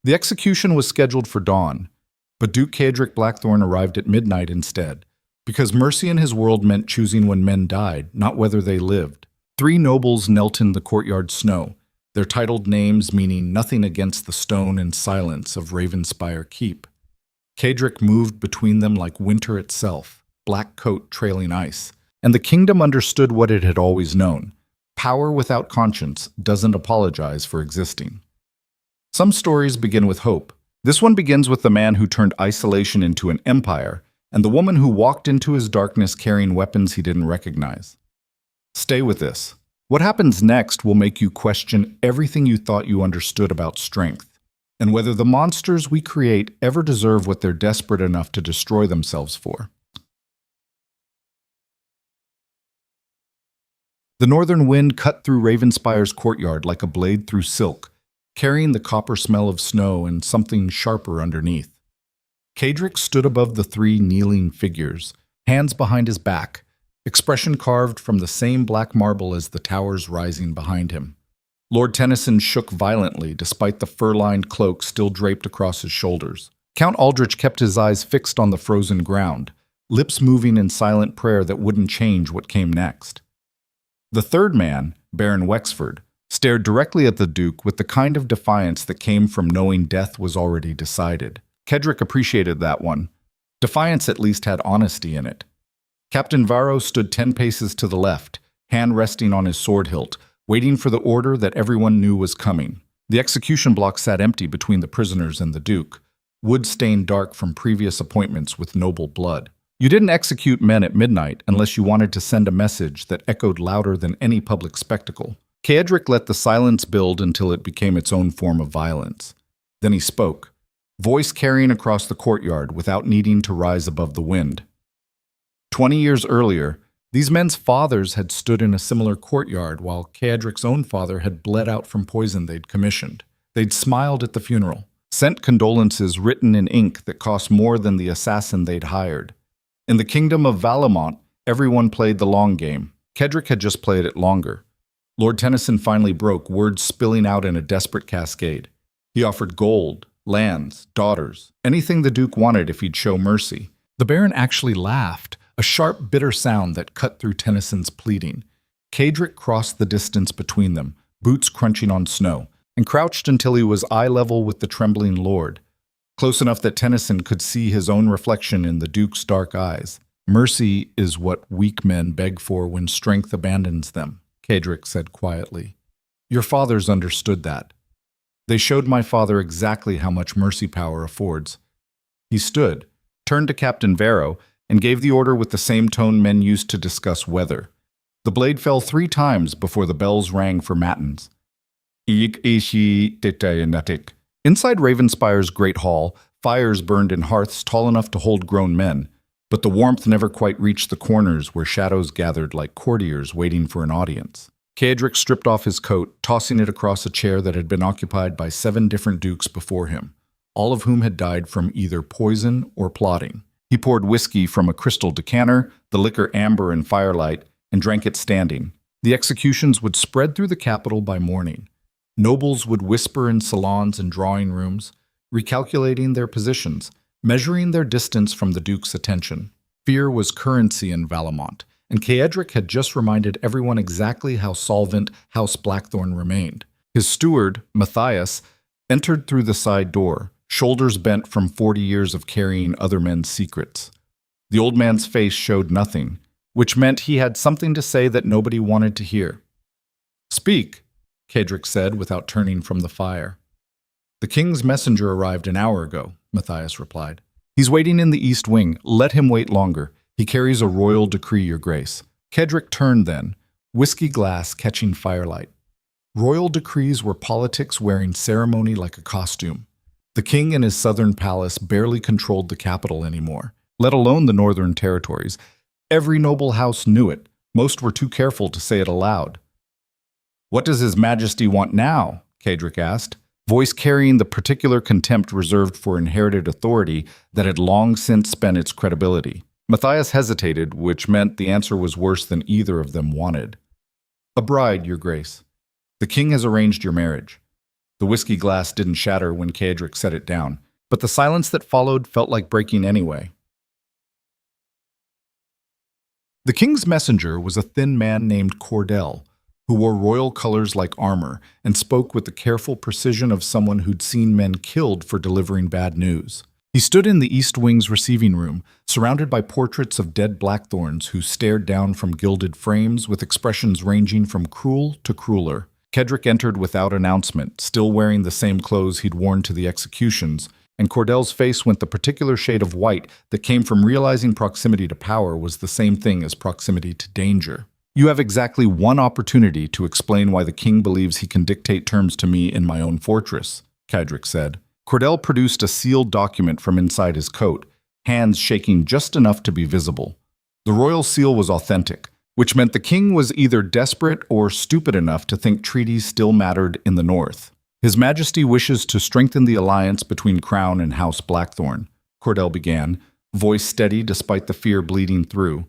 The execution was scheduled for dawn, but Duke Cedric Blackthorn arrived at midnight instead, because mercy in his world meant choosing when men died, not whether they lived. 3 nobles knelt in the courtyard snow, their titled names meaning nothing against the stone and silence of Ravenspire Keep. Cedric moved between them like winter itself, black coat trailing ice, and the kingdom understood what it had always known. Power without conscience doesn't apologize for existing. Some stories begin with hope. This one begins with the man who turned isolation into an empire, and the woman who walked into his darkness carrying weapons he didn't recognize. Stay with this. What happens next will make you question everything you thought you understood about strength, and whether the monsters we create ever deserve what they're desperate enough to destroy themselves for. The northern wind cut through Ravenspire's courtyard like a blade through silk, carrying the copper smell of snow and something sharper underneath. Cedric stood above the 3 kneeling figures, hands behind his back, expression carved from the same black marble as the towers rising behind him. Lord Tennyson shook violently despite the fur-lined cloak still draped across his shoulders. Count Aldrich kept his eyes fixed on the frozen ground, lips moving in silent prayer that wouldn't change what came next. The third man, Baron Wexford, stared directly at the Duke with the kind of defiance that came from knowing death was already decided. Cedric appreciated that one. Defiance at least had honesty in it. Captain Varro stood 10 paces to the left, hand resting on his sword hilt, waiting for the order that everyone knew was coming. The execution block sat empty between the prisoners and the Duke, wood stained dark from previous appointments with noble blood. You didn't execute men at midnight unless you wanted to send a message that echoed louder than any public spectacle. Cedric let the silence build until it became its own form of violence. Then he spoke, voice carrying across the courtyard without needing to rise above the wind. 20 years earlier, these men's fathers had stood in a similar courtyard while Cedric's own father had bled out from poison they'd commissioned. They'd smiled at the funeral, sent condolences written in ink that cost more than the assassin they'd hired. In the kingdom of Valamont, everyone played the long game. Cedric had just played it longer. Lord Tennyson finally broke, words spilling out in a desperate cascade. He offered gold, lands, daughters, anything the Duke wanted if he'd show mercy. The Baron actually laughed, a sharp, bitter sound that cut through Tennyson's pleading. Cedric crossed the distance between them, boots crunching on snow, and crouched until he was eye level with the trembling lord, close enough that Tennyson could see his own reflection in the Duke's dark eyes. Mercy is what weak men beg for when strength abandons them, Cedric said quietly. Your fathers understood that. They showed my father exactly how much mercy power affords. He stood, turned to Captain Varro, and gave the order with the same tone men used to discuss weather. The blade fell 3 times before the bells rang for matins. Inside Ravenspire's great hall, fires burned in hearths tall enough to hold grown men, but the warmth never quite reached the corners where shadows gathered like courtiers waiting for an audience. Cedric stripped off his coat, tossing it across a chair that had been occupied by 7 different dukes before him, all of whom had died from either poison or plotting. He poured whiskey from a crystal decanter, the liquor amber in firelight, and drank it standing. The executions would spread through the capital by morning. Nobles would whisper in salons and drawing rooms, recalculating their positions, measuring their distance from the Duke's attention. Fear was currency in Valamont, and Cedric had just reminded everyone exactly how solvent House Blackthorn remained. His steward, Matthias, entered through the side door, shoulders bent from 40 years of carrying other men's secrets. The old man's face showed nothing, which meant he had something to say that nobody wanted to hear. Speak, Cedric said without turning from the fire. The king's messenger arrived an hour ago, Matthias replied. He's waiting in the east wing. Let him wait longer. He carries a royal decree, your grace. Cedric turned then, whiskey glass catching firelight. Royal decrees were politics wearing ceremony like a costume. The king in his southern palace barely controlled the capital anymore, let alone the northern territories. Every noble house knew it. Most were too careful to say it aloud. What does His Majesty want now? Cedric asked, voice carrying the particular contempt reserved for inherited authority that had long since spent its credibility. Matthias hesitated, which meant the answer was worse than either of them wanted. A bride, your grace. The king has arranged your marriage. The whiskey glass didn't shatter when Caedric set it down, but the silence that followed felt like breaking anyway. The king's messenger was a thin man named Cordell, who wore royal colors like armor and spoke with the careful precision of someone who'd seen men killed for delivering bad news. He stood in the East Wing's receiving room, surrounded by portraits of dead blackthorns who stared down from gilded frames with expressions ranging from cruel to crueler. Caedric entered without announcement, still wearing the same clothes he'd worn to the executions, and Cordell's face went the particular shade of white that came from realizing proximity to power was the same thing as proximity to danger. "You have exactly one opportunity to explain why the king believes he can dictate terms to me in my own fortress," Caedric said. Cordell produced a sealed document from inside his coat, hands shaking just enough to be visible. The royal seal was authentic, which meant the king was either desperate or stupid enough to think treaties still mattered in the north. "His Majesty wishes to strengthen the alliance between Crown and House Blackthorn," Cordell began, voice steady despite the fear bleeding through.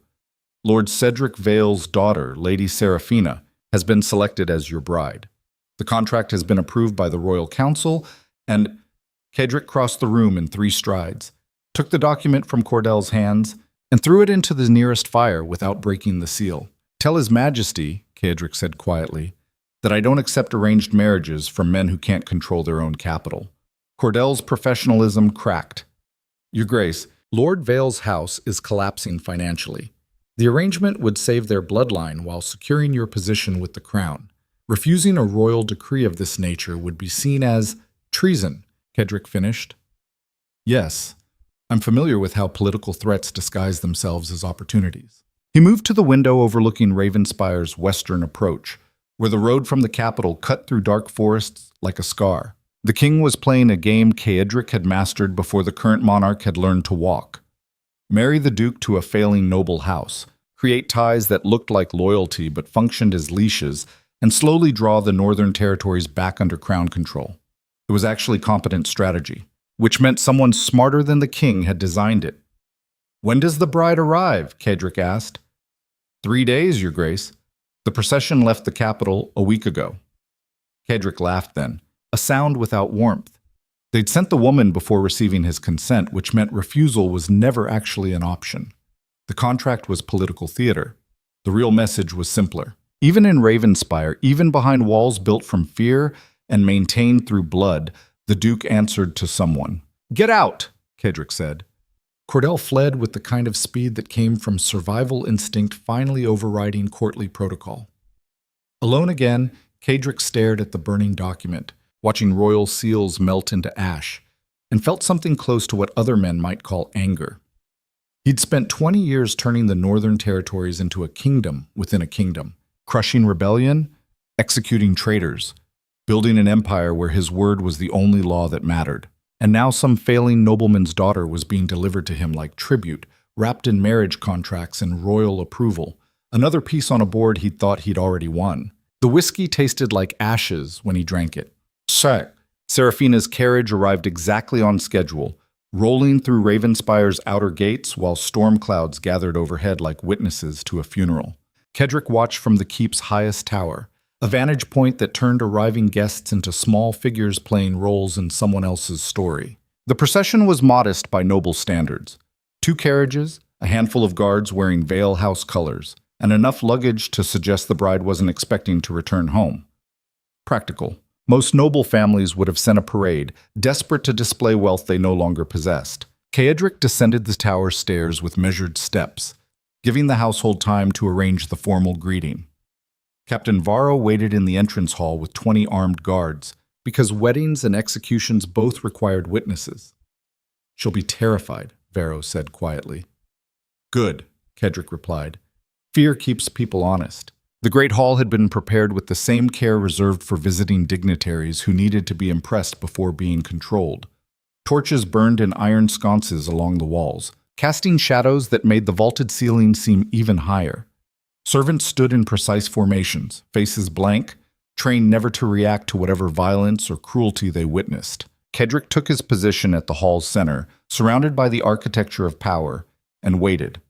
"Lord Cedric Vale's daughter, Lady Seraphina, has been selected as your bride. The contract has been approved by the Royal Council, and—" Caedric crossed the room in 3 strides, took the document from Cordell's hands, and threw it into the nearest fire without breaking the seal. "Tell His Majesty," Caedric said quietly, "that I don't accept arranged marriages from men who can't control their own capital." Cordell's professionalism cracked. "Your Grace, Lord Vale's house is collapsing financially. The arrangement would save their bloodline while securing your position with the crown. Refusing a royal decree of this nature would be seen as treason," Caedric finished. "Yes, I'm familiar with how political threats disguise themselves as opportunities." He moved to the window overlooking Ravenspire's western approach, where the road from the capital cut through dark forests like a scar. The king was playing a game Caedric had mastered before the current monarch had learned to walk. Marry the duke to a failing noble house, create ties that looked like loyalty but functioned as leashes, and slowly draw the northern territories back under crown control. It was actually competent strategy, which meant someone smarter than the king had designed it. "When does the bride arrive?" Caedric asked. 3 days, Your Grace. The procession left the capital a week ago." Caedric laughed then, a sound without warmth. They'd sent the woman before receiving his consent, which meant refusal was never actually an option. The contract was political theater. The real message was simpler. Even in Ravenspire, even behind walls built from fear and maintained through blood, the Duke answered to someone. "Get out!" Caedric said. Cordell fled with the kind of speed that came from survival instinct finally overriding courtly protocol. Alone again, Caedric stared at the burning document, watching royal seals melt into ash, and felt something close to what other men might call anger. He'd spent 20 years turning the northern territories into a kingdom within a kingdom, crushing rebellion, executing traitors, building an empire where his word was the only law that mattered. And now some failing nobleman's daughter was being delivered to him like tribute, wrapped in marriage contracts and royal approval, another piece on a board he'd thought he'd already won. The whiskey tasted like ashes when he drank it. Seraphina's carriage arrived exactly on schedule, rolling through Ravenspire's outer gates while storm clouds gathered overhead like witnesses to a funeral. Caedric watched from the keep's highest tower, a vantage point that turned arriving guests into small figures playing roles in someone else's story. The procession was modest by noble standards. 2 carriages, a handful of guards wearing Vale House colors, and enough luggage to suggest the bride wasn't expecting to return home. Practical. Most noble families would have sent a parade, desperate to display wealth they no longer possessed. Caedric descended the tower stairs with measured steps, giving the household time to arrange the formal greeting. Captain Varro waited in the entrance hall with 20 armed guards, because weddings and executions both required witnesses. "She'll be terrified," Varro said quietly. "Good," Caedric replied. "Fear keeps people honest." The great hall had been prepared with the same care reserved for visiting dignitaries who needed to be impressed before being controlled. Torches burned in iron sconces along the walls, casting shadows that made the vaulted ceiling seem even higher. Servants stood in precise formations, faces blank, trained never to react to whatever violence or cruelty they witnessed. Caedric took his position at the hall's center, surrounded by the architecture of power, and waited.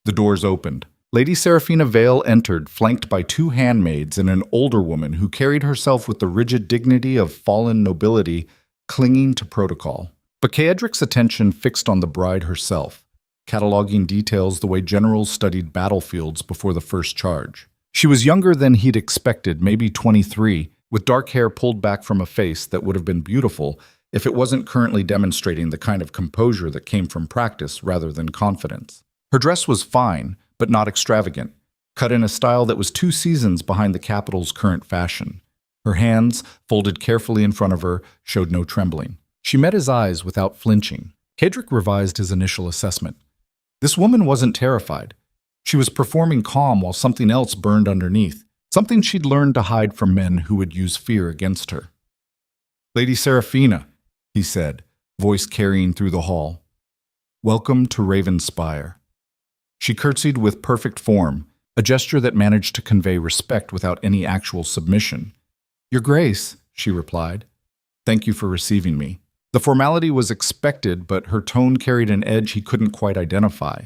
The doors opened. Lady Seraphina Vale entered, flanked by two handmaids and an older woman who carried herself with the rigid dignity of fallen nobility, clinging to protocol. But Kaedric's attention fixed on the bride herself, cataloging details the way generals studied battlefields before the first charge. She was younger than he'd expected, maybe 23, with dark hair pulled back from a face that would have been beautiful if it wasn't currently demonstrating the kind of composure that came from practice rather than confidence. Her dress was fine, but not extravagant, cut in a style that was 2 seasons behind the capital's current fashion. Her hands, folded carefully in front of her, showed no trembling. She met his eyes without flinching. Kaedric revised his initial assessment. This woman wasn't terrified. She was performing calm while something else burned underneath, something she'd learned to hide from men who would use fear against her. "Lady Seraphina," he said, voice carrying through the hall. "Welcome to Ravenspire." She curtsied with perfect form, a gesture that managed to convey respect without any actual submission. "Your Grace," she replied. "Thank you for receiving me." The formality was expected, but her tone carried an edge he couldn't quite identify.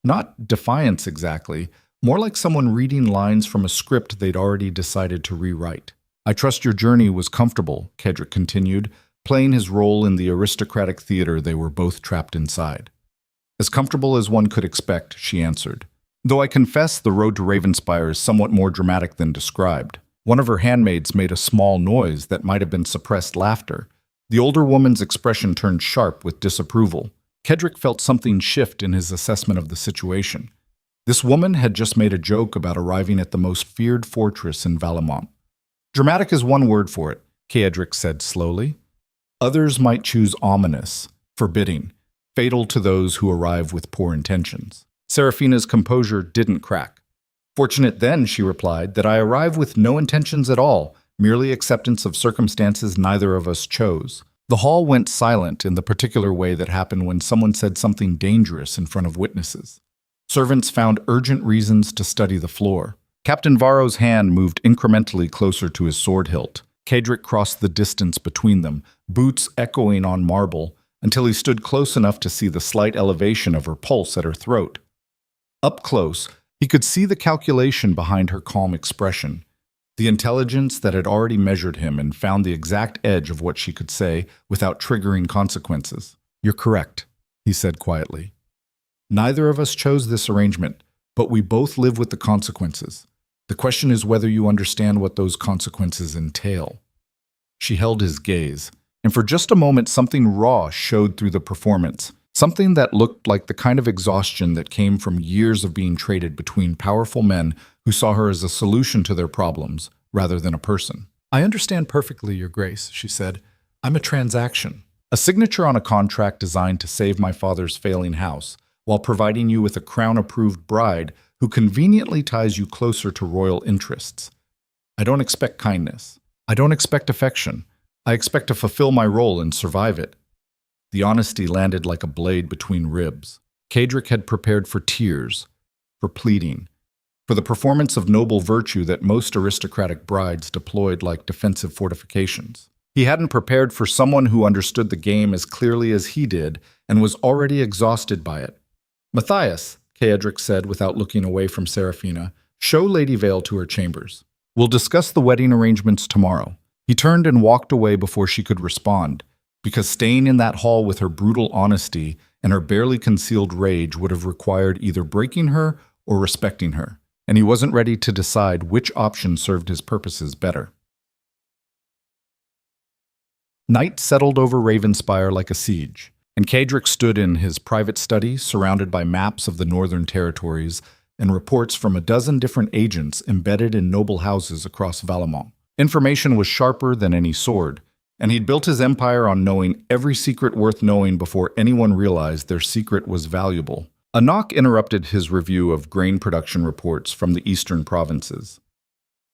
Not defiance exactly, more like someone reading lines from a script they'd already decided to rewrite. "I trust your journey was comfortable," Kaedric continued, playing his role in the aristocratic theater they were both trapped inside. "As comfortable as one could expect," she answered. "Though I confess the road to Ravenspire is somewhat more dramatic than described." One of her handmaids made a small noise that might have been suppressed laughter. The older woman's expression turned sharp with disapproval. Kaedric felt something shift in his assessment of the situation. This woman had just made a joke about arriving at the most feared fortress in Valemont. "Dramatic is one word for it," Kaedric said slowly. "Others might choose ominous, forbidding, fatal to those who arrive with poor intentions." Seraphina's composure didn't crack. "Fortunate then," she replied, "that I arrive with no intentions at all, merely acceptance of circumstances neither of us chose." The hall went silent in the particular way that happened when someone said something dangerous in front of witnesses. Servants found urgent reasons to study the floor. Captain Varro's hand moved incrementally closer to his sword hilt. Kaedric crossed the distance between them, boots echoing on marble, until he stood close enough to see the slight elevation of her pulse at her throat. Up close, he could see the calculation behind her calm expression, the intelligence that had already measured him and found the exact edge of what she could say without triggering consequences. "You're correct," he said quietly. "Neither of us chose this arrangement, but we both live with the consequences. The question is whether you understand what those consequences entail." She held his gaze, and for just a moment something raw showed through the performance, something that looked like the kind of exhaustion that came from years of being traded between powerful men who saw her as a solution to their problems rather than a person. "I understand perfectly, Your Grace," she said. "I'm a transaction, a signature on a contract designed to save my father's failing house, while providing you with a crown-approved bride who conveniently ties you closer to royal interests. I don't expect kindness. I don't expect affection. I expect to fulfill my role and survive it." The honesty landed like a blade between ribs. Kaedric had prepared for tears, for pleading, for the performance of noble virtue that most aristocratic brides deployed like defensive fortifications. He hadn't prepared for someone who understood the game as clearly as he did and was already exhausted by it. "Matthias," Kaedric said without looking away from Seraphina, "show Lady Vale to her chambers. We'll discuss the wedding arrangements tomorrow." He turned and walked away before she could respond, because staying in that hall with her brutal honesty and her barely concealed rage would have required either breaking her or respecting her, and he wasn't ready to decide which option served his purposes better. Night settled over Ravenspire like a siege, and Kaedric stood in his private study surrounded by maps of the northern territories and reports from a dozen different agents embedded in noble houses across Valemont. Information was sharper than any sword, and he'd built his empire on knowing every secret worth knowing before anyone realized their secret was valuable. A knock interrupted his review of grain production reports from the eastern provinces.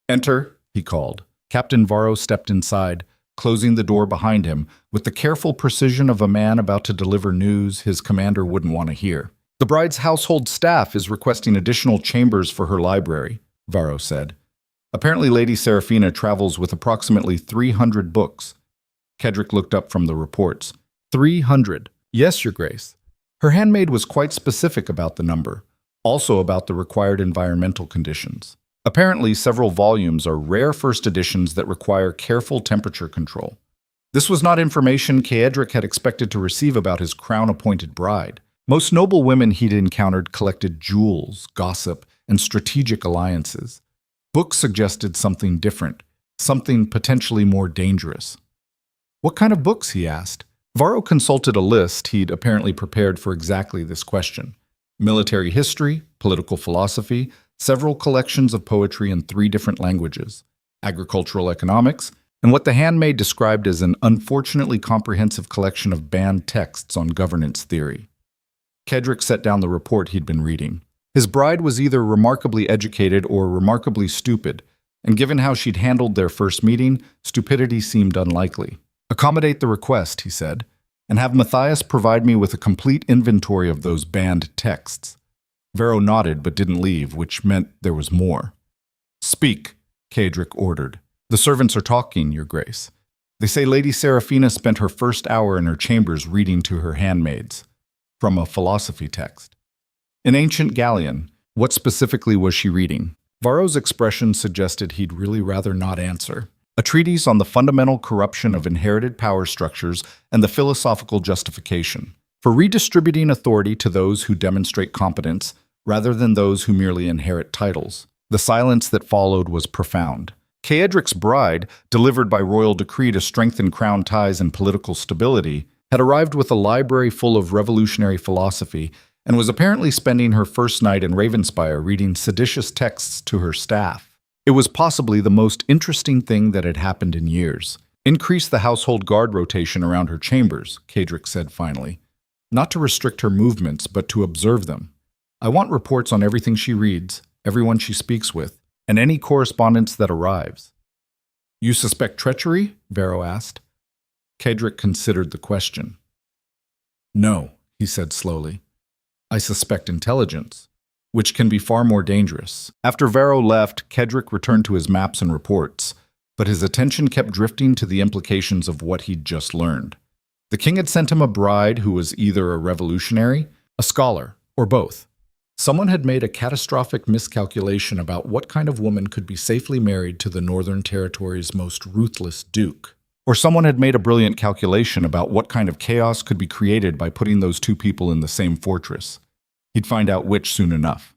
"Enter," he called. Captain Varro stepped inside, closing the door behind him with the careful precision of a man about to deliver news his commander wouldn't want to hear. "The bride's household staff is requesting additional chambers for her library," Varro said. "Apparently Lady Seraphina travels with approximately 300 books." Kaedric looked up from the reports. 300. "Yes, Your Grace." Her handmaid was quite specific about the number. also about the required environmental conditions. Apparently, several volumes are rare first editions that require careful temperature control. This was not information Caedric had expected to receive about his crown-appointed bride. Most noble women he'd encountered collected jewels, gossip, and strategic alliances. Books suggested something different, something potentially more dangerous. What kind of books, he asked. Varro consulted a list he'd apparently prepared for exactly this question. Military history, political philosophy, several collections of poetry in 3 different languages, agricultural economics, and what the handmaid described as an unfortunately comprehensive collection of banned texts on governance theory. Caedric set down the report he'd been reading. His bride was either remarkably educated or remarkably stupid, and given how she'd handled their first meeting, stupidity seemed unlikely. Accommodate the request, he said, and have Matthias provide me with a complete inventory of those banned texts. Varro nodded but didn't leave, which meant there was more. Speak, Caedric ordered. The servants are talking, Your Grace. They say Lady Seraphina spent her first hour in her chambers reading to her handmaids, from a philosophy text. In ancient Gallian, what specifically was she reading? Varro's expression suggested he'd really rather not answer. A treatise on the fundamental corruption of inherited power structures and the philosophical justification for redistributing authority to those who demonstrate competence rather than those who merely inherit titles. The silence that followed was profound. Caedric's bride, delivered by royal decree to strengthen crown ties and political stability, had arrived with a library full of revolutionary philosophy and was apparently spending her first night in Ravenspire reading seditious texts to her staff. It was possibly the most interesting thing that had happened in years. Increase the household guard rotation around her chambers, Caedric said finally. Not to restrict her movements, but to observe them. I want reports on everything she reads, everyone she speaks with, and any correspondence that arrives. You suspect treachery? Varro asked. Caedric considered the question. No, he said slowly. I suspect intelligence, which can be far more dangerous. After Varro left, Caedric returned to his maps and reports, but his attention kept drifting to the implications of what he'd just learned. The king had sent him a bride who was either a revolutionary, a scholar, or both. Someone had made a catastrophic miscalculation about what kind of woman could be safely married to the Northern Territory's most ruthless duke. Or someone had made a brilliant calculation about what kind of chaos could be created by putting those 2 people in the same fortress. He'd find out which soon enough.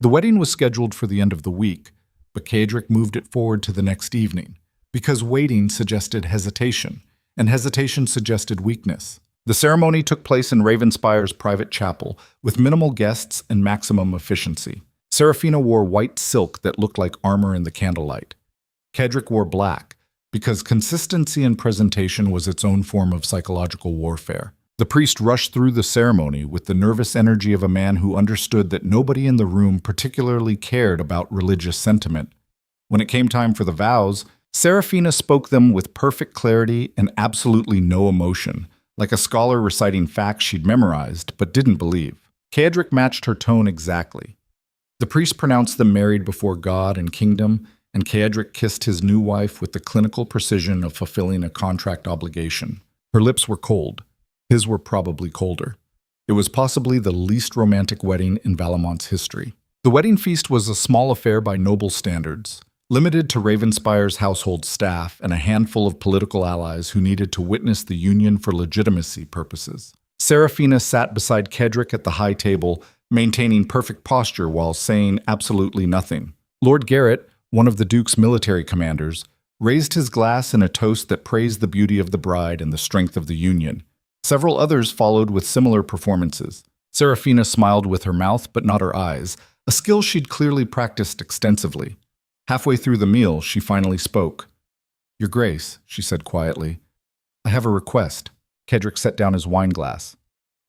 The wedding was scheduled for the end of the week, but Caedric moved it forward to the next evening, because waiting suggested hesitation, and hesitation suggested weakness. The ceremony took place in Ravenspire's private chapel, with minimal guests and maximum efficiency. Seraphina wore white silk that looked like armor in the candlelight. Caedric wore black, because consistency in presentation was its own form of psychological warfare. The priest rushed through the ceremony with the nervous energy of a man who understood that nobody in the room particularly cared about religious sentiment. When it came time for the vows, Seraphina spoke them with perfect clarity and absolutely no emotion, like a scholar reciting facts she'd memorized but didn't believe. Caedric matched her tone exactly. The priest pronounced them married before God and kingdom, and Caedric kissed his new wife with the clinical precision of fulfilling a contract obligation. Her lips were cold. His were probably colder. It was possibly the least romantic wedding in Valamont's history. The wedding feast was a small affair by noble standards, limited to Ravenspire's household staff and a handful of political allies who needed to witness the union for legitimacy purposes. Seraphina sat beside Caedric at the high table, maintaining perfect posture while saying absolutely nothing. Lord Garrett, one of the Duke's military commanders, raised his glass in a toast that praised the beauty of the bride and the strength of the union. Several others followed with similar performances. Seraphina smiled with her mouth but not her eyes, a skill she'd clearly practiced extensively. Halfway through the meal, she finally spoke. Your Grace, she said quietly, I have a request. Caedric set down his wine glass.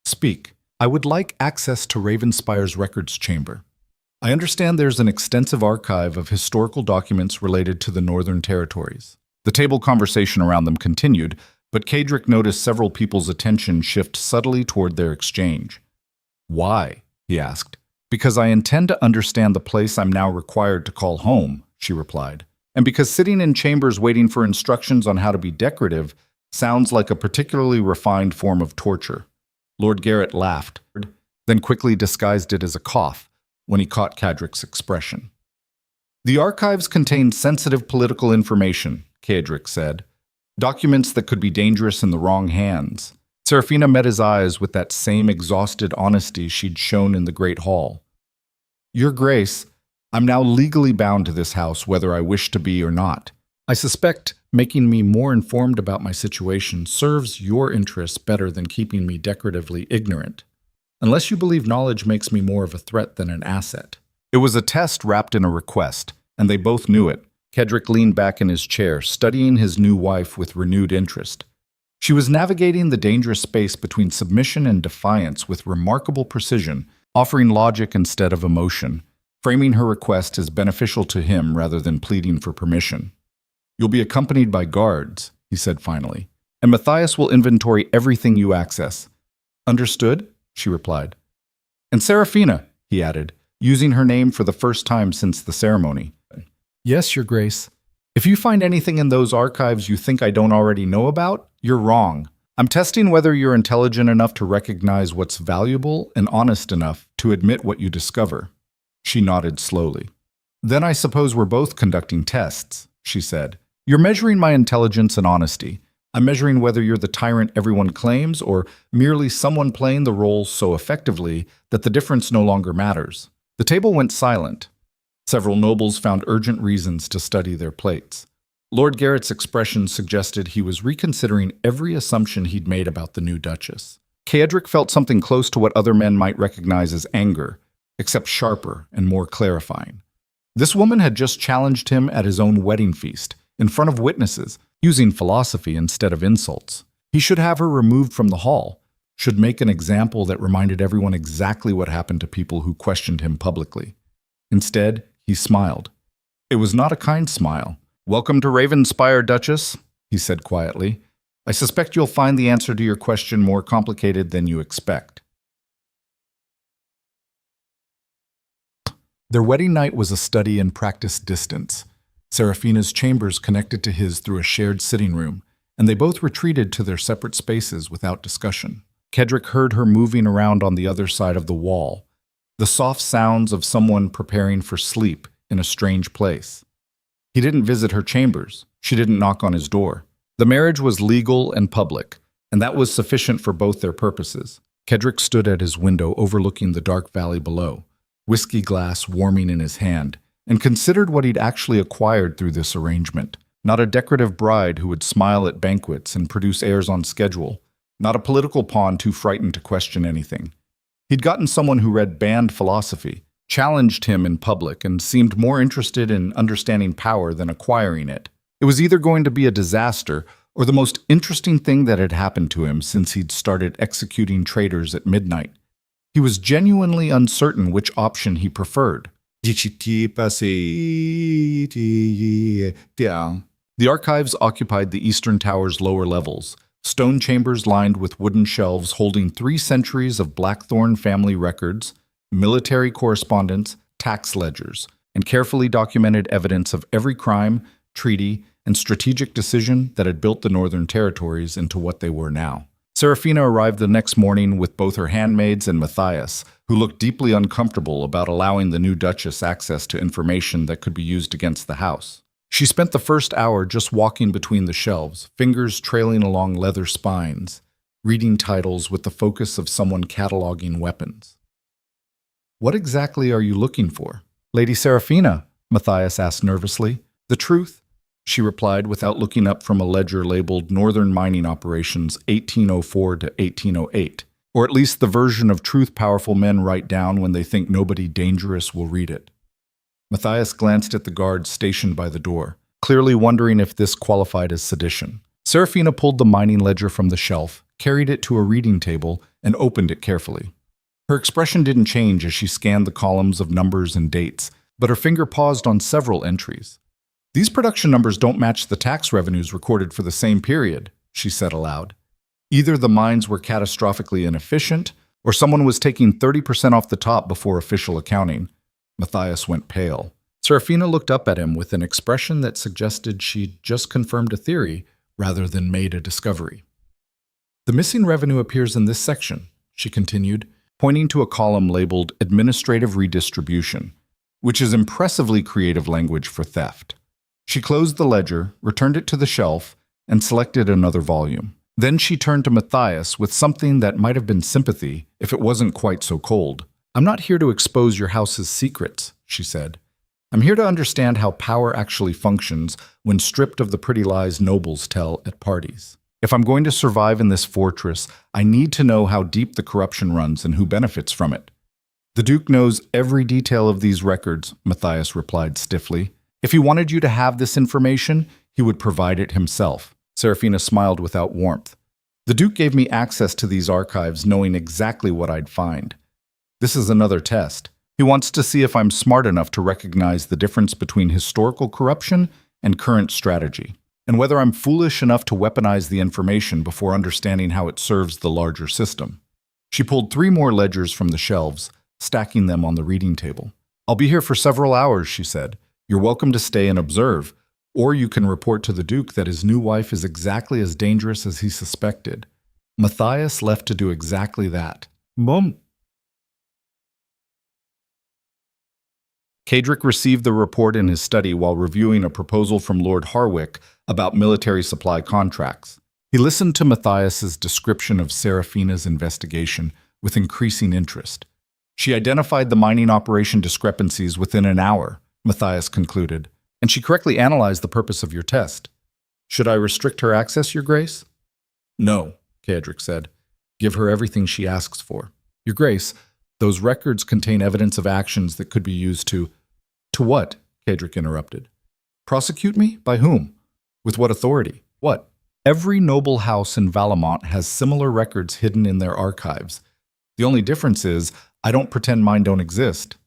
Speak. I would like access to Ravenspire's records chamber. I understand there's an extensive archive of historical documents related to the Northern Territories. The table conversation around them continued, but Caedric noticed several people's attention shift subtly toward their exchange. Why? He asked. Because I intend to understand the place I'm now required to call home, she replied. And because sitting in chambers waiting for instructions on how to be decorative sounds like a particularly refined form of torture. Lord Garrett laughed, then quickly disguised it as a cough when he caught Cadrick's expression. The archives contained sensitive political information, Cadrick said. Documents that could be dangerous in the wrong hands. Seraphina met his eyes with that same exhausted honesty she'd shown in the Great Hall. Your Grace, I'm now legally bound to this house whether I wish to be or not. I suspect making me more informed about my situation serves your interests better than keeping me decoratively ignorant. Unless you believe knowledge makes me more of a threat than an asset. It was a test wrapped in a request, and they both knew it. Cadrick leaned back in his chair, studying his new wife with renewed interest. She was navigating the dangerous space between submission and defiance with remarkable precision, offering logic instead of emotion, framing her request as beneficial to him rather than pleading for permission. You'll be accompanied by guards, he said finally, and Matthias will inventory everything you access. Understood? She replied. And Seraphina, he added, using her name for the first time since the ceremony. Yes, Your Grace. If you find anything in those archives you think I don't already know about, you're wrong. I'm testing whether you're intelligent enough to recognize what's valuable and honest enough to admit what you discover. She nodded slowly. Then I suppose we're both conducting tests, she said. You're measuring my intelligence and honesty. I'm measuring whether you're the tyrant everyone claims or merely someone playing the role so effectively that the difference no longer matters. The table went silent. Several nobles found urgent reasons to study their plates. Lord Garrett's expression suggested he was reconsidering every assumption he'd made about the new Duchess. Cadrick felt something close to what other men might recognize as anger, except sharper and more clarifying. This woman had just challenged him at his own wedding feast, in front of witnesses, using philosophy instead of insults. He should have her removed from the hall, should make an example that reminded everyone exactly what happened to people who questioned him publicly. Instead, he smiled. It was not a kind smile. Welcome to Ravenspire, Duchess, he said quietly. I suspect you'll find the answer to your question more complicated than you expect. Their wedding night was a study in practiced distance. Seraphina's chambers connected to his through a shared sitting room, and they both retreated to their separate spaces without discussion. Cadrick heard her moving around on the other side of the wall, the soft sounds of someone preparing for sleep in a strange place. He didn't visit her chambers. She didn't knock on his door. The marriage was legal and public, and that was sufficient for both their purposes. Cadrick stood at his window overlooking the dark valley below, whiskey glass warming in his hand, and considered what he'd actually acquired through this arrangement. Not a decorative bride who would smile at banquets and produce heirs on schedule. Not a political pawn too frightened to question anything. He'd gotten someone who read banned philosophy, challenged him in public, and seemed more interested in understanding power than acquiring it. It was either going to be a disaster or the most interesting thing that had happened to him since he'd started executing traitors at midnight. He was genuinely uncertain which option he preferred. The archives occupied the eastern tower's lower levels, stone chambers lined with wooden shelves holding 3 centuries of Blackthorn family records, military correspondence, tax ledgers, and carefully documented evidence of every crime, treaty, and strategic decision that had built the Northern Territories into what they were now. Seraphina arrived the next morning with both her handmaids and Matthias, who looked deeply uncomfortable about allowing the new Duchess access to information that could be used against the house. She spent the first hour just walking between the shelves, fingers trailing along leather spines, reading titles with the focus of someone cataloging weapons. What exactly are you looking for? Lady Seraphina, Matthias asked nervously. The truth, she replied without looking up from a ledger labeled Northern Mining Operations 1804 to 1808, or at least the version of truth powerful men write down when they think nobody dangerous will read it. Matthias glanced at the guards stationed by the door, clearly wondering if this qualified as sedition. Seraphina pulled the mining ledger from the shelf, carried it to a reading table, and opened it carefully. Her expression didn't change as she scanned the columns of numbers and dates, but her finger paused on several entries. These production numbers don't match the tax revenues recorded for the same period, she said aloud. Either the mines were catastrophically inefficient, or someone was taking 30% off the top before official accounting. Matthias went pale. Seraphina looked up at him with an expression that suggested she'd just confirmed a theory rather than made a discovery. The missing revenue appears in this section, she continued, pointing to a column labeled Administrative Redistribution, which is impressively creative language for theft. She closed the ledger, returned it to the shelf, and selected another volume. Then she turned to Matthias with something that might have been sympathy if it wasn't quite so cold. "I'm not here to expose your house's secrets," she said. "I'm here to understand how power actually functions when stripped of the pretty lies nobles tell at parties. If I'm going to survive in this fortress, I need to know how deep the corruption runs and who benefits from it." "The Duke knows every detail of these records," Matthias replied stiffly. "If he wanted you to have this information, he would provide it himself." Seraphina smiled without warmth. "The Duke gave me access to these archives knowing exactly what I'd find. This is another test. He wants to see if I'm smart enough to recognize the difference between historical corruption and current strategy, and whether I'm foolish enough to weaponize the information before understanding how it serves the larger system." She pulled 3 more ledgers from the shelves, stacking them on the reading table. "I'll be here for several hours," she said. "You're welcome to stay and observe, or you can report to the Duke that his new wife is exactly as dangerous as he suspected." Matthias left to do exactly that. Mum. Cadric received the report in his study while reviewing a proposal from Lord Harwick about military supply contracts. He listened to Matthias's description of Seraphina's investigation with increasing interest. "She identified the mining operation discrepancies within an hour," Matthias concluded, "and she correctly analyzed the purpose of your test. Should I restrict her access, Your Grace?" "No," Cadric said. "Give her everything she asks for." "Your Grace, those records contain evidence of actions that could be used to—" "To what?" Cadric interrupted. "Prosecute me? By whom? With what authority? What?" "Every noble house in Valamont has similar records hidden in their archives. The only difference is, I don't pretend mine don't exist."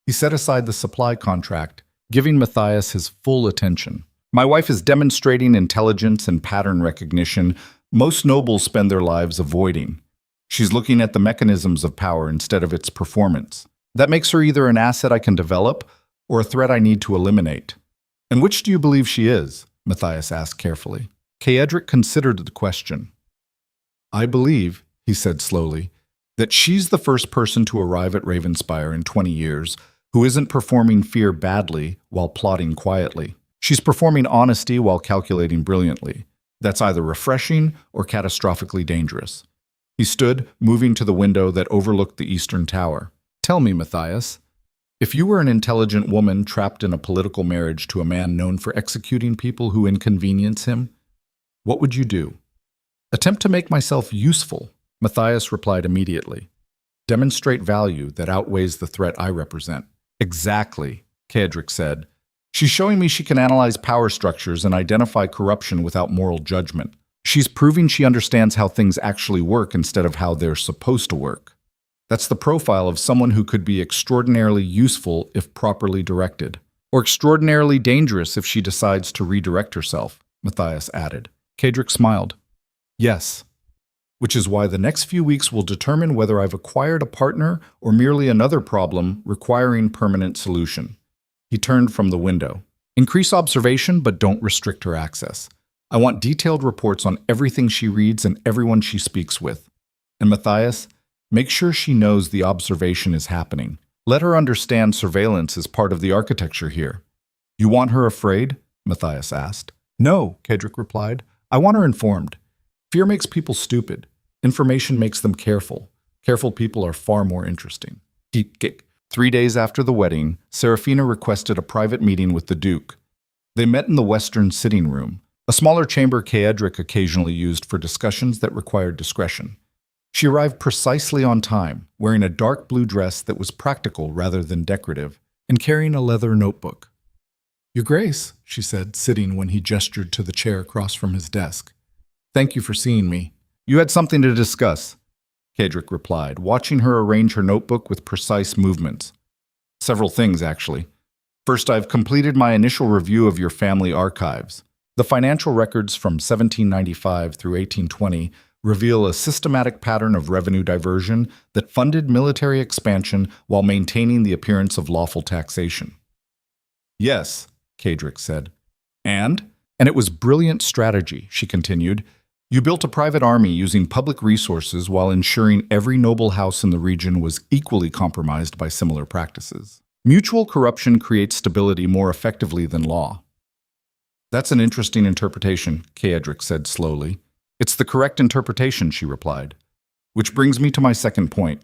He set aside the supply contract, giving Matthias his full attention. "My wife is demonstrating intelligence and pattern recognition most nobles spend their lives avoiding. She's looking at the mechanisms of power instead of its performance. That makes her either an asset I can develop or a threat I need to eliminate." "And which do you believe she is?" Matthias asked carefully. Cadric considered the question. "I believe," he said slowly, "that she's the first person to arrive at Ravenspire in 20 years who isn't performing fear badly while plotting quietly. She's performing honesty while calculating brilliantly. That's either refreshing or catastrophically dangerous." He stood, moving to the window that overlooked the eastern tower. "Tell me, Matthias, if you were an intelligent woman trapped in a political marriage to a man known for executing people who inconvenience him, what would you do?" "Attempt to make myself useful," Matthias replied immediately. "Demonstrate value that outweighs the threat I represent." "Exactly," Cadric said. "She's showing me she can analyze power structures and identify corruption without moral judgment. She's proving she understands how things actually work instead of how they're supposed to work. That's the profile of someone who could be extraordinarily useful if properly directed, or extraordinarily dangerous if she decides to redirect herself," Matthias added. Cadric smiled. "Yes. Which is why the next few weeks will determine whether I've acquired a partner or merely another problem requiring permanent solution." He turned from the window. "Increase observation, but don't restrict her access. I want detailed reports on everything she reads and everyone she speaks with. And Matthias, make sure she knows the observation is happening. Let her understand surveillance is part of the architecture here." "You want her afraid?" Matthias asked. "No," Cadric replied. "I want her informed. Fear makes people stupid. Information makes them careful. Careful people are far more interesting." 3 days after the wedding, Seraphina requested a private meeting with the Duke. They met in the western sitting room, a smaller chamber Cadric occasionally used for discussions that required discretion. She arrived precisely on time, wearing a dark blue dress that was practical rather than decorative, and carrying a leather notebook. "Your Grace," she said, sitting when he gestured to the chair across from his desk. "Thank you for seeing me. You had something to discuss," Cadric replied, watching her arrange her notebook with precise movements. "Several things, actually. First, I've completed my initial review of your family archives. The financial records from 1795 through 1820 reveal a systematic pattern of revenue diversion that funded military expansion while maintaining the appearance of lawful taxation." "Yes," Cadric said. And it was brilliant strategy," she continued. You built a private army using public resources while ensuring every noble house in the region was equally compromised by similar practices. Mutual corruption creates stability more effectively than law. That's an interesting interpretation, Kaedric said slowly. It's the correct interpretation, she replied. Which brings me to my second point.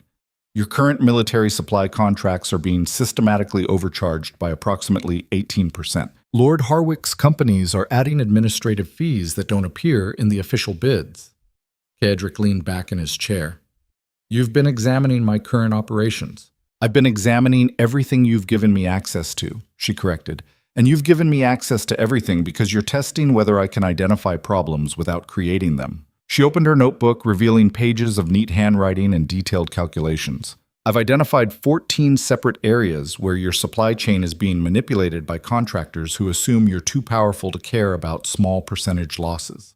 Your current military supply contracts are being systematically overcharged by approximately 18%. Lord Harwick's companies are adding administrative fees that don't appear in the official bids. Kaedric leaned back in his chair. You've been examining my current operations. I've been examining everything you've given me access to, she corrected. And you've given me access to everything because you're testing whether I can identify problems without creating them. She opened her notebook, revealing pages of neat handwriting and detailed calculations. I've identified 14 separate areas where your supply chain is being manipulated by contractors who assume you're too powerful to care about small percentage losses.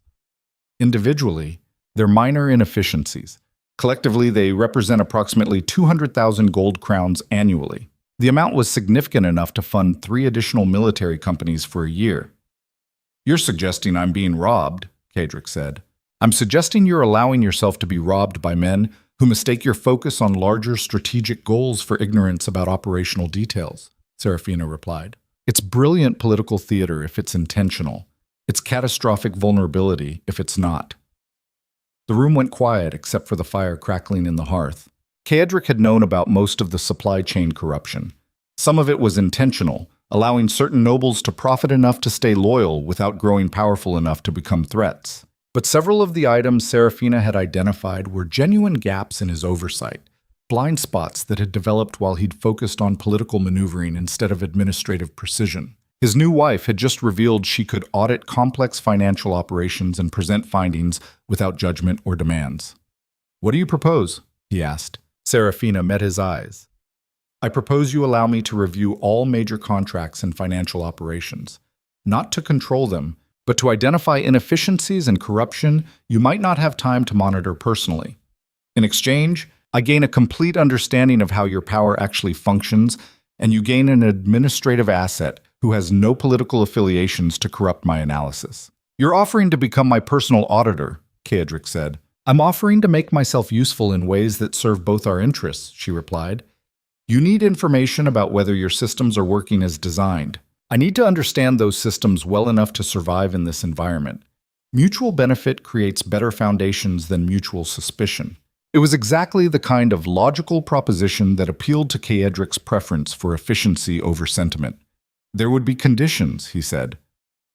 Individually, they're minor inefficiencies. Collectively, they represent approximately 200,000 gold crowns annually. The amount was significant enough to fund 3 additional military companies for a year. You're suggesting I'm being robbed, Kaedric said. I'm suggesting you're allowing yourself to be robbed by men who mistake your focus on larger strategic goals for ignorance about operational details, Seraphina replied. It's brilliant political theater if it's intentional. It's catastrophic vulnerability if it's not. The room went quiet except for the fire crackling in the hearth. Kaedric had known about most of the supply chain corruption. Some of it was intentional, allowing certain nobles to profit enough to stay loyal without growing powerful enough to become threats. But several of the items Seraphina had identified were genuine gaps in his oversight, blind spots that had developed while he'd focused on political maneuvering instead of administrative precision. His new wife had just revealed she could audit complex financial operations and present findings without judgment or demands. "What do you propose?" he asked. Seraphina met his eyes. "I propose you allow me to review all major contracts and financial operations, not to control them, but to identify inefficiencies and corruption you might not have time to monitor personally. In exchange, I gain a complete understanding of how your power actually functions, and you gain an administrative asset who has no political affiliations to corrupt my analysis." "You're offering to become my personal auditor," Kaedric said. "I'm offering to make myself useful in ways that serve both our interests," she replied. "You need information about whether your systems are working as designed. I need to understand those systems well enough to survive in this environment. Mutual benefit creates better foundations than mutual suspicion." It was exactly the kind of logical proposition that appealed to Kaedric's preference for efficiency over sentiment. "There would be conditions," he said.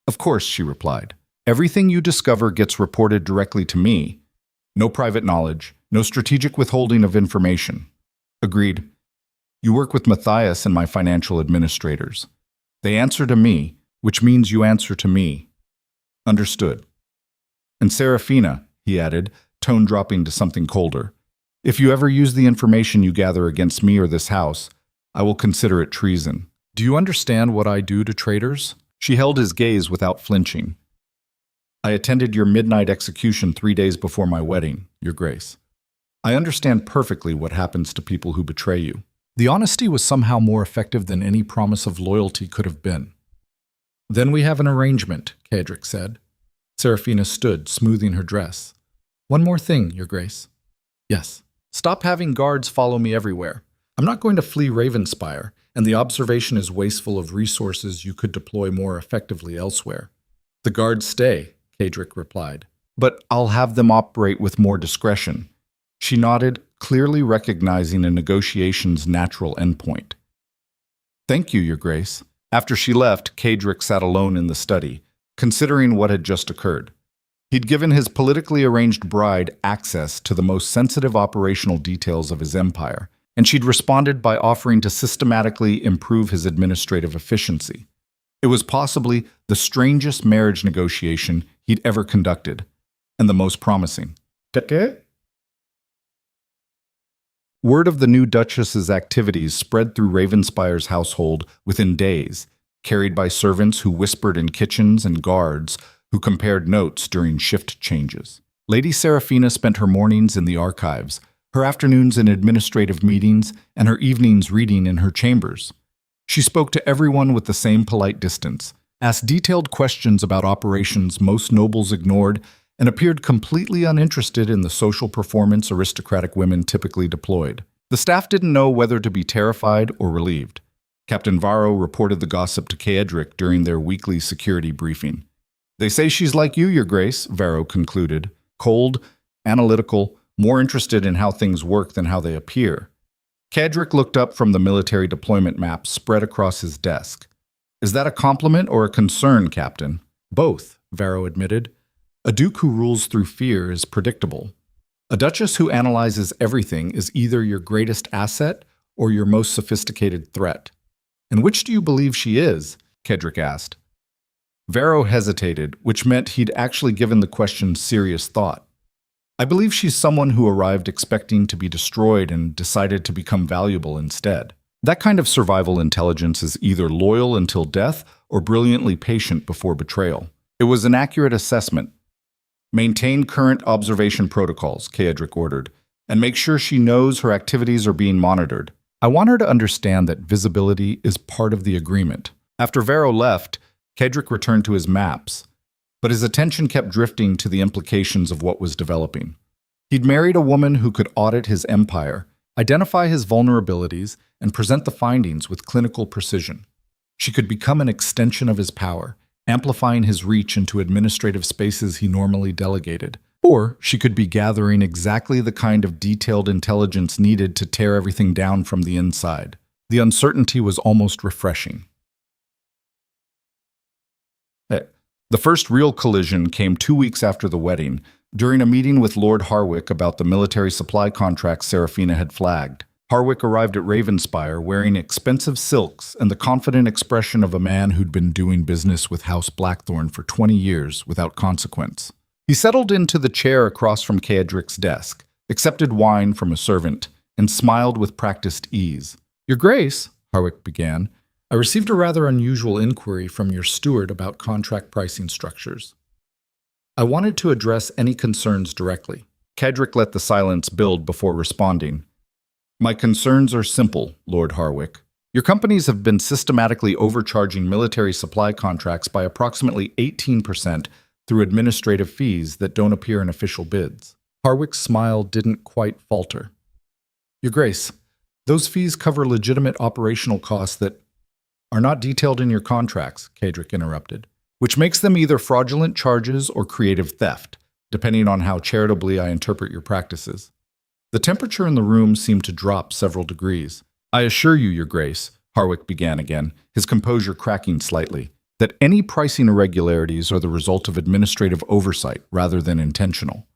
"Of course," she replied. "Everything you discover gets reported directly to me. No private knowledge, no strategic withholding of information." "Agreed. You work with Matthias and my financial administrators. They answer to me, which means you answer to me." "Understood." "And Seraphina," he added, tone dropping to something colder, "if you ever use the information you gather against me or this house, I will consider it treason." "Do you understand what I do to traitors?" She held his gaze without flinching. "I attended your midnight execution 3 days before my wedding, Your Grace. I understand perfectly what happens to people who betray you." The honesty was somehow more effective than any promise of loyalty could have been. "Then we have an arrangement," Kaedric said. Seraphina stood, smoothing her dress. "One more thing, Your Grace." "Yes. Stop having guards follow me everywhere. I'm not going to flee Ravenspire, and the observation is wasteful of resources you could deploy more effectively elsewhere." "The guards stay," Kaedric replied. "But I'll have them operate with more discretion." She nodded, clearly recognizing a negotiation's natural endpoint. "Thank you, Your Grace." After she left, Kaedric sat alone in the study, considering what had just occurred. He'd given his politically arranged bride access to the most sensitive operational details of his empire, and she'd responded by offering to systematically improve his administrative efficiency. It was possibly the strangest marriage negotiation he'd ever conducted, and the most promising. Word of the new Duchess's activities spread through Ravenspire's household within days, carried by servants who whispered in kitchens and guards who compared notes during shift changes. Lady Seraphina spent her mornings in the archives, her afternoons in administrative meetings, and her evenings reading in her chambers. She spoke to everyone with the same polite distance, asked detailed questions about operations most nobles ignored, and appeared completely uninterested in the social performance aristocratic women typically deployed. The staff didn't know whether to be terrified or relieved. Captain Varro reported the gossip to Kaedric during their weekly security briefing. "They say she's like you, Your Grace," Varro concluded. "Cold, analytical, more interested in how things work than how they appear." Kaedric looked up from the military deployment map spread across his desk. "Is that a compliment or a concern, Captain?" "Both," Varro admitted. "A duke who rules through fear is predictable. A duchess who analyzes everything is either your greatest asset or your most sophisticated threat." "And which do you believe she is?" Kaedric asked. Varro hesitated, which meant he'd actually given the question serious thought. "I believe she's someone who arrived expecting to be destroyed and decided to become valuable instead. That kind of survival intelligence is either loyal until death or brilliantly patient before betrayal." It was an accurate assessment. "Maintain current observation protocols," Kaedric ordered, "and make sure she knows her activities are being monitored. I want her to understand that visibility is part of the agreement." After Varro left, Kaedric returned to his maps, but his attention kept drifting to the implications of what was developing. He'd married a woman who could audit his empire, identify his vulnerabilities, and present the findings with clinical precision. She could become an extension of his power, amplifying his reach into administrative spaces he normally delegated. Or she could be gathering exactly the kind of detailed intelligence needed to tear everything down from the inside. The uncertainty was almost refreshing. The first real collision came 2 weeks after the wedding, during a meeting with Lord Harwick about the military supply contracts Seraphina had flagged. Harwick arrived at Ravenspire wearing expensive silks and the confident expression of a man who'd been doing business with House Blackthorn for 20 years without consequence. He settled into the chair across from Kaedric's desk, accepted wine from a servant, and smiled with practiced ease. "Your Grace," Harwick began, "I received a rather unusual inquiry from your steward about contract pricing structures. I wanted to address any concerns directly." Kaedric let the silence build before responding. "My concerns are simple, Lord Harwick. Your companies have been systematically overcharging military supply contracts by approximately 18% through administrative fees that don't appear in official bids." Harwick's smile didn't quite falter. "Your Grace, those fees cover legitimate operational costs that are not detailed in your contracts," Kaedric interrupted, "which makes them either fraudulent charges or creative theft, depending on how charitably I interpret your practices." The temperature in the room seemed to drop several degrees. "I assure you, Your Grace," Harwick began again, his composure cracking slightly, "that any pricing irregularities are the result of administrative oversight rather than intentional."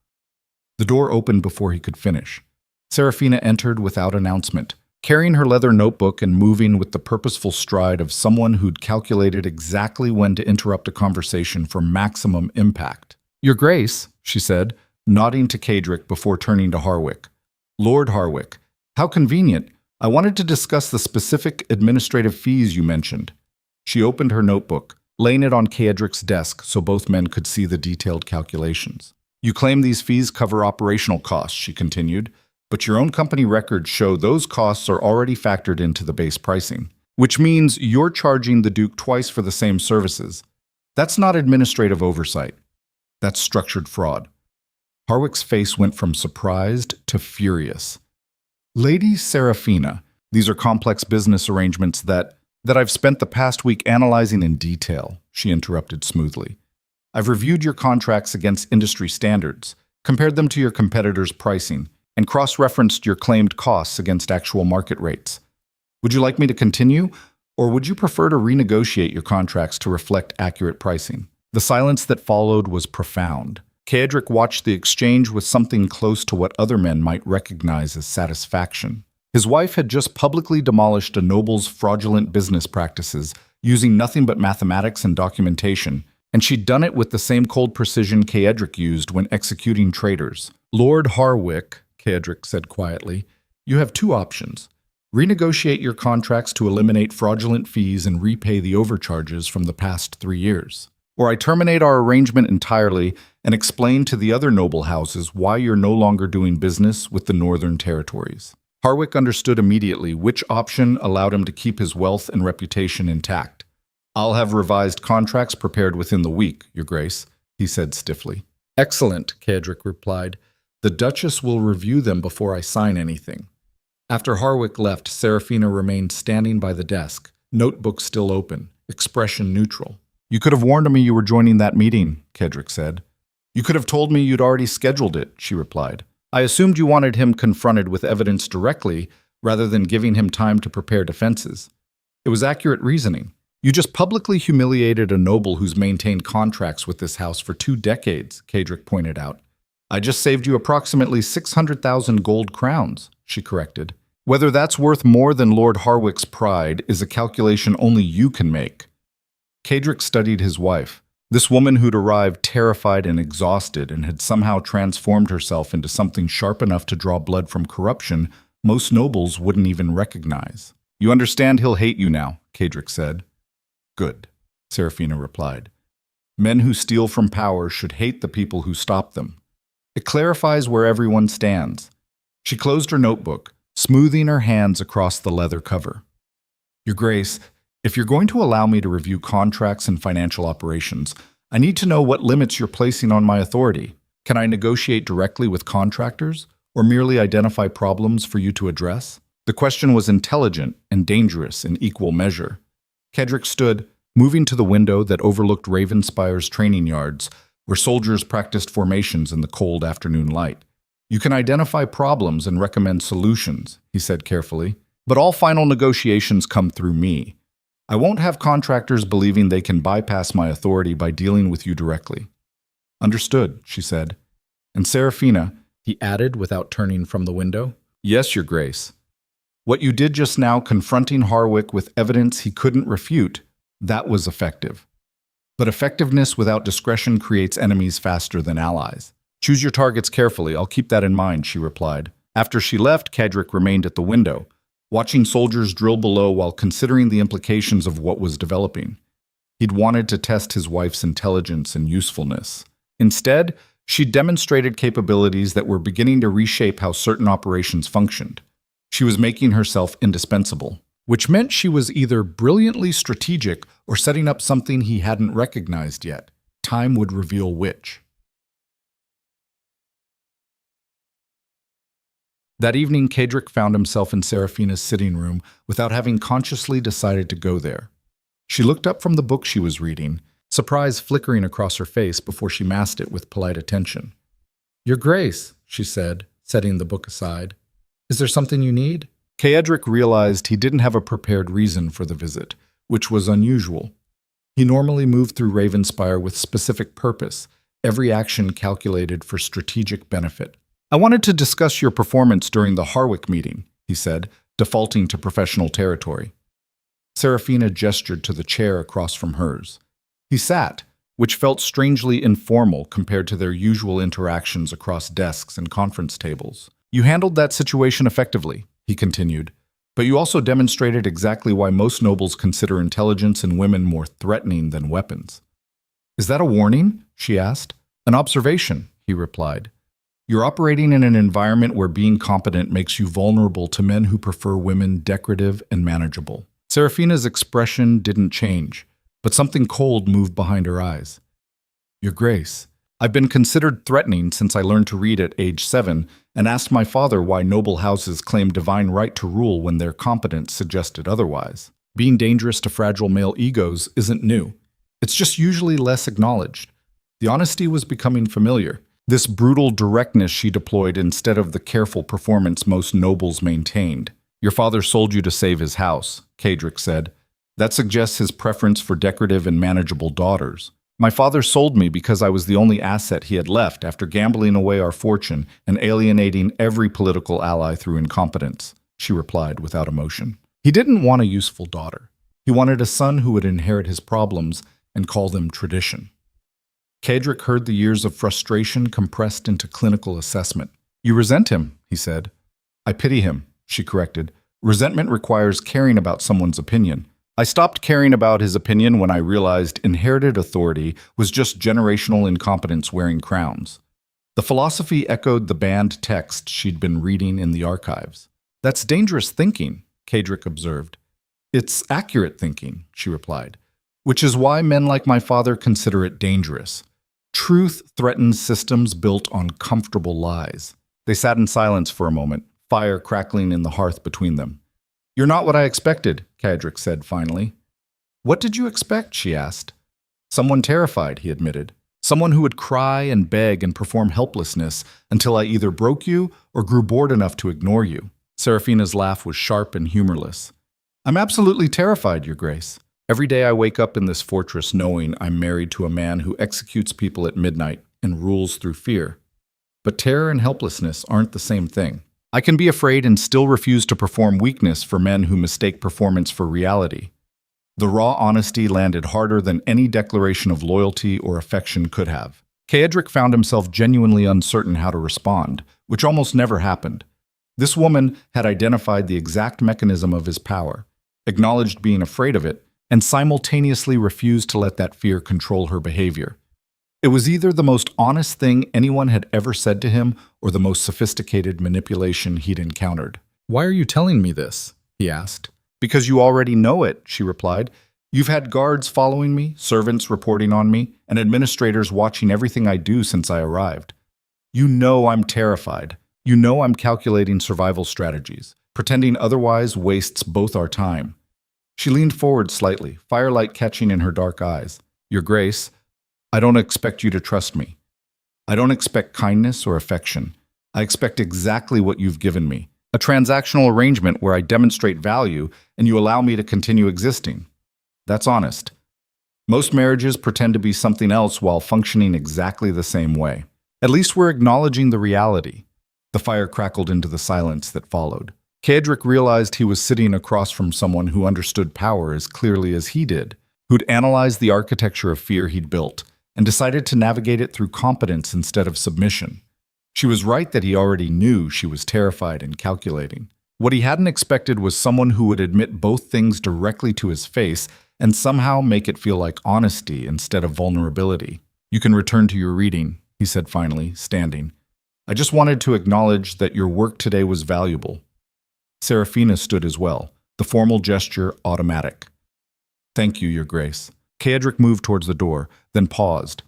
The door opened before he could finish. Seraphina entered without announcement, carrying her leather notebook and moving with the purposeful stride of someone who'd calculated exactly when to interrupt a conversation for maximum impact. "Your Grace," she said, nodding to Kaedric before turning to Harwick. "Lord Harwick, how convenient. I wanted to discuss the specific administrative fees you mentioned." She opened her notebook, laying it on Kaedric's desk so both men could see the detailed calculations. "You claim these fees cover operational costs," she continued, "but your own company records show those costs are already factored into the base pricing, which means you're charging the Duke twice for the same services. That's not administrative oversight. That's structured fraud." Harwick's face went from surprised to furious. "Lady Seraphina, these are complex business arrangements that I've spent the past week analyzing in detail," she interrupted smoothly. "I've reviewed your contracts against industry standards, compared them to your competitors' pricing, and cross-referenced your claimed costs against actual market rates. Would you like me to continue, or would you prefer to renegotiate your contracts to reflect accurate pricing?" The silence that followed was profound. Kaedric watched the exchange with something close to what other men might recognize as satisfaction. His wife had just publicly demolished a noble's fraudulent business practices, using nothing but mathematics and documentation, and she'd done it with the same cold precision Kaedric used when executing traitors. "Lord Harwick," Kaedric said quietly, "you have two options. Renegotiate your contracts to eliminate fraudulent fees and repay the overcharges from the past 3 years. Or I terminate our arrangement entirely and explain to the other noble houses why you're no longer doing business with the Northern Territories." Harwick understood immediately which option allowed him to keep his wealth and reputation intact. "I'll have revised contracts prepared within the week, Your Grace," he said stiffly. Excellent, Kedrick replied. The Duchess will review them before I sign anything. After Harwick left, Seraphina remained standing by the desk, notebook still open, expression neutral. You could have warned me you were joining that meeting, Kedrick said. You could have told me you'd already scheduled it, she replied. I assumed you wanted him confronted with evidence directly, rather than giving him time to prepare defenses. It was accurate reasoning. You just publicly humiliated a noble who's maintained contracts with this house for 2 decades, Kedrick pointed out. I just saved you approximately 600,000 gold crowns, she corrected. Whether that's worth more than Lord Harwick's pride is a calculation only you can make. Kedrick studied his wife. This woman who'd arrived terrified and exhausted and had somehow transformed herself into something sharp enough to draw blood from corruption most nobles wouldn't even recognize. You understand he'll hate you now, Kedrick said. Good, Seraphina replied. Men who steal from power should hate the people who stop them. It clarifies where everyone stands. She closed her notebook, smoothing her hands across the leather cover. Your Grace, if you're going to allow me to review contracts and financial operations, I need to know what limits you're placing on my authority. Can I negotiate directly with contractors, or merely identify problems for you to address? The question was intelligent and dangerous in equal measure. Kedrick stood, moving to the window that overlooked Ravenspire's training yards, where soldiers practiced formations in the cold afternoon light. You can identify problems and recommend solutions, he said carefully, but all final negotiations come through me. I won't have contractors believing they can bypass my authority by dealing with you directly. Understood, she said. And Seraphina, he added without turning from the window. Yes, Your Grace. What you did just now, confronting Harwick with evidence he couldn't refute, that was effective. But effectiveness without discretion creates enemies faster than allies. Choose your targets carefully, I'll keep that in mind, she replied. After she left, Kedrick remained at the window, watching soldiers drill below while considering the implications of what was developing. He'd wanted to test his wife's intelligence and usefulness. Instead, she demonstrated capabilities that were beginning to reshape how certain operations functioned. She was making herself indispensable, which meant she was either brilliantly strategic or setting up something he hadn't recognized yet. Time would reveal which. That evening, Kedrick found himself in Seraphina's sitting room without having consciously decided to go there. She looked up from the book she was reading, surprise flickering across her face before she masked it with polite attention. Your Grace, she said, setting the book aside. Is there something you need? Kedrick realized he didn't have a prepared reason for the visit, which was unusual. He normally moved through Ravenspire with specific purpose, every action calculated for strategic benefit. I wanted to discuss your performance during the Harwick meeting, he said, defaulting to professional territory. Seraphina gestured to the chair across from hers. He sat, which felt strangely informal compared to their usual interactions across desks and conference tables. You handled that situation effectively, he continued, but you also demonstrated exactly why most nobles consider intelligence in women more threatening than weapons. Is that a warning? She asked. An observation, he replied. You're operating in an environment where being competent makes you vulnerable to men who prefer women decorative and manageable. Seraphina's expression didn't change, but something cold moved behind her eyes. Your Grace, I've been considered threatening since I learned to read at age 7 and asked my father why noble houses claim divine right to rule when their competence suggested otherwise. Being dangerous to fragile male egos isn't new. It's just usually less acknowledged. The honesty was becoming familiar. This brutal directness she deployed instead of the careful performance most nobles maintained. Your father sold you to save his house, Kedrick said. That suggests his preference for decorative and manageable daughters. My father sold me because I was the only asset he had left after gambling away our fortune and alienating every political ally through incompetence, she replied without emotion. He didn't want a useful daughter. He wanted a son who would inherit his problems and call them tradition. Kedrick heard the years of frustration compressed into clinical assessment. You resent him, he said. I pity him, she corrected. Resentment requires caring about someone's opinion. I stopped caring about his opinion when I realized inherited authority was just generational incompetence wearing crowns. The philosophy echoed the banned text she'd been reading in the archives. That's dangerous thinking, Kedrick observed. It's accurate thinking, she replied, which is why men like my father consider it dangerous. Truth threatens systems built on comfortable lies. They sat in silence for a moment, fire crackling in the hearth between them. "You're not what I expected," Cadric said finally. "What did you expect?" she asked. "Someone terrified," he admitted. "Someone who would cry and beg and perform helplessness until I either broke you or grew bored enough to ignore you." Seraphina's laugh was sharp and humorless. "I'm absolutely terrified, Your Grace. Every day I wake up in this fortress knowing I'm married to a man who executes people at midnight and rules through fear. But terror and helplessness aren't the same thing. I can be afraid and still refuse to perform weakness for men who mistake performance for reality." The raw honesty landed harder than any declaration of loyalty or affection could have. Caedric found himself genuinely uncertain how to respond, which almost never happened. This woman had identified the exact mechanism of his power, acknowledged being afraid of it, and simultaneously refused to let that fear control her behavior. It was either the most honest thing anyone had ever said to him or the most sophisticated manipulation he'd encountered. "Why are you telling me this?" he asked. "Because you already know it," she replied. "You've had guards following me, servants reporting on me, and administrators watching everything I do since I arrived. You know I'm terrified. You know I'm calculating survival strategies. Pretending otherwise wastes both our time." She leaned forward slightly, firelight catching in her dark eyes. "Your Grace, I don't expect you to trust me. I don't expect kindness or affection. I expect exactly what you've given me. A transactional arrangement where I demonstrate value and you allow me to continue existing. That's honest. Most marriages pretend to be something else while functioning exactly the same way. At least we're acknowledging the reality." The fire crackled into the silence that followed. Caedric realized he was sitting across from someone who understood power as clearly as he did, who'd analyzed the architecture of fear he'd built, and decided to navigate it through competence instead of submission. She was right that he already knew she was terrified and calculating. What he hadn't expected was someone who would admit both things directly to his face and somehow make it feel like honesty instead of vulnerability. "You can return to your reading," he said finally, standing. "I just wanted to acknowledge that your work today was valuable." Seraphina stood as well, the formal gesture automatic. "Thank you, Your Grace." Caedric moved towards the door, then paused.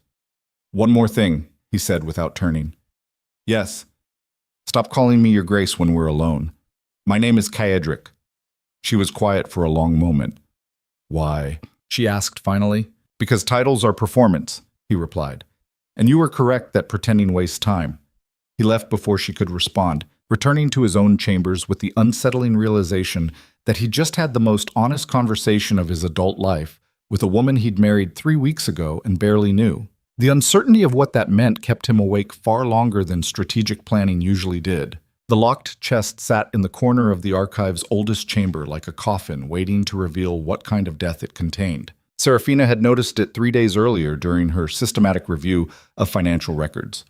"One more thing," he said without turning. "Yes. Stop calling me Your Grace when we're alone. My name is Caedric." She was quiet for a long moment. "Why?" she asked finally. "Because titles are performance," he replied. "And you were correct that pretending wastes time." He left before she could respond, returning to his own chambers with the unsettling realization that he just had the most honest conversation of his adult life with a woman he'd married 3 weeks ago and barely knew. The uncertainty of what that meant kept him awake far longer than strategic planning usually did. The locked chest sat in the corner of the archive's oldest chamber like a coffin waiting to reveal what kind of death it contained. Seraphina had noticed it 3 days earlier during her systematic review of financial records.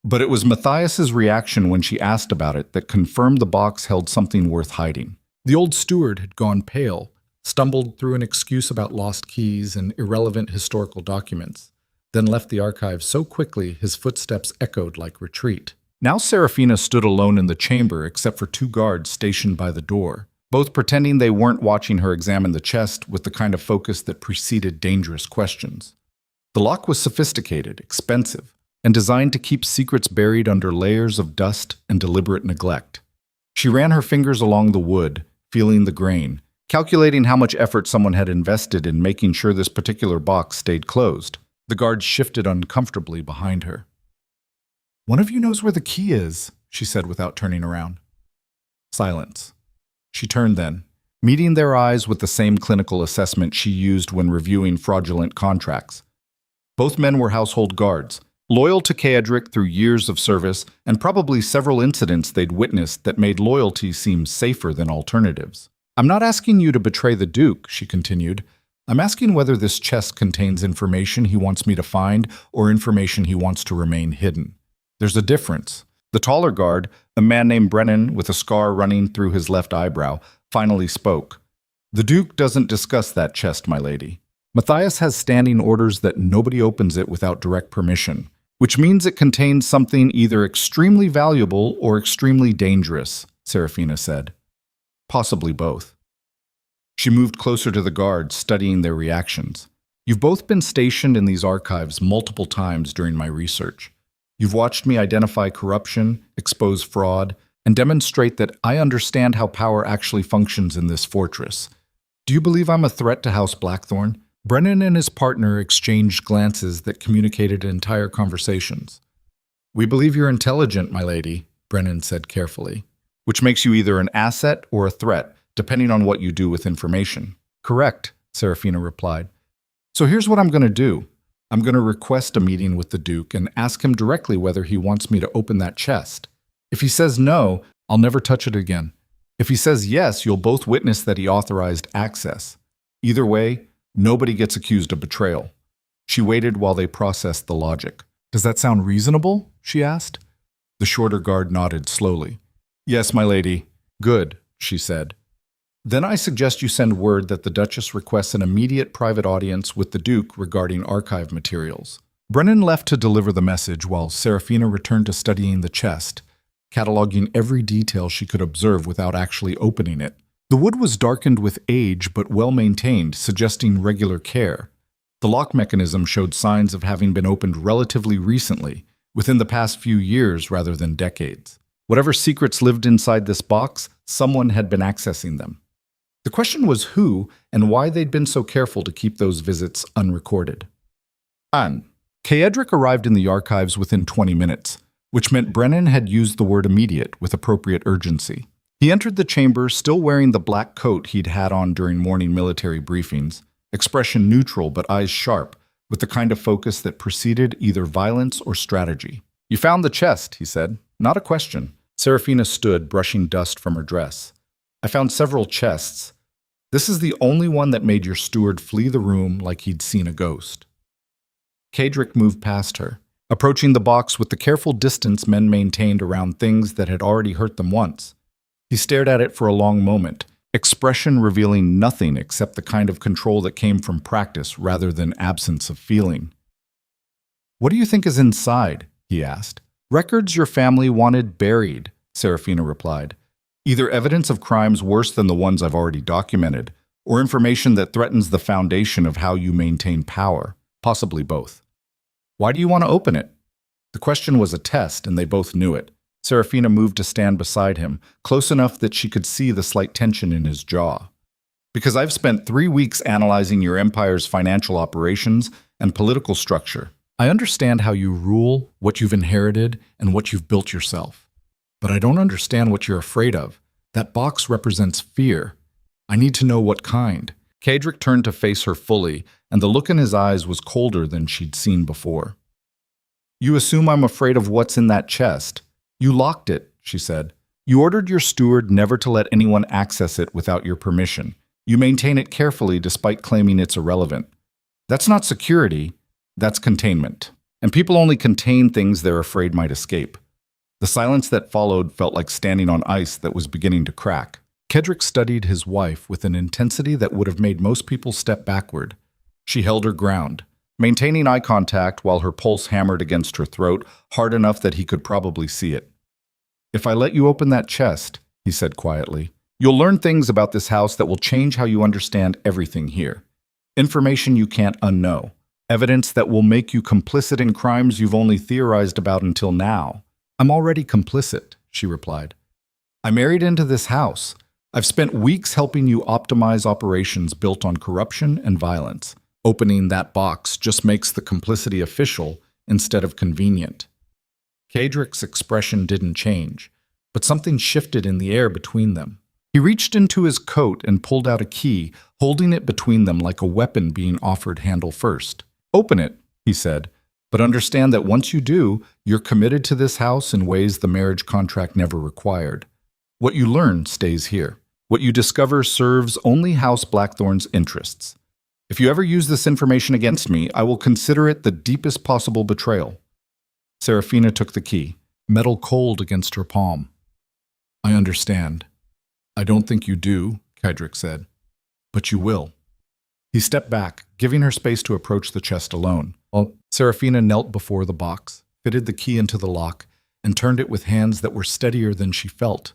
But it was Matthias's reaction when she asked about it that confirmed the box held something worth hiding. The old steward had gone pale, stumbled through an excuse about lost keys and irrelevant historical documents, then left the archive so quickly his footsteps echoed like retreat. Now Seraphina stood alone in the chamber except for 2 guards stationed by the door, both pretending they weren't watching her examine the chest with the kind of focus that preceded dangerous questions. The lock was sophisticated, expensive, and designed to keep secrets buried under layers of dust and deliberate neglect. She ran her fingers along the wood, feeling the grain, calculating how much effort someone had invested in making sure this particular box stayed closed. The guards shifted uncomfortably behind her. "One of you knows where the key is," she said without turning around. Silence. She turned then, meeting their eyes with the same clinical assessment she used when reviewing fraudulent contracts. Both men were household guards, loyal to Caedric through years of service and probably several incidents they'd witnessed that made loyalty seem safer than alternatives. "I'm not asking you to betray the Duke," she continued. "I'm asking whether this chest contains information he wants me to find or information he wants to remain hidden. There's a difference." The taller guard, a man named Brennan with a scar running through his left eyebrow, finally spoke. "The Duke doesn't discuss that chest, my lady. Matthias has standing orders that nobody opens it without direct permission, which means it contains something either extremely valuable or extremely dangerous," Seraphina said. "Possibly both." She moved closer to the guards, studying their reactions. You've both been stationed in these archives multiple times during my research. You've watched me identify corruption, expose fraud, and demonstrate that I understand how power actually functions in this fortress. Do you believe I'm a threat to House Blackthorn? Brennan and his partner exchanged glances that communicated entire conversations. We believe you're intelligent, my lady, Brennan said carefully, which makes you either an asset or a threat, depending on what you do with information. Correct, Seraphina replied. So here's what I'm going to do. I'm going to request a meeting with the Duke and ask him directly whether he wants me to open that chest. If he says no, I'll never touch it again. If he says yes, you'll both witness that he authorized access. Either way, nobody gets accused of betrayal. She waited while they processed the logic. Does that sound reasonable? She asked. The shorter guard nodded slowly. Yes, my lady. Good, she said. Then I suggest you send word that the Duchess requests an immediate private audience with the Duke regarding archive materials. Brennan left to deliver the message while Seraphina returned to studying the chest, cataloging every detail she could observe without actually opening it. The wood was darkened with age but well-maintained, suggesting regular care. The lock mechanism showed signs of having been opened relatively recently, within the past few years rather than decades. Whatever secrets lived inside this box, someone had been accessing them. The question was who and why they'd been so careful to keep those visits unrecorded. Anne. Kaedric arrived in the archives within 20 minutes, which meant Brennan had used the word immediate with appropriate urgency. He entered the chamber still wearing the black coat he'd had on during morning military briefings, expression neutral but eyes sharp, with the kind of focus that preceded either violence or strategy. You found the chest, he said. Not a question. Seraphina stood, brushing dust from her dress. I found several chests. This is the only one that made your steward flee the room like he'd seen a ghost. Kaedric moved past her, approaching the box with the careful distance men maintained around things that had already hurt them once. He stared at it for a long moment, expression revealing nothing except the kind of control that came from practice rather than absence of feeling. What do you think is inside? He asked. Records your family wanted buried, Seraphina replied. Either evidence of crimes worse than the ones I've already documented, or information that threatens the foundation of how you maintain power, possibly both. Why do you want to open it? The question was a test, and they both knew it. Seraphina moved to stand beside him, close enough that she could see the slight tension in his jaw. Because I've spent 3 weeks analyzing your empire's financial operations and political structure. I understand how you rule, what you've inherited, and what you've built yourself. But I don't understand what you're afraid of. That box represents fear. I need to know what kind. Kaedric turned to face her fully, and the look in his eyes was colder than she'd seen before. You assume I'm afraid of what's in that chest. You locked it, she said. You ordered your steward never to let anyone access it without your permission. You maintain it carefully despite claiming it's irrelevant. That's not security, that's containment. And people only contain things they're afraid might escape. The silence that followed felt like standing on ice that was beginning to crack. Kaedric studied his wife with an intensity that would have made most people step backward. She held her ground, maintaining eye contact while her pulse hammered against her throat hard enough that he could probably see it. If I let you open that chest, he said quietly, you'll learn things about this house that will change how you understand everything here. Information you can't unknow. Evidence that will make you complicit in crimes you've only theorized about until now. I'm already complicit, she replied. I married into this house. I've spent weeks helping you optimize operations built on corruption and violence. Opening that box just makes the complicity official instead of convenient. Kaedric's expression didn't change, but something shifted in the air between them. He reached into his coat and pulled out a key, holding it between them like a weapon being offered handle first. Open it, he said. But understand that once you do, you're committed to this house in ways the marriage contract never required. What you learn stays here. What you discover serves only House Blackthorn's interests. If you ever use this information against me, I will consider it the deepest possible betrayal. Seraphina took the key, metal cold against her palm. I understand. I don't think you do, Kaedric said. But you will. He stepped back, giving her space to approach the chest alone. Seraphina knelt before the box, fitted the key into the lock, and turned it with hands that were steadier than she felt.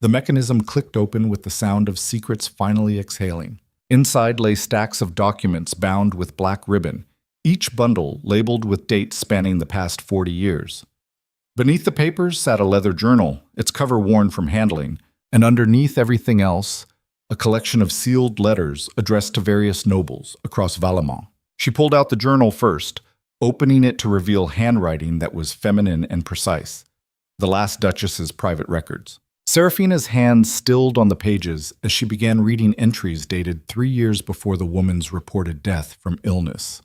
The mechanism clicked open with the sound of secrets finally exhaling. Inside lay stacks of documents bound with black ribbon, each bundle labeled with dates spanning the past 40 years. Beneath the papers sat a leather journal, its cover worn from handling, and underneath everything else, a collection of sealed letters addressed to various nobles across Valemont. She pulled out the journal first, opening it to reveal handwriting that was feminine and precise, the last Duchess's private records. Seraphina's hands stilled on the pages as she began reading entries dated 3 years before the woman's reported death from illness.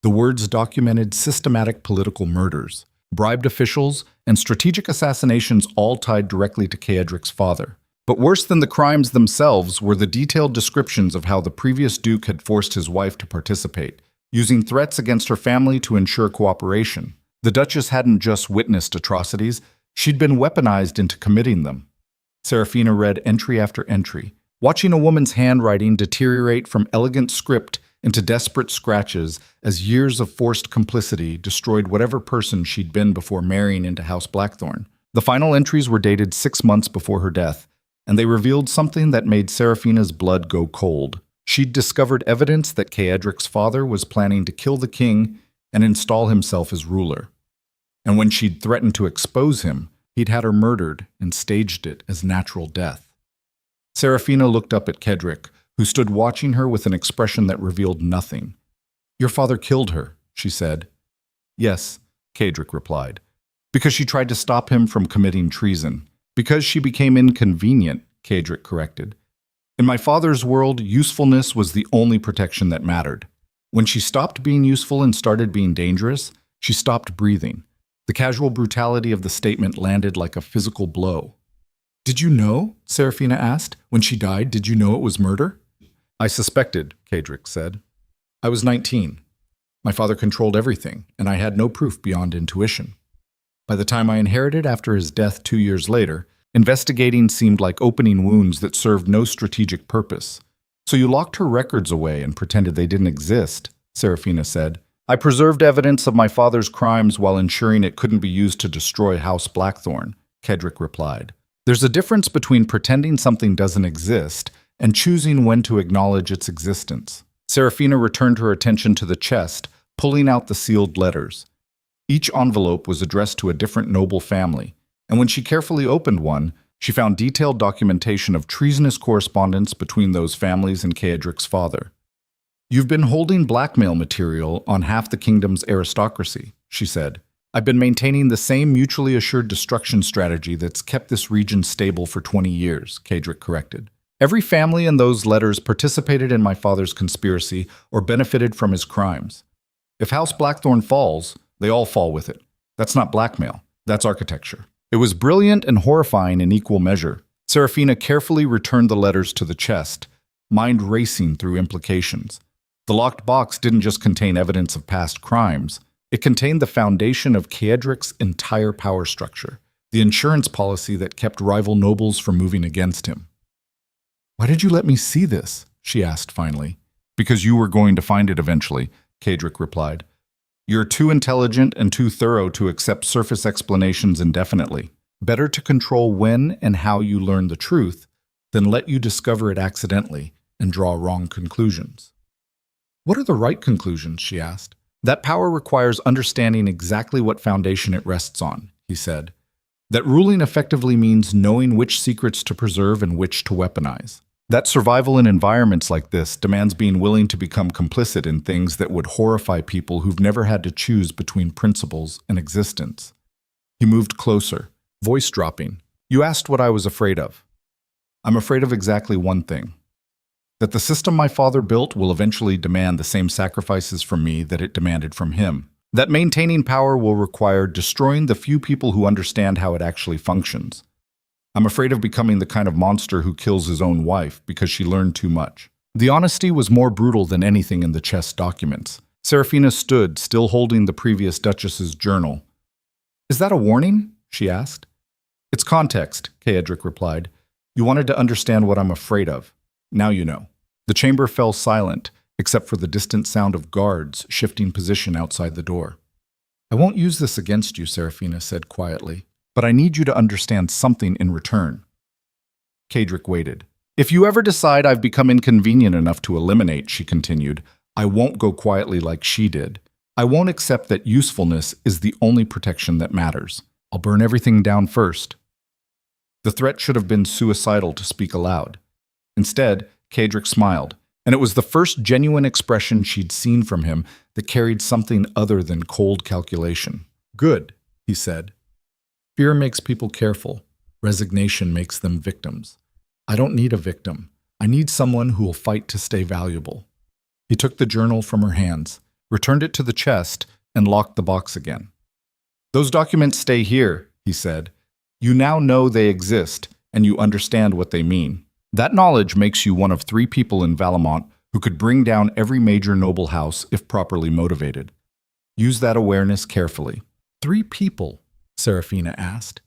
The words documented systematic political murders, bribed officials, and strategic assassinations all tied directly to Ceadric's father. But worse than the crimes themselves were the detailed descriptions of how the previous duke had forced his wife to participate, using threats against her family to ensure cooperation. The Duchess hadn't just witnessed atrocities, she'd been weaponized into committing them. Seraphina read entry after entry, watching a woman's handwriting deteriorate from elegant script into desperate scratches as years of forced complicity destroyed whatever person she'd been before marrying into House Blackthorn. The final entries were dated 6 months before her death, and they revealed something that made Seraphina's blood go cold. She'd discovered evidence that Ceadric's father was planning to kill the king and install himself as ruler. And when she'd threatened to expose him, he'd had her murdered and staged it as natural death. Seraphina looked up at Ceadric, who stood watching her with an expression that revealed nothing. "Your father killed her," she said. "Yes," Ceadric replied. "Because she tried to stop him from committing treason. Because she became inconvenient," Ceadric corrected. "In my father's world, usefulness was the only protection that mattered. When she stopped being useful and started being dangerous, she stopped breathing." The casual brutality of the statement landed like a physical blow. "Did you know?" Seraphina asked. "When she died, did you know it was murder?" "I suspected," Ceadric said. "I was 19. My father controlled everything, and I had no proof beyond intuition. By the time I inherited after his death 2 years later, investigating seemed like opening wounds that served no strategic purpose. So you locked her records away and pretended they didn't exist," Seraphina said. "I preserved evidence of my father's crimes while ensuring it couldn't be used to destroy House Blackthorn," Ceadric replied. "There's a difference between pretending something doesn't exist and choosing when to acknowledge its existence." Seraphina returned her attention to the chest, pulling out the sealed letters. Each envelope was addressed to a different noble family, and when she carefully opened one, she found detailed documentation of treasonous correspondence between those families and Ceadric's father. "You've been holding blackmail material on half the kingdom's aristocracy," she said. "I've been maintaining the same mutually assured destruction strategy that's kept this region stable for 20 years, Ceadric corrected. "Every family in those letters participated in my father's conspiracy or benefited from his crimes. If House Blackthorn falls, they all fall with it. That's not blackmail. That's architecture." It was brilliant and horrifying in equal measure. Seraphina carefully returned the letters to the chest, mind racing through implications. The locked box didn't just contain evidence of past crimes. It contained the foundation of Ceadric's entire power structure, the insurance policy that kept rival nobles from moving against him. "Why did you let me see this?" she asked finally. "Because you were going to find it eventually," Ceadric replied. "You're too intelligent and too thorough to accept surface explanations indefinitely. Better to control when and how you learn the truth than let you discover it accidentally and draw wrong conclusions." "What are the right conclusions?" she asked. "That power requires understanding exactly what foundation it rests on," he said. "That ruling effectively means knowing which secrets to preserve and which to weaponize. That survival in environments like this demands being willing to become complicit in things that would horrify people who've never had to choose between principles and existence." He moved closer, voice dropping. "You asked what I was afraid of. I'm afraid of exactly one thing. That the system my father built will eventually demand the same sacrifices from me that it demanded from him. That maintaining power will require destroying the few people who understand how it actually functions. I'm afraid of becoming the kind of monster who kills his own wife because she learned too much." The honesty was more brutal than anything in the chest documents. Seraphina stood, still holding the previous Duchess's journal. "Is that a warning?" she asked. "It's context," Ceadric replied. "You wanted to understand what I'm afraid of. Now you know." The chamber fell silent, except for the distant sound of guards shifting position outside the door. "I won't use this against you," Seraphina said quietly, "but I need you to understand something in return." Ceadric waited. If you ever decide I've become inconvenient enough to eliminate, she continued, I won't go quietly like she did. I won't accept that usefulness is the only protection that matters. I'll burn everything down first. The threat should have been suicidal to speak aloud. Instead, Kadric smiled, and it was the first genuine expression she'd seen from him that carried something other than cold calculation. Good, he said. Fear makes people careful. Resignation makes them victims. I don't need a victim. I need someone who will fight to stay valuable. He took the journal from her hands, returned it to the chest, and locked the box again. Those documents stay here, he said. You now know they exist, and you understand what they mean. That knowledge makes you one of 3 people in Valamont who could bring down every major noble house if properly motivated. Use that awareness carefully. 3 people? Seraphina asked.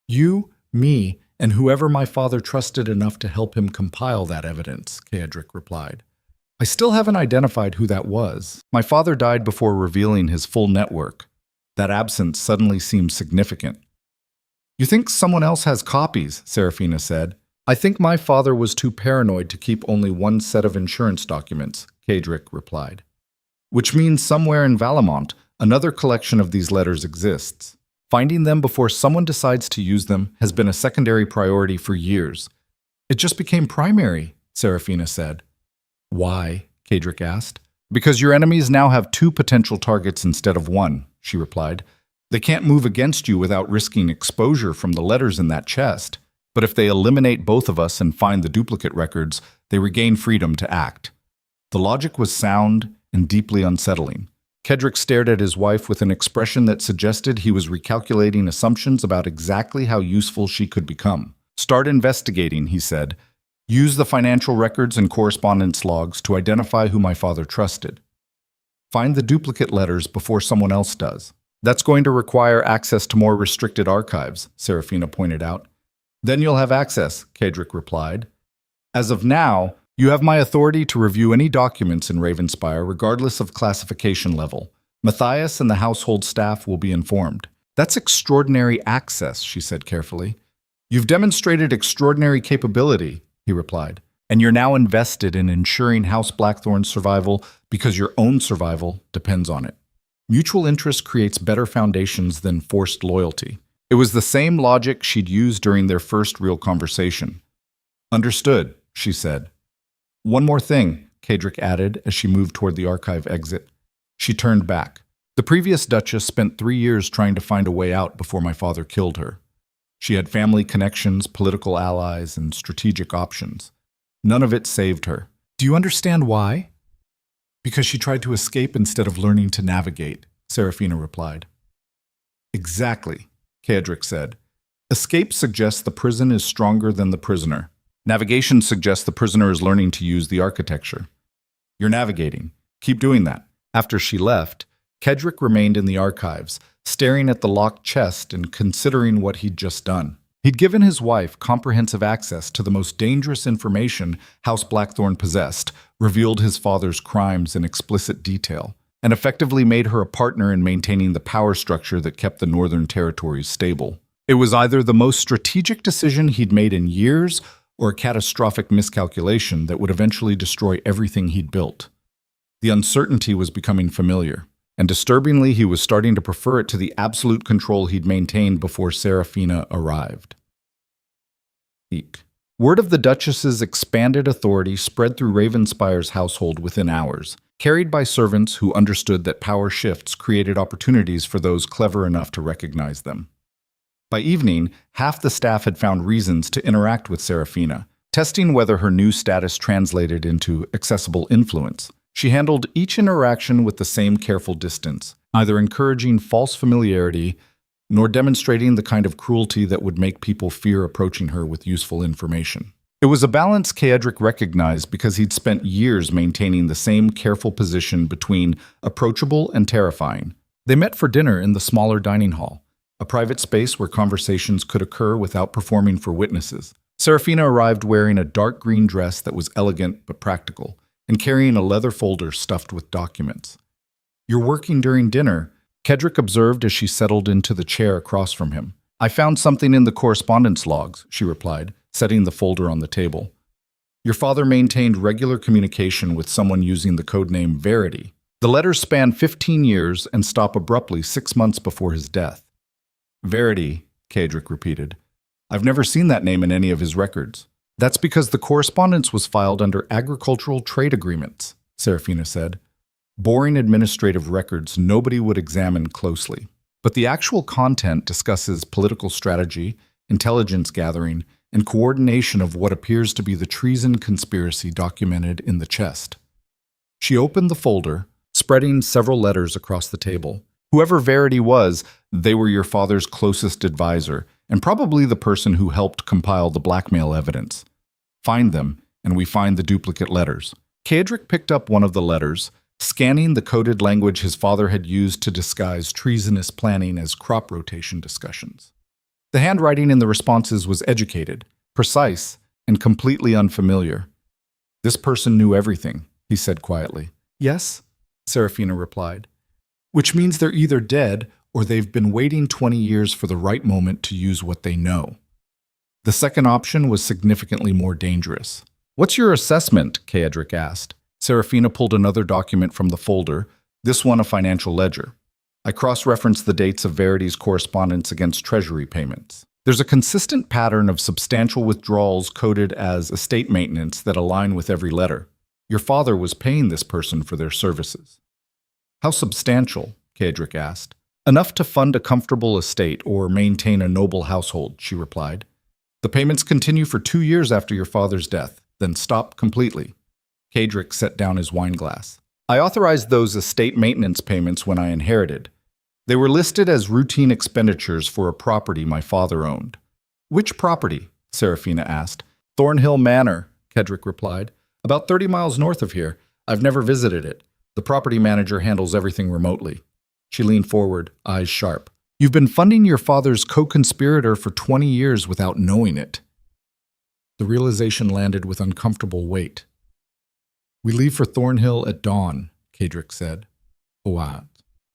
You, me, and whoever my father trusted enough to help him compile that evidence, Kadric replied. I still haven't identified who that was. My father died before revealing his full network. That absence suddenly seemed significant. You think someone else has copies, Seraphina said. I think my father was too paranoid to keep only one set of insurance documents, Kadric replied. Which means somewhere in Valamont, another collection of these letters exists. Finding them before someone decides to use them has been a secondary priority for years. It just became primary, Seraphina said. Why? Kadric asked. Because your enemies now have 2 potential targets instead of 1, she replied. They can't move against you without risking exposure from the letters in that chest. But if they eliminate both of us and find the duplicate records, they regain freedom to act. The logic was sound and deeply unsettling. Kadric stared at his wife with an expression that suggested he was recalculating assumptions about exactly how useful she could become. Start investigating, he said. Use the financial records and correspondence logs to identify who my father trusted. Find the duplicate letters before someone else does. That's going to require access to more restricted archives, Seraphina pointed out. Then you'll have access, Kadric replied. As of now, you have my authority to review any documents in Ravenspire regardless of classification level. Matthias and the household staff will be informed. That's extraordinary access, she said carefully. You've demonstrated extraordinary capability, he replied, and you're now invested in ensuring House Blackthorn's survival because your own survival depends on it. Mutual interest creates better foundations than forced loyalty. It was the same logic she'd used during their first real conversation. Understood, she said. One more thing, Kadric added as she moved toward the archive exit. She turned back. The previous Duchess spent 3 years trying to find a way out before my father killed her. She had family connections, political allies, and strategic options. None of it saved her. Do you understand why? Because she tried to escape instead of learning to navigate, Seraphina replied. Exactly, Kadric said. Escape suggests the prison is stronger than the prisoner. Navigation suggests the prisoner is learning to use the architecture. You're navigating. Keep doing that. After she left, Kadric remained in the archives, staring at the locked chest and considering what he'd just done. He'd given his wife comprehensive access to the most dangerous information House Blackthorn possessed, revealed his father's crimes in explicit detail, and effectively made her a partner in maintaining the power structure that kept the Northern Territories stable. It was either the most strategic decision he'd made in years or a catastrophic miscalculation that would eventually destroy everything he'd built. The uncertainty was becoming familiar, and disturbingly he was starting to prefer it to the absolute control he'd maintained before Seraphina arrived. Word of the Duchess's expanded authority spread through Ravenspire's household within hours, carried by servants who understood that power shifts created opportunities for those clever enough to recognize them. By evening, half the staff had found reasons to interact with Seraphina, testing whether her new status translated into accessible influence. She handled each interaction with the same careful distance, neither encouraging false familiarity nor demonstrating the kind of cruelty that would make people fear approaching her with useful information. It was a balance Kadric recognized because he'd spent years maintaining the same careful position between approachable and terrifying. They met for dinner in the smaller dining hall, a private space where conversations could occur without performing for witnesses. Seraphina arrived wearing a dark green dress that was elegant but practical, and carrying a leather folder stuffed with documents. You're working during dinner, Kadric observed as she settled into the chair across from him. I found something in the correspondence logs, she replied, setting the folder on the table. Your father maintained regular communication with someone using the codename Verity. The letters span 15 years and stop abruptly 6 months before his death. Verity, Kadric repeated. I've never seen that name in any of his records. That's because the correspondence was filed under agricultural trade agreements, Seraphina said. Boring administrative records nobody would examine closely. But the actual content discusses political strategy, intelligence gathering, and coordination of what appears to be the treason conspiracy documented in the chest. She opened the folder, spreading several letters across the table. Whoever Verity was, they were your father's closest advisor, and probably the person who helped compile the blackmail evidence. Find them, and we find the duplicate letters. Kadric picked up one of the letters, scanning the coded language his father had used to disguise treasonous planning as crop rotation discussions. The handwriting in the responses was educated, precise, and completely unfamiliar. This person knew everything, he said quietly. Yes, Seraphina replied. Which means they're either dead or they've been waiting 20 years for the right moment to use what they know. The second option was significantly more dangerous. What's your assessment? Kadric asked. Seraphina pulled another document from the folder, this one a financial ledger. I cross-referenced the dates of Verity's correspondence against treasury payments. There's a consistent pattern of substantial withdrawals coded as estate maintenance that align with every letter. Your father was paying this person for their services. How substantial? Kadric asked. Enough to fund a comfortable estate or maintain a noble household, she replied. The payments continue for 2 years after your father's death, then stop completely. Kadric set down his wine glass. I authorized those estate maintenance payments when I inherited. They were listed as routine expenditures for a property my father owned. Which property? Seraphina asked. Thornhill Manor, Kadric replied. About 30 miles north of here. I've never visited it. The property manager handles everything remotely. She leaned forward, eyes sharp. You've been funding your father's co-conspirator for 20 years without knowing it. The realization landed with uncomfortable weight. We leave for Thornhill at dawn, Kadric said. What?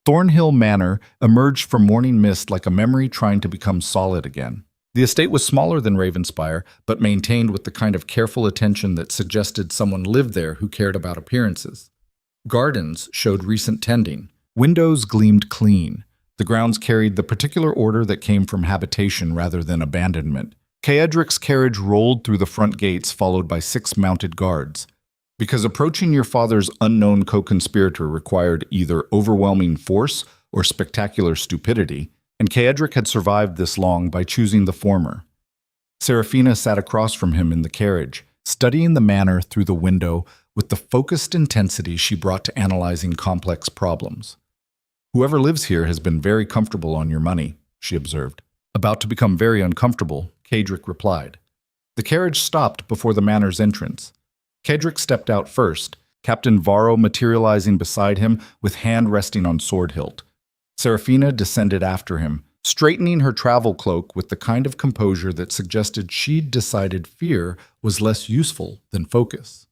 Thornhill Manor emerged from morning mist like a memory trying to become solid again. The estate was smaller than Ravenspire, but maintained with the kind of careful attention that suggested someone lived there who cared about appearances. Gardens showed recent tending. Windows gleamed clean. The grounds carried the particular order that came from habitation rather than abandonment. Kadric's carriage rolled through the front gates followed by 6 mounted guards. Because approaching your father's unknown co-conspirator required either overwhelming force or spectacular stupidity, and Kadric had survived this long by choosing the former. Seraphina sat across from him in the carriage, studying the manor through the window with the focused intensity she brought to analyzing complex problems. Whoever lives here has been very comfortable on your money, she observed. About to become very uncomfortable, Kadric replied. The carriage stopped before the manor's entrance. Kadric stepped out first, Captain Varro materializing beside him with hand resting on sword hilt. Seraphina descended after him, straightening her travel cloak with the kind of composure that suggested she'd decided fear was less useful than focus.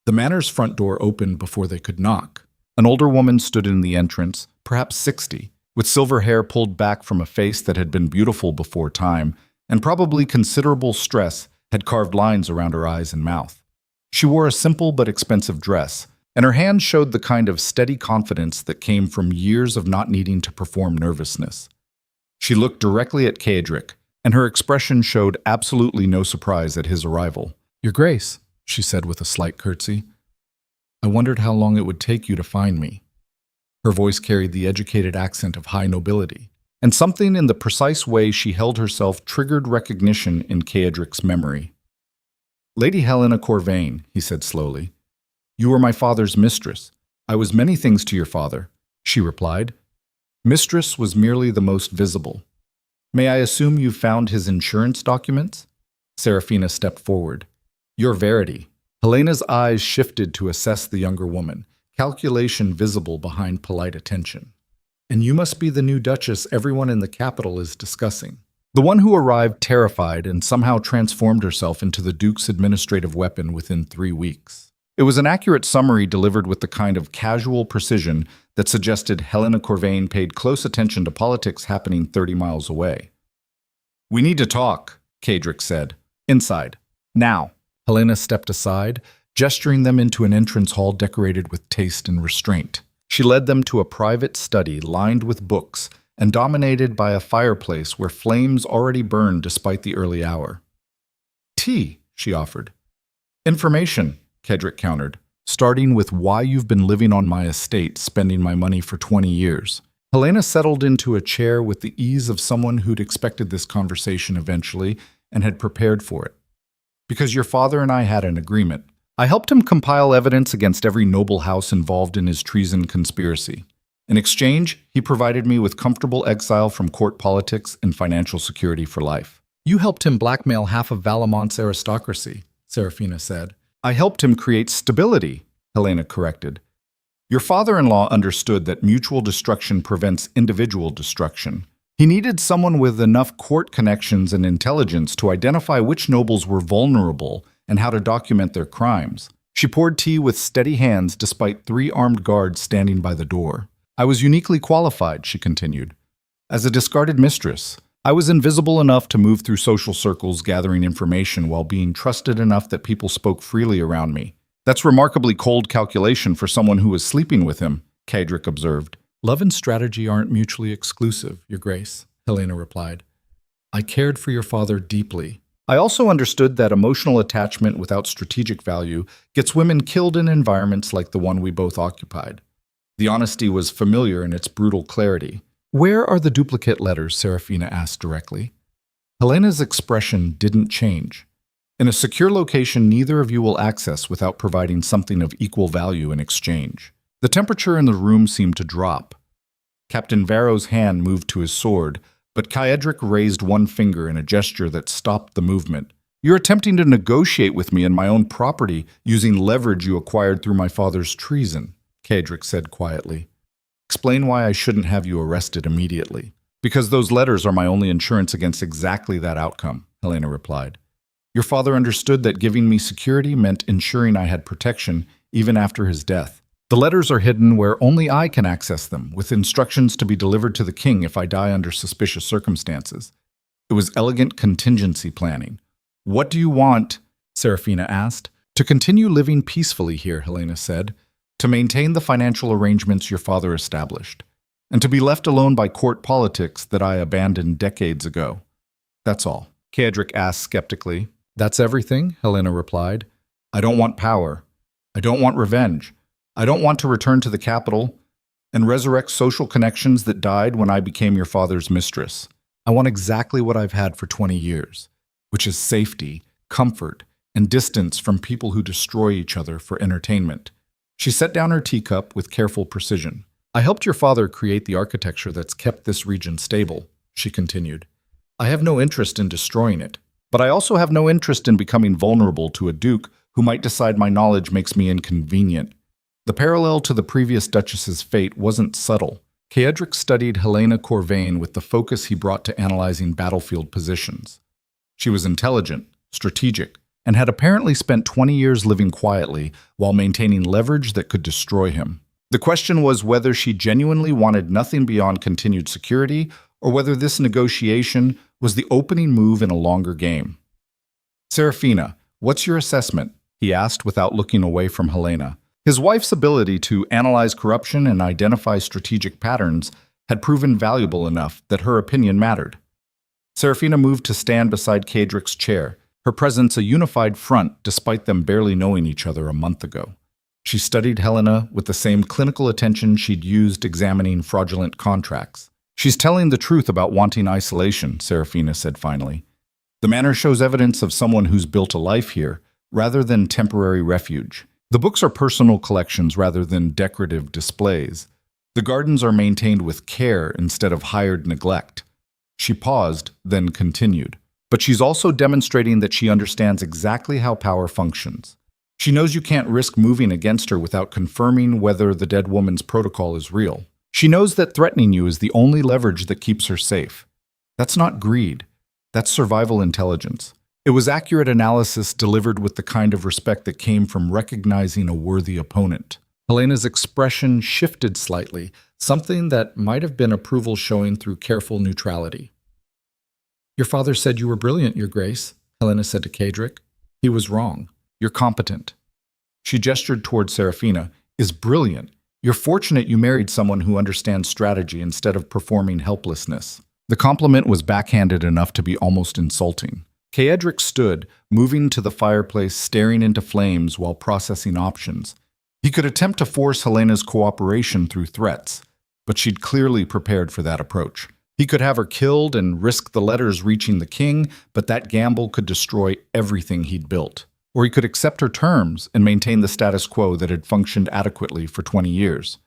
The manor's front door opened before they could knock. An older woman stood in the entrance, perhaps 60, with silver hair pulled back from a face that had been beautiful before time, and probably considerable stress had carved lines around her eyes and mouth. She wore a simple but expensive dress, and her hands showed the kind of steady confidence that came from years of not needing to perform nervousness. She looked directly at Kadric, and her expression showed absolutely no surprise at his arrival. "Your Grace," she said with a slight curtsy. "I wondered how long it would take you to find me." Her voice carried the educated accent of high nobility, and something in the precise way she held herself triggered recognition in Kadric's memory. "Lady Helena Corvain," he said slowly. "You were my father's mistress. I was many things to your father," she replied. Mistress was merely the most visible. "May I assume you found his insurance documents?" Seraphina stepped forward. "Your Verity." Helena's eyes shifted to assess the younger woman, calculation visible behind polite attention. "And you must be the new Duchess everyone in the capital is discussing." The one who arrived terrified and somehow transformed herself into the Duke's administrative weapon within 3 weeks. It was an accurate summary delivered with the kind of casual precision that suggested Helena Corvain paid close attention to politics happening 30 miles away. "We need to talk," Kadric said. "Inside. Now." Helena stepped aside, gesturing them into an entrance hall decorated with taste and restraint. She led them to a private study lined with books and dominated by a fireplace where flames already burned despite the early hour. "Tea," she offered. "Information," Kedrick countered, "starting with why you've been living on my estate, spending my money for 20 years. Helena settled into a chair with the ease of someone who'd expected this conversation eventually and had prepared for it. "Because your father and I had an agreement. I helped him compile evidence against every noble house involved in his treason conspiracy. In exchange, he provided me with comfortable exile from court politics and financial security for life." "You helped him blackmail half of Valamont's aristocracy," Seraphina said. "I helped him create stability," Helena corrected. "Your father-in-law understood that mutual destruction prevents individual destruction. He needed someone with enough court connections and intelligence to identify which nobles were vulnerable and how to document their crimes." She poured tea with steady hands despite 3 armed guards standing by the door. "I was uniquely qualified," she continued. "As a discarded mistress, I was invisible enough to move through social circles gathering information while being trusted enough that people spoke freely around me. That's remarkably cold calculation for someone who was sleeping with him," Kedrick observed. "Love and strategy aren't mutually exclusive, Your Grace," Helena replied. "I cared for your father deeply. I also understood that emotional attachment without strategic value gets women killed in environments like the one we both occupied." The honesty was familiar in its brutal clarity. "Where are the duplicate letters?" Seraphina asked directly. Helena's expression didn't change. "In a secure location neither of you will access without providing something of equal value in exchange." The temperature in the room seemed to drop. Captain Varro's hand moved to his sword, but Kedrick raised one finger in a gesture that stopped the movement. "You're attempting to negotiate with me in my own property using leverage you acquired through my father's treason," Kedrick said quietly. "Explain why I shouldn't have you arrested immediately." "Because those letters are my only insurance against exactly that outcome," Helena replied. "Your father understood that giving me security meant ensuring I had protection even after his death. The letters are hidden where only I can access them, with instructions to be delivered to the king if I die under suspicious circumstances. It was elegant contingency planning." "What do you want?" Seraphina asked. "To continue living peacefully here," Helena said. "To maintain the financial arrangements your father established. And to be left alone by court politics that I abandoned decades ago. That's all." Kedrick asked skeptically. "That's everything?" Helena replied. "I don't want power. I don't want revenge. I don't want to return to the capital and resurrect social connections that died when I became your father's mistress. I want exactly what I've had for 20 years, which is safety, comfort, and distance from people who destroy each other for entertainment." She set down her teacup with careful precision. "I helped your father create the architecture that's kept this region stable," she continued. "I have no interest in destroying it, but I also have no interest in becoming vulnerable to a duke who might decide my knowledge makes me inconvenient." The parallel to the previous duchess's fate wasn't subtle. Kedrick studied Helena Corvain with the focus he brought to analyzing battlefield positions. She was intelligent, strategic, and had apparently spent 20 years living quietly while maintaining leverage that could destroy him. The question was whether she genuinely wanted nothing beyond continued security or whether this negotiation was the opening move in a longer game. "Seraphina, what's your assessment?" he asked without looking away from Helena. His wife's ability to analyze corruption and identify strategic patterns had proven valuable enough that her opinion mattered. Seraphina moved to stand beside Kedrick's chair, her presence a unified front despite them barely knowing each other a month ago. She studied Helena with the same clinical attention she'd used examining fraudulent contracts. "She's telling the truth about wanting isolation," Seraphina said finally. "The manor shows evidence of someone who's built a life here, rather than temporary refuge. The books are personal collections rather than decorative displays. The gardens are maintained with care instead of hired neglect." She paused, then continued. "But she's also demonstrating that she understands exactly how power functions. She knows you can't risk moving against her without confirming whether the dead woman's protocol is real. She knows that threatening you is the only leverage that keeps her safe. That's not greed. That's survival intelligence. It was accurate analysis delivered with the kind of respect that came from recognizing a worthy opponent." Helena's expression shifted slightly, something that might have been approval showing through careful neutrality. "Your father said you were brilliant, Your Grace," Helena said to Kedrick. "He was wrong. You're competent. She gestured toward Seraphina. Is brilliant. You're fortunate you married someone who understands strategy instead of performing helplessness. The compliment was backhanded enough to be almost insulting. Kaedric stood, moving to the fireplace, staring into flames while processing options. He could attempt to force Helena's cooperation through threats, but she'd clearly prepared for that approach. He could have her killed and risk the letters reaching the king, but that gamble could destroy everything he'd built. Or he could accept her terms and maintain the status quo that had functioned adequately for 20 years.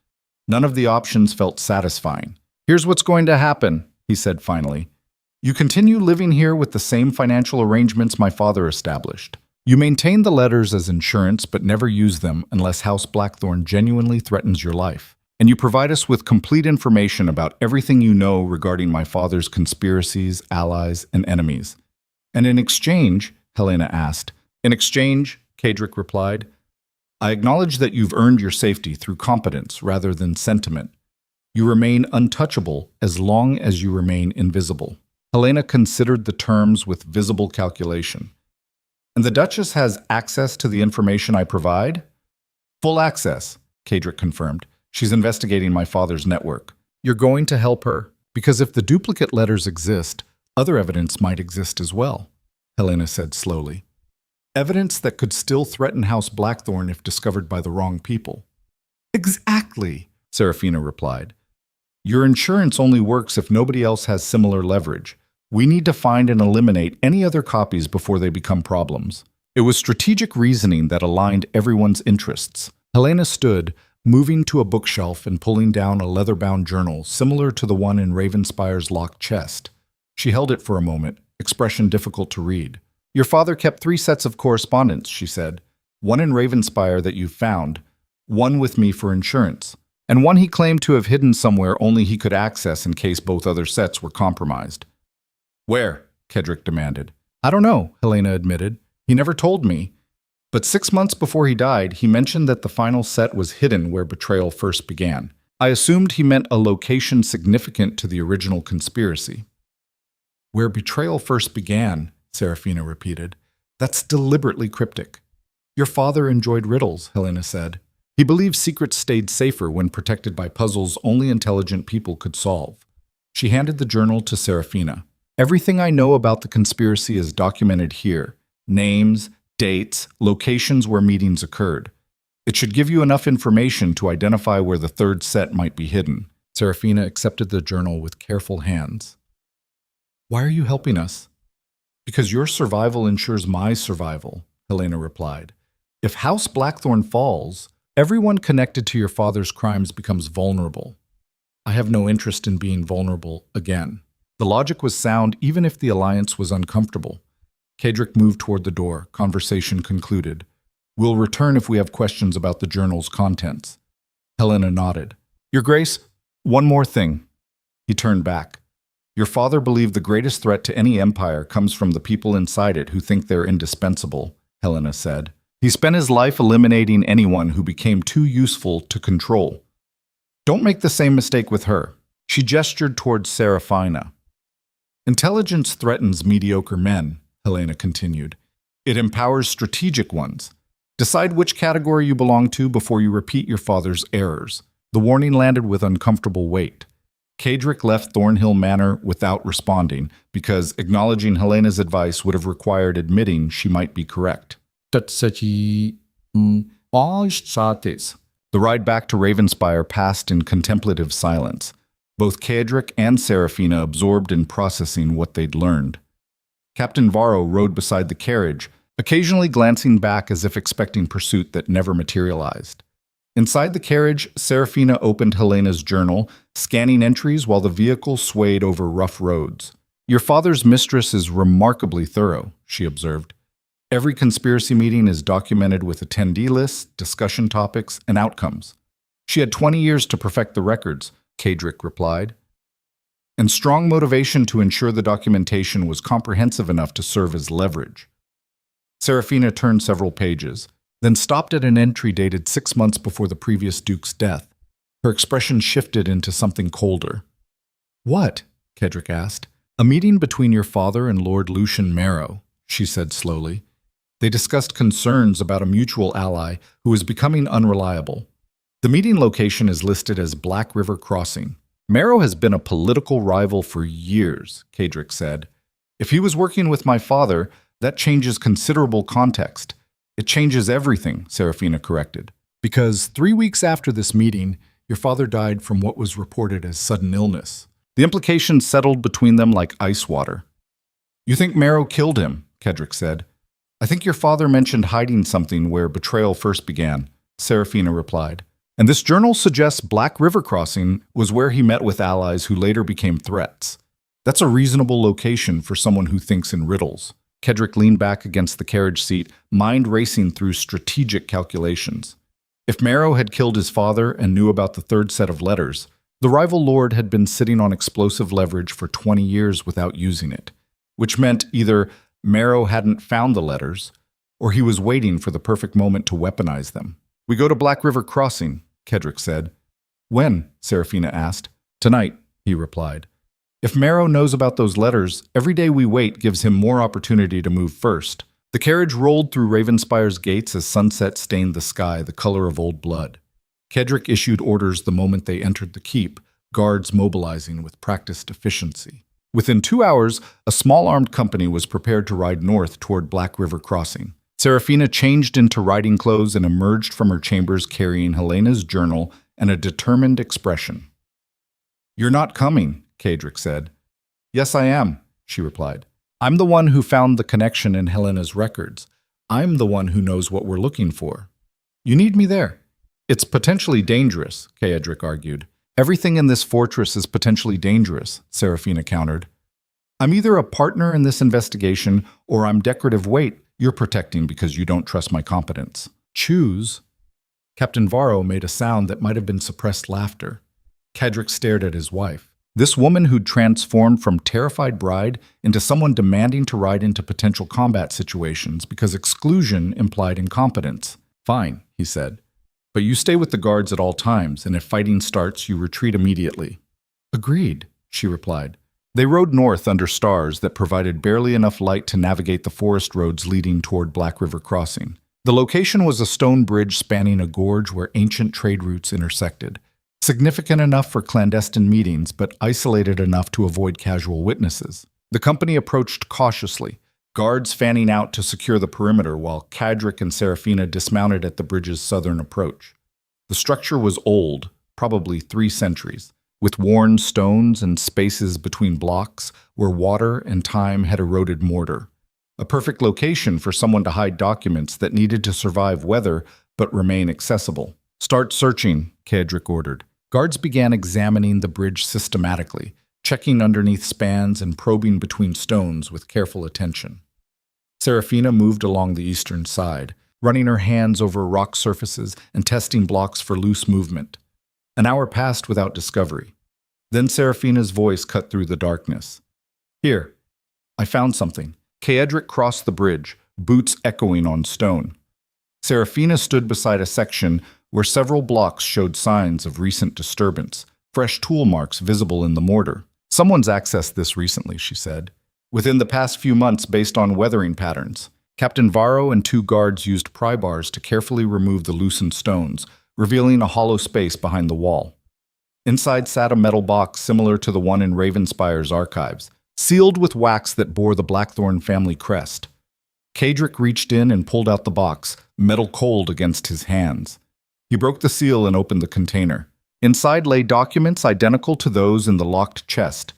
None of the options felt satisfying. Here's what's going to happen, he said finally. You continue living here with the same financial arrangements my father established. You maintain the letters as insurance but never use them unless House Blackthorn genuinely threatens your life. And you provide us with complete information about everything you know regarding my father's conspiracies, allies, and enemies. And in exchange, Helena asked. In exchange, Kaedric replied, I acknowledge that you've earned your safety through competence rather than sentiment. You remain untouchable as long as you remain invisible. Helena considered the terms with visible calculation. And the Duchess has access to the information I provide? Full access, Kaedric confirmed. She's investigating my father's network. You're going to help her, because if the duplicate letters exist, other evidence might exist as well, Helena said slowly. Evidence that could still threaten House Blackthorn if discovered by the wrong people. Exactly, Seraphina replied. Your insurance only works if nobody else has similar leverage. We need to find and eliminate any other copies before they become problems. It was strategic reasoning that aligned everyone's interests. Helena stood, moving to a bookshelf and pulling down a leather-bound journal similar to the one in Ravenspire's locked chest. She held it for a moment, expression difficult to read. Your father kept 3 sets of correspondence, she said. One in Ravenspire that you found, one with me for insurance, and one he claimed to have hidden somewhere only he could access in case both other sets were compromised. Where? Kaedric demanded. I don't know, Helena admitted. He never told me. But 6 months before he died, he mentioned that the final set was hidden where Betrayal first began. I assumed he meant a location significant to the original conspiracy. Where Betrayal first began, Seraphina repeated. That's deliberately cryptic. Your father enjoyed riddles, Helena said. He believed secrets stayed safer when protected by puzzles only intelligent people could solve. She handed the journal to Seraphina. Everything I know about the conspiracy is documented here. Names, dates, locations where meetings occurred. It should give you enough information to identify where the third set might be hidden. Seraphina accepted the journal with careful hands. Why are you helping us? Because your survival ensures my survival, Helena replied. If House Blackthorn falls, everyone connected to your father's crimes becomes vulnerable. I have no interest in being vulnerable again. The logic was sound even if the alliance was uncomfortable. Kaedric moved toward the door. Conversation concluded. We'll return if we have questions about the journal's contents. Helena nodded. Your Grace, one more thing. He turned back. Your father believed the greatest threat to any empire comes from the people inside it who think they're indispensable, Helena said. He spent his life eliminating anyone who became too useful to control. Don't make the same mistake with her. She gestured towards Seraphina. Intelligence threatens mediocre men, Helena continued. It empowers strategic ones. Decide which category you belong to before you repeat your father's errors. The warning landed with uncomfortable weight. Kaedric left Thornhill Manor without responding, because acknowledging Helena's advice would have required admitting she might be correct. The ride back to Ravenspire passed in contemplative silence, both Kaedric and Seraphina absorbed in processing what they'd learned. Captain Varro rode beside the carriage, occasionally glancing back as if expecting pursuit that never materialized. Inside the carriage, Seraphina opened Helena's journal, scanning entries while the vehicle swayed over rough roads. Your father's mistress is remarkably thorough, she observed. Every conspiracy meeting is documented with attendee lists, discussion topics, and outcomes. She had 20 years to perfect the records, Kaedric replied. And strong motivation to ensure the documentation was comprehensive enough to serve as leverage. Seraphina turned several pages, then stopped at an entry dated 6 months before the previous duke's death. Her expression shifted into something colder. What? Kaedric asked. A meeting between your father and Lord Lucian Marrow, she said slowly. They discussed concerns about a mutual ally who was becoming unreliable. The meeting location is listed as Black River Crossing. Marrow has been a political rival for years, Kadrick said. If he was working with my father, that changes considerable context. It changes everything, Seraphina corrected. Because 3 weeks after this meeting, your father died from what was reported as sudden illness. The implications settled between them like ice water. You think Marrow killed him, Kedrick said. I think your father mentioned hiding something where betrayal first began, Seraphina replied. And this journal suggests Black River Crossing was where he met with allies who later became threats. That's a reasonable location for someone who thinks in riddles. Kedrick leaned back against the carriage seat, mind racing through strategic calculations. If Marrow had killed his father and knew about the third set of letters, the rival lord had been sitting on explosive leverage for 20 years without using it, which meant either Marrow hadn't found the letters, or he was waiting for the perfect moment to weaponize them. We go to Black River Crossing, Kedrick said. When? Seraphina asked. Tonight, he replied. If Marrow knows about those letters, every day we wait gives him more opportunity to move first. The carriage rolled through Ravenspire's gates as sunset stained the sky the color of old blood. Kedrick issued orders the moment they entered the keep, guards mobilizing with practiced efficiency. Within 2 hours, a small armed company was prepared to ride north toward Black River Crossing. Seraphina changed into riding clothes and emerged from her chambers carrying Helena's journal and a determined expression. You're not coming, Kadrick said. Yes, I am, she replied. I'm the one who found the connection in Helena's records. I'm the one who knows what we're looking for. You need me there. It's potentially dangerous, Kadrick argued. Everything in this fortress is potentially dangerous, Seraphina countered. I'm either a partner in this investigation or I'm decorative weight you're protecting because you don't trust my competence. Choose. Captain Varro made a sound that might have been suppressed laughter. Kadrick stared at his wife. This woman who'd transformed from terrified bride into someone demanding to ride into potential combat situations because exclusion implied incompetence. Fine, he said. But you stay with the guards at all times, and if fighting starts, you retreat immediately. Agreed, she replied. They rode north under stars that provided barely enough light to navigate the forest roads leading toward Black River Crossing. The location was a stone bridge spanning a gorge where ancient trade routes intersected. Significant enough for clandestine meetings, but isolated enough to avoid casual witnesses. The company approached cautiously, guards fanning out to secure the perimeter while Kadrick and Seraphina dismounted at the bridge's southern approach. The structure was old, probably 3 centuries, with worn stones and spaces between blocks where water and time had eroded mortar. A perfect location for someone to hide documents that needed to survive weather but remain accessible. Start searching, Kadrick ordered. Guards began examining the bridge systematically, checking underneath spans and probing between stones with careful attention. Seraphina moved along the eastern side, running her hands over rock surfaces and testing blocks for loose movement. An hour passed without discovery. Then Seraphina's voice cut through the darkness. Here, I found something. Kadrick crossed the bridge, boots echoing on stone. Seraphina stood beside a section where several blocks showed signs of recent disturbance, fresh tool marks visible in the mortar. Someone's accessed this recently, she said. Within the past few months based on weathering patterns. Captain Varro and 2 guards used pry bars to carefully remove the loosened stones, revealing a hollow space behind the wall. Inside sat a metal box similar to the one in Ravenspire's archives, sealed with wax that bore the Blackthorn family crest. Kadrick reached in and pulled out the box, metal cold against his hands. He broke the seal and opened the container. Inside lay documents identical to those in the locked chest,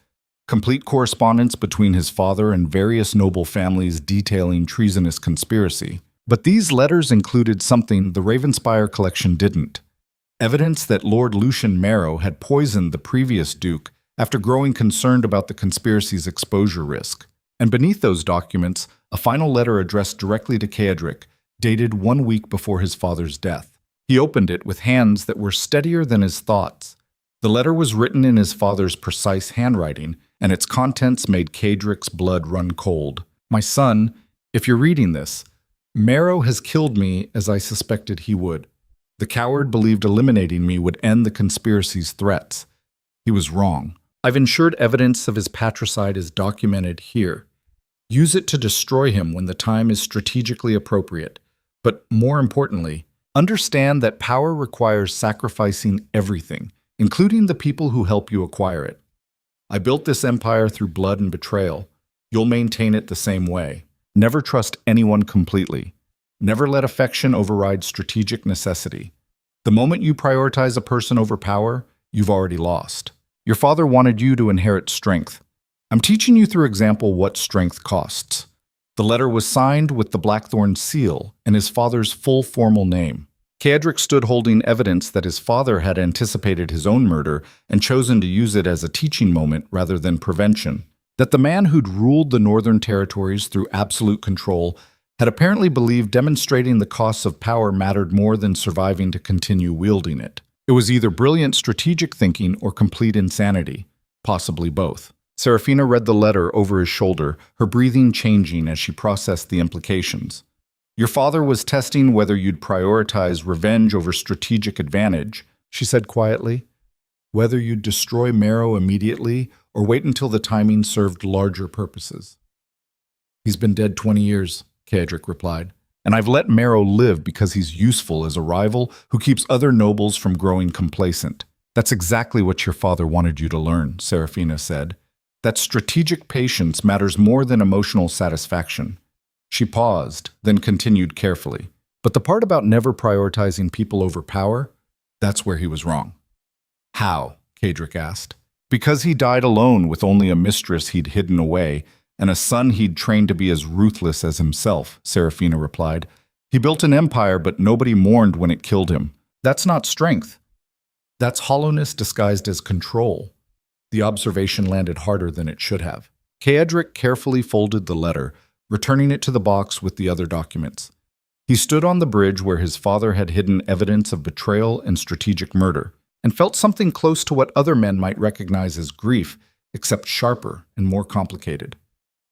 complete correspondence between his father and various noble families detailing treasonous conspiracy. But these letters included something the Ravenspire collection didn't. Evidence that Lord Lucian Marrow had poisoned the previous duke after growing concerned about the conspiracy's exposure risk. And beneath those documents, a final letter addressed directly to Kadrick, dated 1 week before his father's death. He opened it with hands that were steadier than his thoughts. The letter was written in his father's precise handwriting, and its contents made Kadrick's blood run cold. My son, if you're reading this, Marrow has killed me as I suspected he would. The coward believed eliminating me would end the conspiracy's threats. He was wrong. I've ensured evidence of his patricide is documented here. Use it to destroy him when the time is strategically appropriate. But more importantly, understand that power requires sacrificing everything, including the people who help you acquire it. I built this empire through blood and betrayal. You'll maintain it the same way. Never trust anyone completely. Never let affection override strategic necessity. The moment you prioritize a person over power, you've already lost. Your father wanted you to inherit strength. I'm teaching you through example what strength costs. The letter was signed with the Blackthorn seal and his father's full formal name. Caedric stood holding evidence that his father had anticipated his own murder and chosen to use it as a teaching moment rather than prevention. That the man who'd ruled the Northern Territories through absolute control had apparently believed demonstrating the costs of power mattered more than surviving to continue wielding it. It was either brilliant strategic thinking or complete insanity, possibly both. Seraphina read the letter over his shoulder, her breathing changing as she processed the implications. Your father was testing whether you'd prioritize revenge over strategic advantage, she said quietly. Whether you'd destroy Marrow immediately or wait until the timing served larger purposes. He's been dead 20 years, Caedric replied, and I've let Marrow live because he's useful as a rival who keeps other nobles from growing complacent. That's exactly what your father wanted you to learn, Seraphina said. That strategic patience matters more than emotional satisfaction. She paused, then continued carefully. But the part about never prioritizing people over power, that's where he was wrong. How? Caedric asked. Because he died alone with only a mistress he'd hidden away and a son he'd trained to be as ruthless as himself, Seraphina replied. He built an empire, but nobody mourned when it killed him. That's not strength. That's hollowness disguised as control. The observation landed harder than it should have. Caedric carefully folded the letter, returning it to the box with the other documents. He stood on the bridge where his father had hidden evidence of betrayal and strategic murder, and felt something close to what other men might recognize as grief, except sharper and more complicated.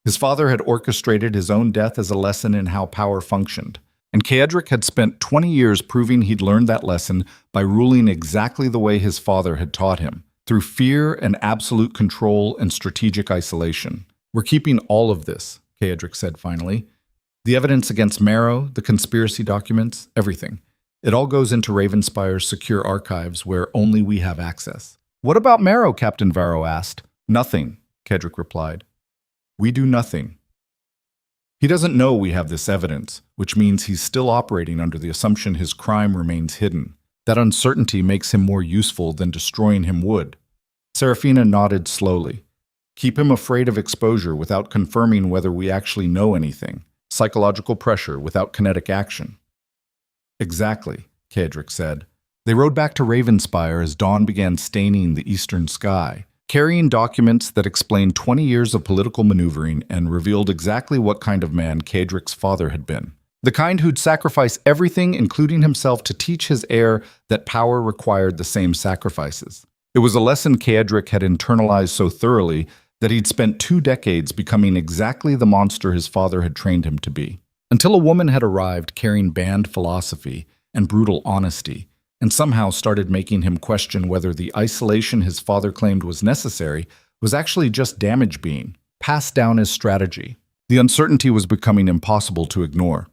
His father had orchestrated his own death as a lesson in how power functioned, and Caedric had spent 20 years proving he'd learned that lesson by ruling exactly the way his father had taught him, through fear and absolute control and strategic isolation. We're keeping all of this, Caedric said finally. The evidence against Marrow, the conspiracy documents, everything. It all goes into Ravenspire's secure archives where only we have access. What about Marrow? Captain Varro asked. Nothing, Caedric replied. We do nothing. He doesn't know we have this evidence, which means he's still operating under the assumption his crime remains hidden. That uncertainty makes him more useful than destroying him would. Seraphina nodded slowly. Keep him afraid of exposure without confirming whether we actually know anything. Psychological pressure without kinetic action. Exactly, Caedric said. They rode back to Ravenspire as dawn began staining the eastern sky, carrying documents that explained 20 years of political maneuvering and revealed exactly what kind of man Caedric's father had been. The kind who'd sacrifice everything, including himself, to teach his heir that power required the same sacrifices. It was a lesson Caedric had internalized so thoroughly that he'd spent 2 decades becoming exactly the monster his father had trained him to be. Until a woman had arrived carrying banned philosophy and brutal honesty, and somehow started making him question whether the isolation his father claimed was necessary was actually just damage being passed down as strategy. The uncertainty was becoming impossible to ignore.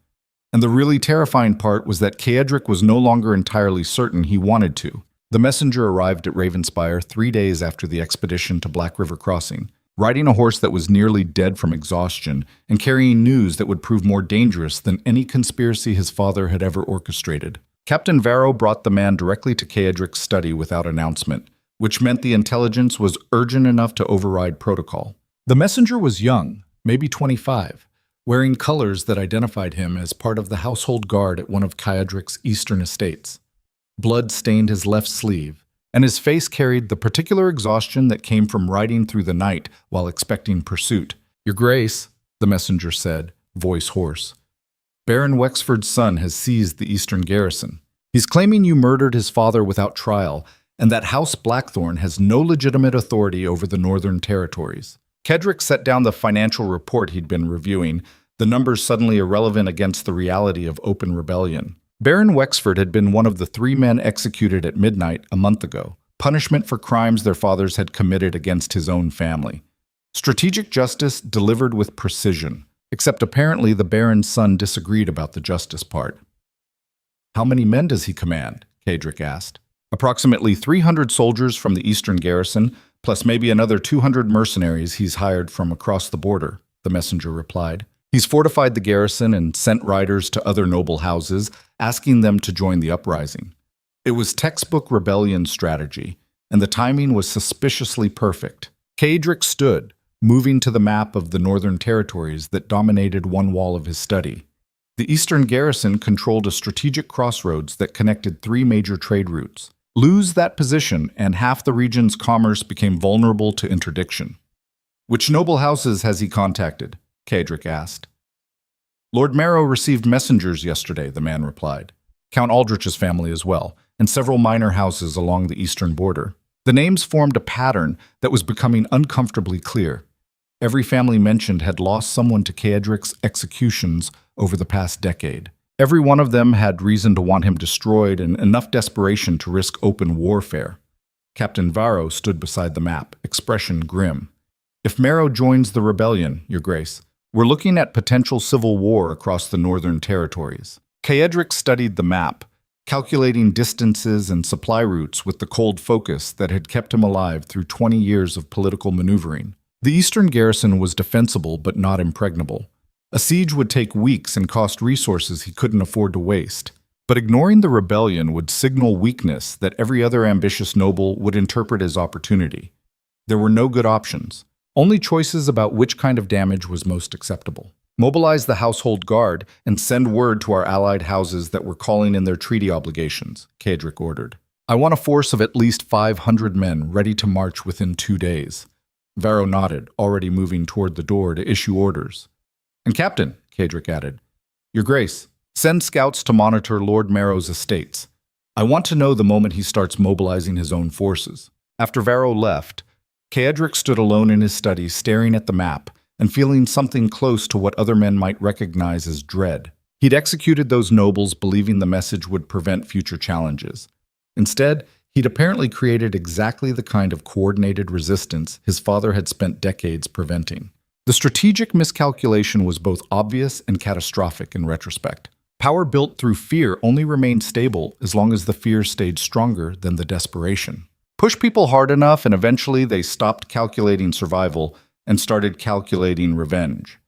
And the really terrifying part was that Caedric was no longer entirely certain he wanted to. The messenger arrived at Ravenspire 3 days after the expedition to Black River Crossing, riding a horse that was nearly dead from exhaustion and carrying news that would prove more dangerous than any conspiracy his father had ever orchestrated. Captain Varro brought the man directly to Caedric's study without announcement, which meant the intelligence was urgent enough to override protocol. The messenger was young, maybe 25, wearing colors that identified him as part of the household guard at one of Caedric's eastern estates. Blood stained his left sleeve, and his face carried the particular exhaustion that came from riding through the night while expecting pursuit. Your Grace, the messenger said, voice hoarse. Baron Wexford's son has seized the eastern garrison. He's claiming you murdered his father without trial, and that House Blackthorn has no legitimate authority over the Northern Territories. Caedric set down the financial report he'd been reviewing, the numbers suddenly irrelevant against the reality of open rebellion. Baron Wexford had been one of the 3 men executed at midnight a month ago, punishment for crimes their fathers had committed against his own family. Strategic justice delivered with precision, except apparently the Baron's son disagreed about the justice part. How many men does he command? Kadric asked. Approximately 300 soldiers from the eastern garrison, plus maybe another 200 mercenaries he's hired from across the border, the messenger replied. He's fortified the garrison and sent riders to other noble houses, asking them to join the uprising. It was textbook rebellion strategy, and the timing was suspiciously perfect. Kadric stood, moving to the map of the northern territories that dominated one wall of his study. The eastern garrison controlled a strategic crossroads that connected 3 major trade routes. Lose that position, and half the region's commerce became vulnerable to interdiction. Which noble houses has he contacted? Kadric asked. Lord Marrow received messengers yesterday, the man replied. Count Aldrich's family as well, and several minor houses along the eastern border. The names formed a pattern that was becoming uncomfortably clear. Every family mentioned had lost someone to Kadric's executions over the past decade. Every one of them had reason to want him destroyed and enough desperation to risk open warfare. Captain Varro stood beside the map, expression grim. If Marrow joins the rebellion, Your Grace, we're looking at potential civil war across the northern territories. Kadric studied the map, calculating distances and supply routes with the cold focus that had kept him alive through 20 years of political maneuvering. The eastern garrison was defensible but not impregnable. A siege would take weeks and cost resources he couldn't afford to waste. But ignoring the rebellion would signal weakness that every other ambitious noble would interpret as opportunity. There were no good options, only choices about which kind of damage was most acceptable. Mobilize the household guard and send word to our allied houses that we're calling in their treaty obligations, Kadric ordered. I want a force of at least 500 men ready to march within 2 days. Varro nodded, already moving toward the door to issue orders. And Captain, Kadric added, Your Grace, send scouts to monitor Lord Marrow's estates. I want to know the moment he starts mobilizing his own forces. After Varro left, Kadric stood alone in his study, staring at the map and feeling something close to what other men might recognize as dread. He'd executed those nobles believing the message would prevent future challenges. Instead, he'd apparently created exactly the kind of coordinated resistance his father had spent decades preventing. The strategic miscalculation was both obvious and catastrophic in retrospect. Power built through fear only remained stable as long as the fear stayed stronger than the desperation. Push people hard enough and eventually they stopped calculating survival and started calculating revenge.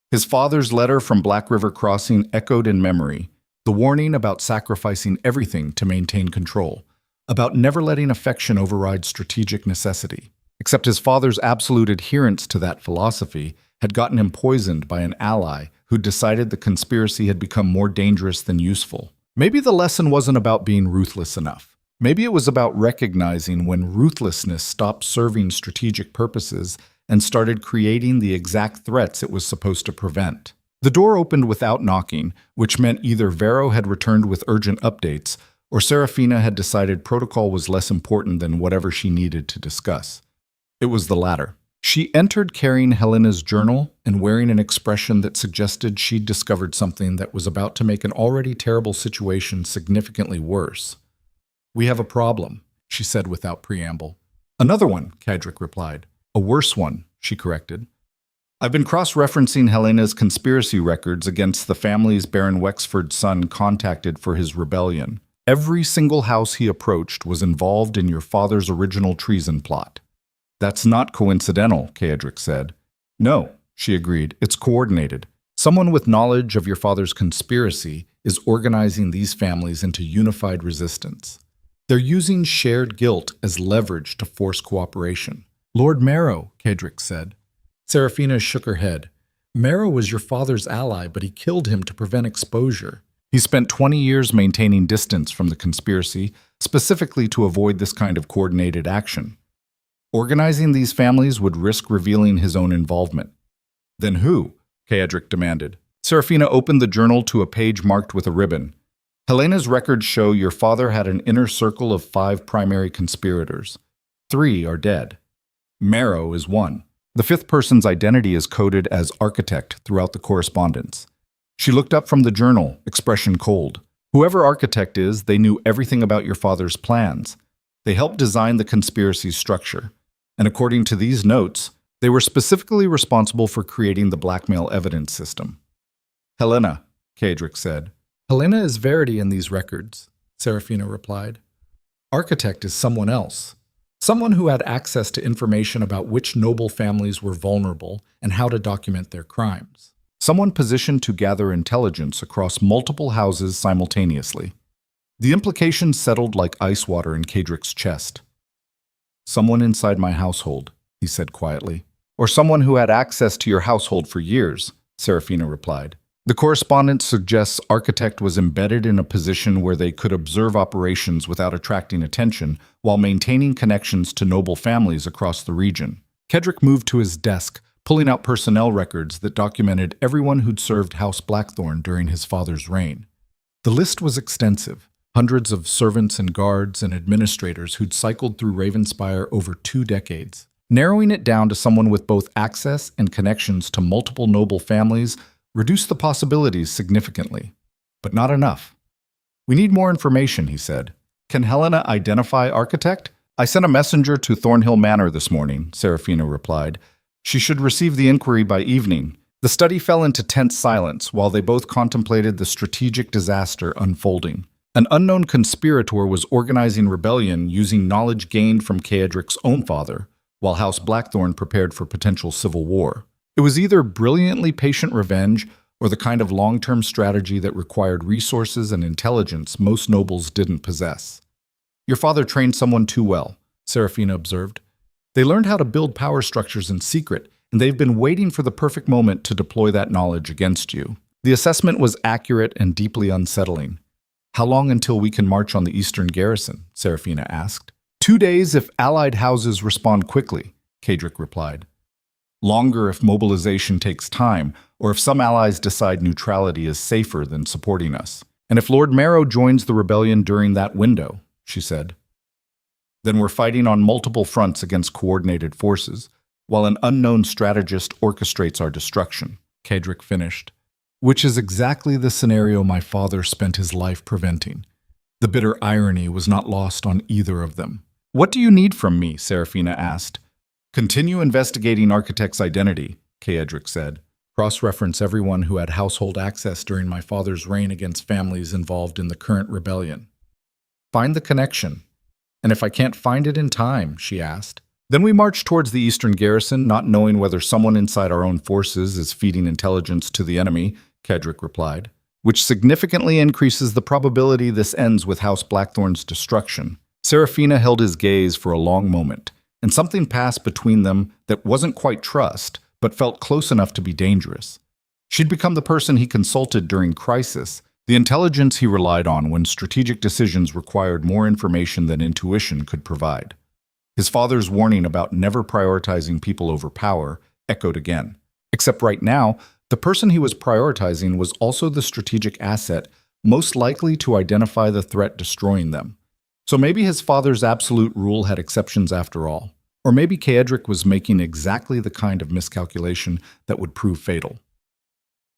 His father's letter from Black River Crossing echoed in memory, the warning about sacrificing everything to maintain control, about never letting affection override strategic necessity. Except his father's absolute adherence to that philosophy had gotten him poisoned by an ally who decided the conspiracy had become more dangerous than useful. Maybe the lesson wasn't about being ruthless enough. Maybe it was about recognizing when ruthlessness stopped serving strategic purposes and started creating the exact threats it was supposed to prevent. The door opened without knocking, which meant either Varro had returned with urgent updates or Seraphina had decided protocol was less important than whatever she needed to discuss. It was the latter. She entered carrying Helena's journal and wearing an expression that suggested she'd discovered something that was about to make an already terrible situation significantly worse. We have a problem, she said without preamble. Another one, Kadric replied. A worse one, she corrected. I've been cross-referencing Helena's conspiracy records against the families Baron Wexford's son contacted for his rebellion. Every single house he approached was involved in your father's original treason plot. That's not coincidental, Kadric said. No, she agreed, it's coordinated. Someone with knowledge of your father's conspiracy is organizing these families into unified resistance. They're using shared guilt as leverage to force cooperation. Lord Marrow, Kadric said. Seraphina shook her head. Marrow was your father's ally, but he killed him to prevent exposure. He spent 20 years maintaining distance from the conspiracy, specifically to avoid this kind of coordinated action. Organizing these families would risk revealing his own involvement. Then who? Kadric demanded. Seraphina opened the journal to a page marked with a ribbon. Helena's records show your father had an inner circle of 5 primary conspirators. 3 are dead. Marrow is one. The 5th person's identity is coded as architect throughout the correspondence. She looked up from the journal, expression cold. Whoever architect is, they knew everything about your father's plans. They helped design the conspiracy's structure. And according to these notes, They were specifically responsible for creating the blackmail evidence system. Helena, Kaedric said. Helena is Verity in these records, Seraphina replied. Architect is someone else. Someone who had access to information about which noble families were vulnerable and how to document their crimes. Someone positioned to gather intelligence across multiple houses simultaneously. The implications settled like ice water in Kaedric's chest. Someone inside my household, he said quietly. Or someone who had access to your household for years, Seraphina replied. The correspondence suggests Architect was embedded in a position where they could observe operations without attracting attention while maintaining connections to noble families across the region. Kaedric moved to his desk, pulling out personnel records that documented everyone who'd served House Blackthorn during his father's reign. The list was extensive, hundreds of servants and guards and administrators who'd cycled through Ravenspire over 2 decades. Narrowing it down to someone with both access and connections to multiple noble families reduced the possibilities significantly. But not enough. We need more information, he said. Can Helena identify Architect? I sent a messenger to Thornhill Manor this morning, Seraphina replied. She should receive the inquiry by evening. The study fell into tense silence while they both contemplated the strategic disaster unfolding. An unknown conspirator was organizing rebellion using knowledge gained from Kaedric's own father, while House Blackthorn prepared for potential civil war. It was either brilliantly patient revenge or the kind of long-term strategy that required resources and intelligence most nobles didn't possess. Your father trained someone too well, Seraphina observed. They learned how to build power structures in secret, and they've been waiting for the perfect moment to deploy that knowledge against you. The assessment was accurate and deeply unsettling. How long until we can march on the eastern garrison? Seraphina asked. 2 days if allied houses respond quickly, Kaedric replied. Longer if mobilization takes time, or if some allies decide neutrality is safer than supporting us. And if Lord Marrow joins the rebellion during that window, she said. Then we're fighting on multiple fronts against coordinated forces, while an unknown strategist orchestrates our destruction, Kaedric finished. Which is exactly the scenario my father spent his life preventing. The bitter irony was not lost on either of them. What do you need from me? Seraphina asked. Continue investigating Architect's identity, Kaedric said. Cross-reference everyone who had household access during my father's reign against families involved in the current rebellion. Find the connection. And if I can't find it in time, she asked. Then we march towards the eastern garrison, not knowing whether someone inside our own forces is feeding intelligence to the enemy, Kaedric replied, which significantly increases the probability this ends with House Blackthorn's destruction. Seraphina held his gaze for a long moment, and something passed between them that wasn't quite trust, but felt close enough to be dangerous. She'd become the person he consulted during crisis, the intelligence he relied on when strategic decisions required more information than intuition could provide. His father's warning about never prioritizing people over power echoed again. Except right now, the person he was prioritizing was also the strategic asset most likely to identify the threat destroying them. So maybe his father's absolute rule had exceptions after all. Or maybe Kaedric was making exactly the kind of miscalculation that would prove fatal.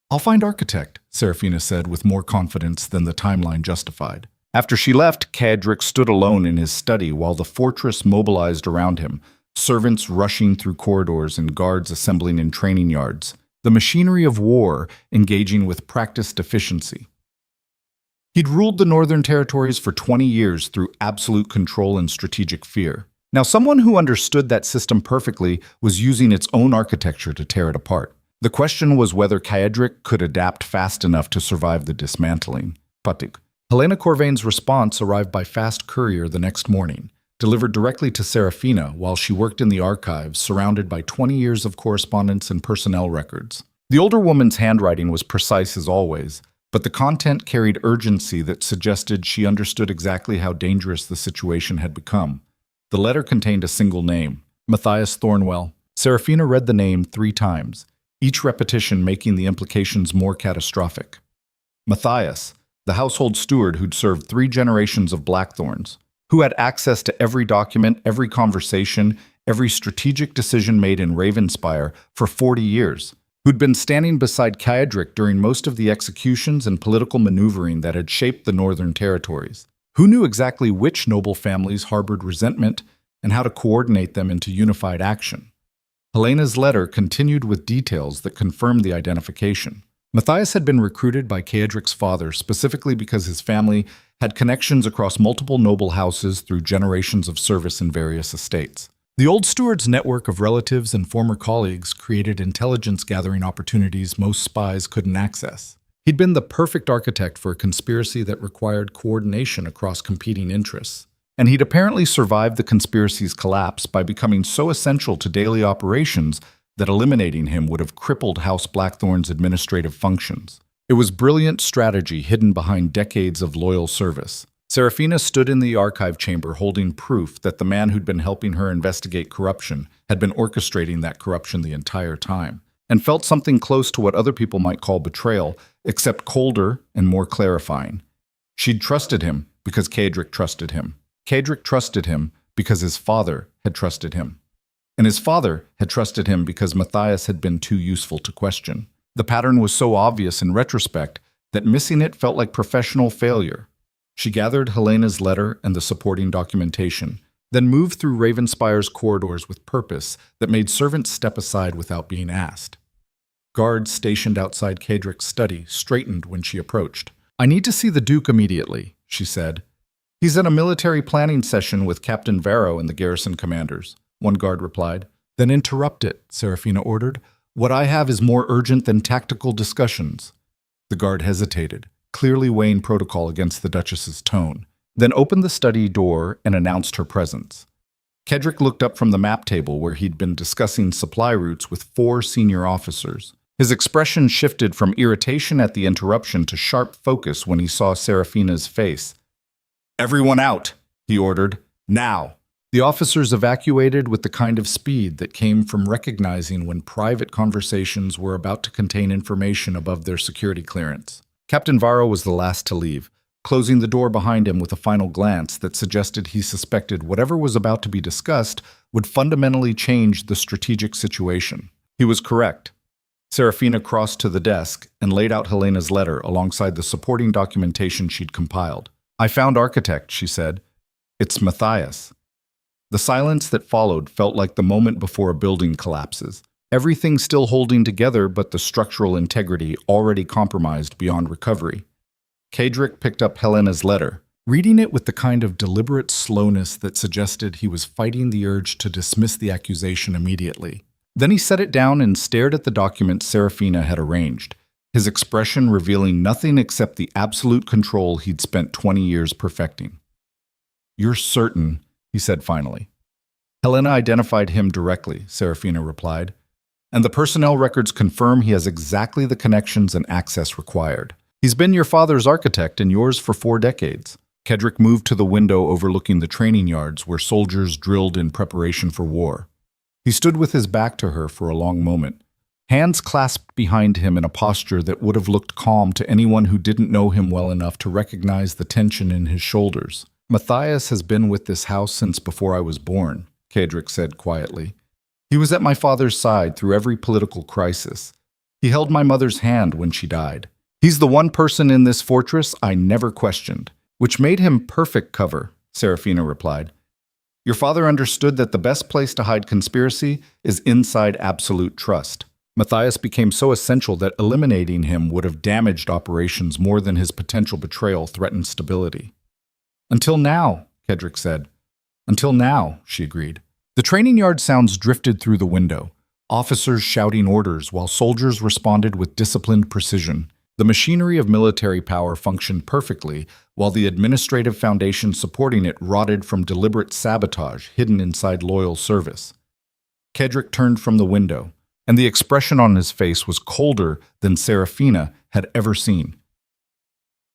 I'll find Architect, Seraphina said with more confidence than the timeline justified. After she left, Kaedric stood alone in his study while the fortress mobilized around him, servants rushing through corridors and guards assembling in training yards, the machinery of war engaging with practiced efficiency. He'd ruled the Northern Territories for 20 years through absolute control and strategic fear. Now, someone who understood that system perfectly was using its own architecture to tear it apart. The question was whether Kaedric could adapt fast enough to survive the dismantling. Patik. Helena Corvain's response arrived by fast courier the next morning, delivered directly to Seraphina while she worked in the archives, surrounded by 20 years of correspondence and personnel records. The older woman's handwriting was precise as always, but the content carried urgency that suggested she understood exactly how dangerous the situation had become. The letter contained a single name, Matthias Thornwell. Seraphina read the name 3 times, each repetition making the implications more catastrophic. Matthias, the household steward who'd served 3 generations of Blackthorns, who had access to every document, every conversation, every strategic decision made in Ravenspire for 40 years, who'd been standing beside Kaedric during most of the executions and political maneuvering that had shaped the Northern Territories, who knew exactly which noble families harbored resentment and how to coordinate them into unified action. Helena's letter continued with details that confirmed the identification. Matthias had been recruited by Kaedric's father specifically because his family had connections across multiple noble houses through generations of service in various estates. The old steward's network of relatives and former colleagues created intelligence-gathering opportunities most spies couldn't access. He'd been the perfect architect for a conspiracy that required coordination across competing interests. And he'd apparently survived the conspiracy's collapse by becoming so essential to daily operations that eliminating him would have crippled House Blackthorn's administrative functions. It was brilliant strategy hidden behind decades of loyal service. Seraphina stood in the archive chamber holding proof that the man who'd been helping her investigate corruption had been orchestrating that corruption the entire time, and felt something close to what other people might call betrayal, except colder and more clarifying. She'd trusted him because Kaedric trusted him. Kaedric trusted him because his father had trusted him. And his father had trusted him because Matthias had been too useful to question. The pattern was so obvious in retrospect that missing it felt like professional failure. She gathered Helena's letter and the supporting documentation, then moved through Ravenspire's corridors with purpose that made servants step aside without being asked. Guards stationed outside Kaedric's study straightened when she approached. "I need to see the Duke immediately," she said. "He's at a military planning session with Captain Varro and the garrison commanders," one guard replied. "Then interrupt it," Seraphina ordered. "What I have is more urgent than tactical discussions." The guard hesitated, clearly weighing protocol against the Duchess's tone, then opened the study door and announced her presence. Kaedric looked up from the map table where he'd been discussing supply routes with 4 senior officers. His expression shifted from irritation at the interruption to sharp focus when he saw Seraphina's face. "Everyone out," he ordered. "Now." The officers evacuated with the kind of speed that came from recognizing when private conversations were about to contain information above their security clearance. Captain Varro was the last to leave, closing the door behind him with a final glance that suggested he suspected whatever was about to be discussed would fundamentally change the strategic situation. He was correct. Seraphina crossed to the desk and laid out Helena's letter alongside the supporting documentation she'd compiled. "I found architect," she said. "It's Matthias." The silence that followed felt like the moment before a building collapses. Everything still holding together but the structural integrity already compromised beyond recovery. Kaedric picked up Helena's letter, reading it with the kind of deliberate slowness that suggested he was fighting the urge to dismiss the accusation immediately. Then he set it down and stared at the document Seraphina had arranged, his expression revealing nothing except the absolute control he'd spent 20 years perfecting. "You're certain," he said finally. "Helena identified him directly," Seraphina replied. "And the personnel records confirm he has exactly the connections and access required. He's been your father's architect and yours for 4 decades. Kaedric moved to the window overlooking the training yards where soldiers drilled in preparation for war. He stood with his back to her for a long moment, hands clasped behind him in a posture that would have looked calm to anyone who didn't know him well enough to recognize the tension in his shoulders. "Matthias has been with this house since before I was born," Kaedric said quietly. "He was at my father's side through every political crisis. He held my mother's hand when she died. He's the one person in this fortress I never questioned." "Which made him perfect cover," Seraphina replied. "Your father understood that the best place to hide conspiracy is inside absolute trust. Matthias became so essential that eliminating him would have damaged operations more than his potential betrayal threatened stability." "Until now," Kaedric said. "Until now," she agreed. The training yard sounds drifted through the window, officers shouting orders while soldiers responded with disciplined precision. The machinery of military power functioned perfectly, while the administrative foundation supporting it rotted from deliberate sabotage hidden inside loyal service. Kaedric turned from the window, and the expression on his face was colder than Seraphina had ever seen.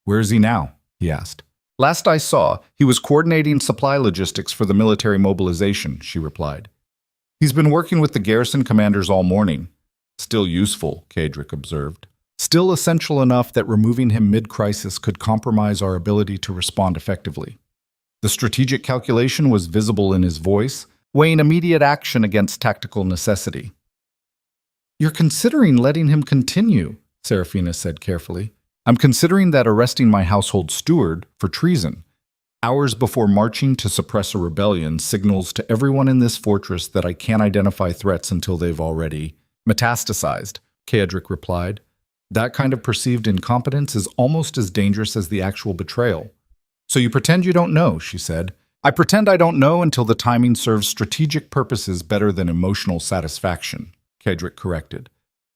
"Where is he now?" he asked. "Last I saw, he was coordinating supply logistics for the military mobilization," she replied. "He's been working with the garrison commanders all morning." "Still useful," Kaedric observed. "Still essential enough that removing him mid-crisis could compromise our ability to respond effectively." The strategic calculation was visible in his voice, weighing immediate action against tactical necessity. "You're considering letting him continue," Seraphina said carefully. "I'm considering that arresting my household steward for treason. Hours before marching to suppress a rebellion signals to everyone in this fortress that I can't identify threats until they've already metastasized, Kaedric replied. That kind of perceived incompetence is almost as dangerous as the actual betrayal. So you pretend you don't know, she said. I pretend I don't know until the timing serves strategic purposes better than emotional satisfaction, Kaedric corrected.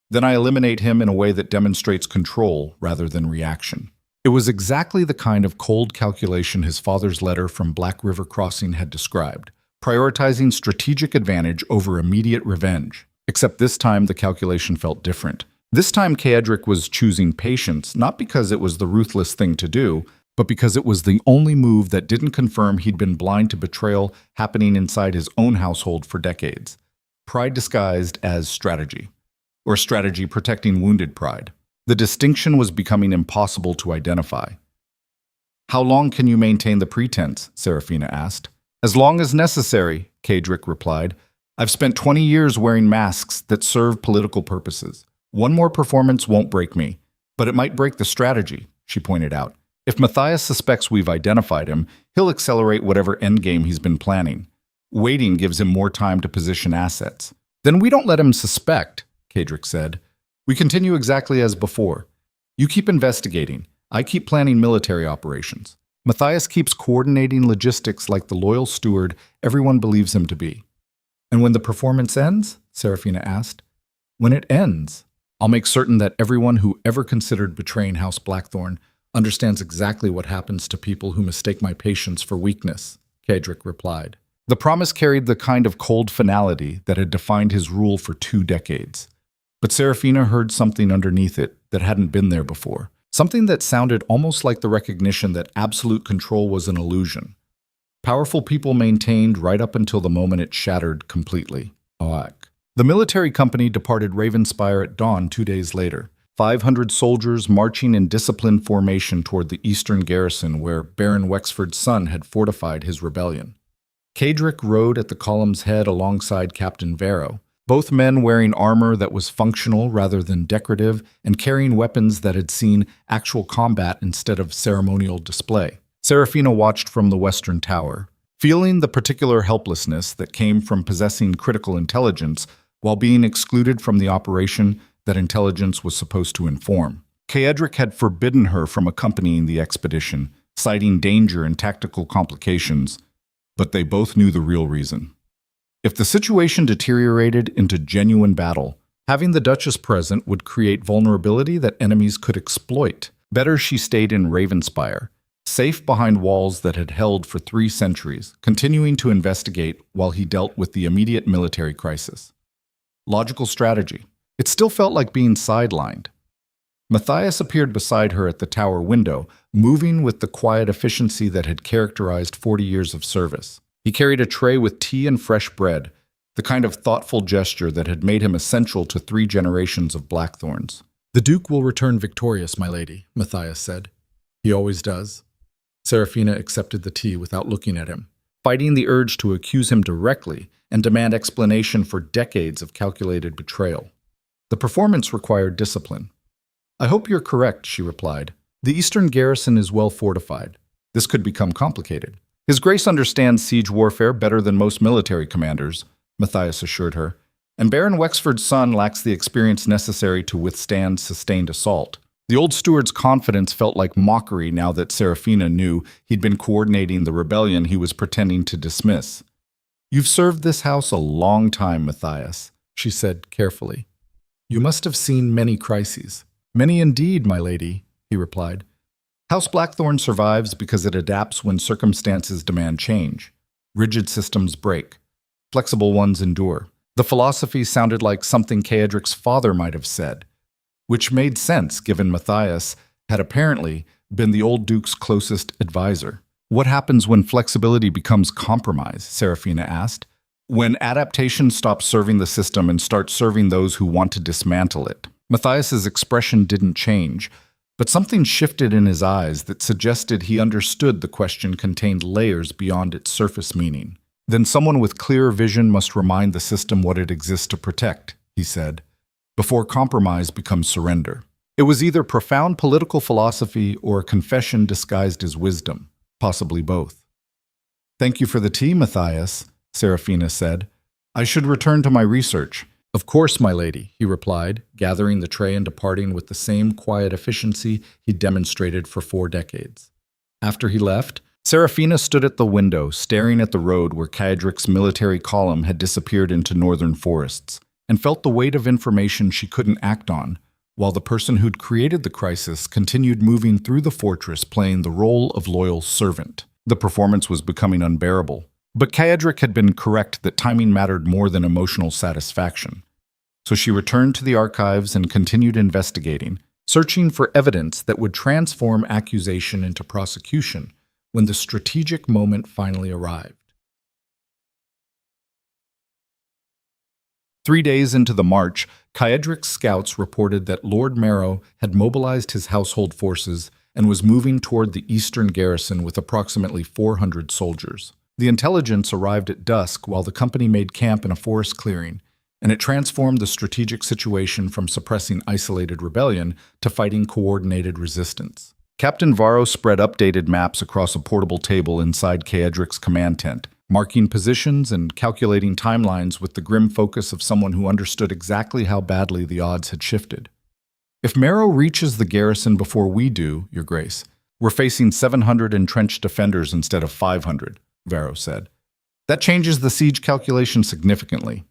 Then I eliminate him in a way that demonstrates control rather than reaction. It was exactly the kind of cold calculation his father's letter from Black River Crossing had described, prioritizing strategic advantage over immediate revenge. Except this time the calculation felt different. This time Kaedric was choosing patience, not because it was the ruthless thing to do, but because it was the only move that didn't confirm he'd been blind to betrayal happening inside his own household for decades. Pride disguised as strategy, or strategy protecting wounded pride. The distinction was becoming impossible to identify. How long can you maintain the pretense? Seraphina asked. As long as necessary, Kaedric replied. I've spent 20 years wearing masks that serve political purposes. One more performance won't break me, but it might break the strategy, she pointed out. If Matthias suspects we've identified him, he'll accelerate whatever endgame he's been planning. Waiting gives him more time to position assets. Then we don't let him suspect, Kaedric said. We continue exactly as before. You keep investigating. I keep planning military operations. Matthias keeps coordinating logistics like the loyal steward everyone believes him to be. And when the performance ends? Seraphina asked. When it ends, I'll make certain that everyone who ever considered betraying House Blackthorn understands exactly what happens to people who mistake my patience for weakness, Kaedric replied. The promise carried the kind of cold finality that had defined his rule for 2 decades. But Seraphina heard something underneath it that hadn't been there before. Something that sounded almost like the recognition that absolute control was an illusion. Powerful people maintained right up until the moment it shattered completely. The military company departed Ravenspire at dawn 2 days later. 500 soldiers marching in disciplined formation toward the eastern garrison where Baron Wexford's son had fortified his rebellion. Kaedric rode at the column's head alongside Captain Varro, both men wearing armor that was functional rather than decorative and carrying weapons that had seen actual combat instead of ceremonial display. Seraphina watched from the western tower, feeling the particular helplessness that came from possessing critical intelligence while being excluded from the operation that intelligence was supposed to inform. Kaedric had forbidden her from accompanying the expedition, citing danger and tactical complications, but they both knew the real reason. If the situation deteriorated into genuine battle, having the Duchess present would create vulnerability that enemies could exploit. Better she stayed in Ravenspire, safe behind walls that had held for 3 centuries, continuing to investigate while he dealt with the immediate military crisis. Logical strategy. It still felt like being sidelined. Matthias appeared beside her at the tower window, moving with the quiet efficiency that had characterized 40 years of service. He carried a tray with tea and fresh bread, the kind of thoughtful gesture that had made him essential to 3 generations of Blackthorns. The Duke will return victorious, my lady, Matthias said. He always does. Seraphina accepted the tea without looking at him, fighting the urge to accuse him directly and demand explanation for decades of calculated betrayal. The performance required discipline. I hope you're correct, she replied. The eastern garrison is well fortified. This could become complicated. His Grace understands siege warfare better than most military commanders, Matthias assured her, and Baron Wexford's son lacks the experience necessary to withstand sustained assault. The old steward's confidence felt like mockery now that Seraphina knew he'd been coordinating the rebellion he was pretending to dismiss. You've served this house a long time, Matthias, she said carefully. You must have seen many crises. Many indeed, my lady, he replied. House Blackthorn survives because it adapts when circumstances demand change. Rigid systems break. Flexible ones endure. The philosophy sounded like something Kaedric's father might have said, which made sense given Matthias had apparently been the old Duke's closest advisor. What happens when flexibility becomes compromise? Seraphina asked. When adaptation stops serving the system and starts serving those who want to dismantle it. Matthias's expression didn't change, but something shifted in his eyes that suggested he understood the question contained layers beyond its surface meaning. Then someone with clear vision must remind the system what it exists to protect, he said, before compromise becomes surrender. It was either profound political philosophy or a confession disguised as wisdom. possibly both. "Thank you for the tea, Matthias," Seraphina said. "I should return to my research." "Of course, my lady," he replied, gathering the tray and departing with the same quiet efficiency he demonstrated for 4 decades. After he left, Seraphina stood at the window, staring at the road where Kaedric's military column had disappeared into northern forests, and felt the weight of information she couldn't act on, while the person who'd created the crisis continued moving through the fortress playing the role of loyal servant. The performance was becoming unbearable. But Kaedric had been correct that timing mattered more than emotional satisfaction. So she returned to the archives and continued investigating, searching for evidence that would transform accusation into prosecution when the strategic moment finally arrived. 3 days into the march, Kaedric's scouts reported that Lord Marrow had mobilized his household forces and was moving toward the eastern garrison with approximately 400 soldiers. The intelligence arrived at dusk while the company made camp in a forest clearing, and it transformed the strategic situation from suppressing isolated rebellion to fighting coordinated resistance. Captain Varro spread updated maps across a portable table inside Kaedric's command tent, marking positions and calculating timelines with the grim focus of someone who understood exactly how badly the odds had shifted. "If Marrow reaches the garrison before we do, Your Grace, we're facing 700 entrenched defenders instead of 500, Varro said. "That changes the siege calculation significantly."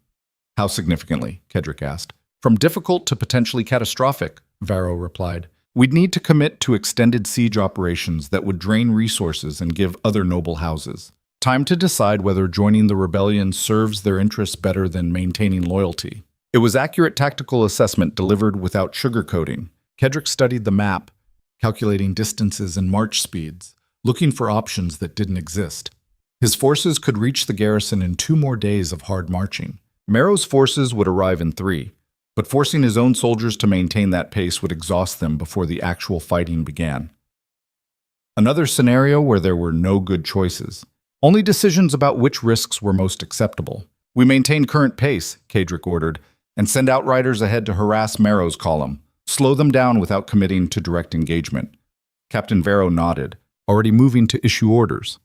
"How significantly?" Kaedric asked. "From difficult to potentially catastrophic," Varro replied. "We'd need to commit to extended siege operations that would drain resources and give other noble houses time to decide whether joining the rebellion serves their interests better than maintaining loyalty." It was accurate tactical assessment delivered without sugarcoating. Kaedric studied the map, calculating distances and march speeds, looking for options that didn't exist. His forces could reach the garrison in 2 more days of hard marching. Marrow's forces would arrive in 3, but forcing his own soldiers to maintain that pace would exhaust them before the actual fighting began. Another scenario where there were no good choices. Only decisions about which risks were most acceptable. "We maintain current pace," Kaedric ordered, "and send outriders ahead to harass Marrow's column. Slow them down without committing to direct engagement." Captain Varro nodded, already moving to issue orders.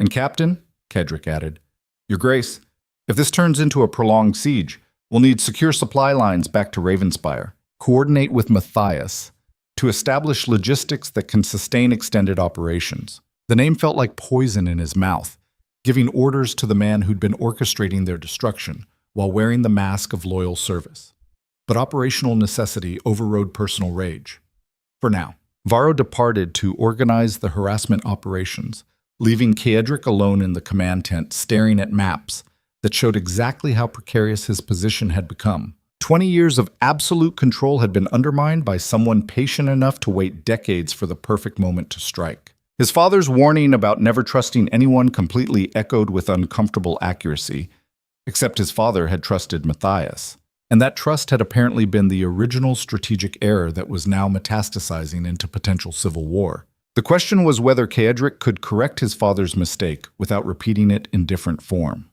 "And Captain," Kaedric added, "Your Grace, if this turns into a prolonged siege, we'll need secure supply lines back to Ravenspire. Coordinate with Matthias to establish logistics that can sustain extended operations." The name felt like poison in his mouth, giving orders to the man who'd been orchestrating their destruction while wearing the mask of loyal service. But operational necessity overrode personal rage. For now, Varro departed to organize the harassment operations, leaving Kaedric alone in the command tent staring at maps that showed exactly how precarious his position had become. 20 years of absolute control had been undermined by someone patient enough to wait decades for the perfect moment to strike. His father's warning about never trusting anyone completely echoed with uncomfortable accuracy, except his father had trusted Matthias. And that trust had apparently been the original strategic error that was now metastasizing into potential civil war. The question was whether Kaedric could correct his father's mistake without repeating it in different form.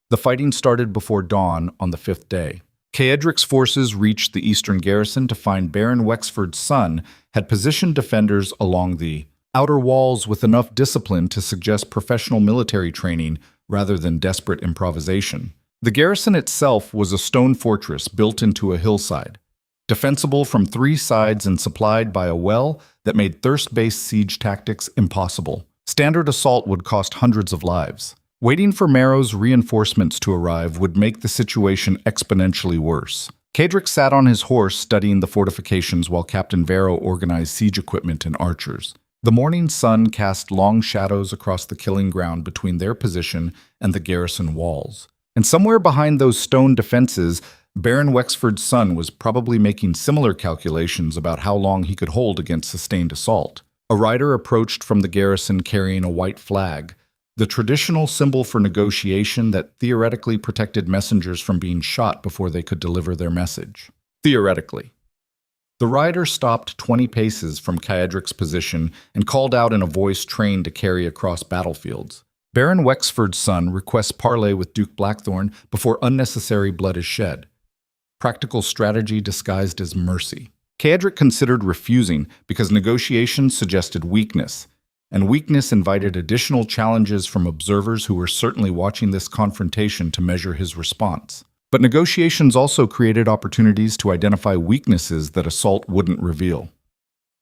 The fighting started before dawn on the 5th day. Kaedric's forces reached the eastern garrison to find Baron Wexford's son had positioned defenders along the outer walls with enough discipline to suggest professional military training rather than desperate improvisation. The garrison itself was a stone fortress built into a hillside, defensible from 3 sides and supplied by a well that made thirst-based siege tactics impossible. Standard assault would cost hundreds of lives. Waiting for Marrow's reinforcements to arrive would make the situation exponentially worse. Kaedric sat on his horse studying the fortifications while Captain Varro organized siege equipment and archers. The morning sun cast long shadows across the killing ground between their position and the garrison walls. And somewhere behind those stone defenses, Baron Wexford's son was probably making similar calculations about how long he could hold against sustained assault. A rider approached from the garrison carrying a white flag, the traditional symbol for negotiation that theoretically protected messengers from being shot before they could deliver their message. Theoretically. The rider stopped 20 paces from Kaedric's position and called out in a voice trained to carry across battlefields. "Baron Wexford's son requests parley with Duke Blackthorn before unnecessary blood is shed." Practical strategy disguised as mercy. Ceadric considered refusing because negotiations suggested weakness, and weakness invited additional challenges from observers who were certainly watching this confrontation to measure his response. But negotiations also created opportunities to identify weaknesses that assault wouldn't reveal.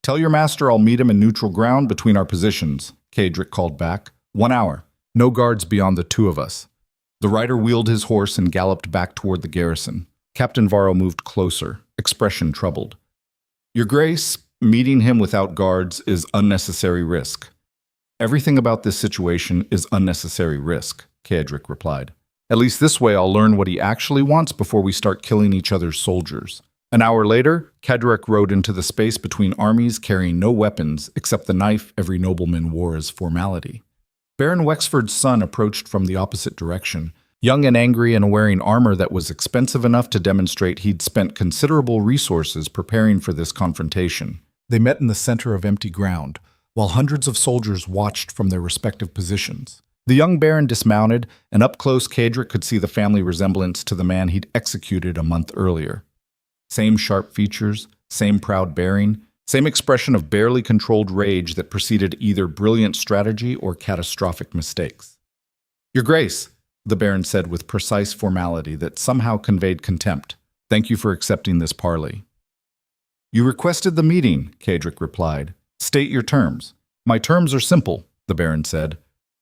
"Tell your master I'll meet him in neutral ground between our positions," Ceadric called back. "1 hour. No guards beyond the two of us." The rider wheeled his horse and galloped back toward the garrison. Captain Varro moved closer, expression troubled. "Your Grace, meeting him without guards is unnecessary risk." "Everything about this situation is unnecessary risk," Ceadric replied. "At least this way I'll learn what he actually wants before we start killing each other's soldiers." An hour later, Ceadric rode into the space between armies carrying no weapons except the knife every nobleman wore as formality. Baron Wexford's son approached from the opposite direction, young and angry and wearing armor that was expensive enough to demonstrate he'd spent considerable resources preparing for this confrontation. They met in the center of empty ground, while hundreds of soldiers watched from their respective positions. The young baron dismounted, and up close Ceadric could see the family resemblance to the man he'd executed a month earlier. Same sharp features, same proud bearing, same expression of barely controlled rage that preceded either brilliant strategy or catastrophic mistakes. "Your Grace," the baron said with precise formality that somehow conveyed contempt. "Thank you for accepting this parley." "You requested the meeting," Ceadric replied. "State your terms." "My terms are simple," the baron said.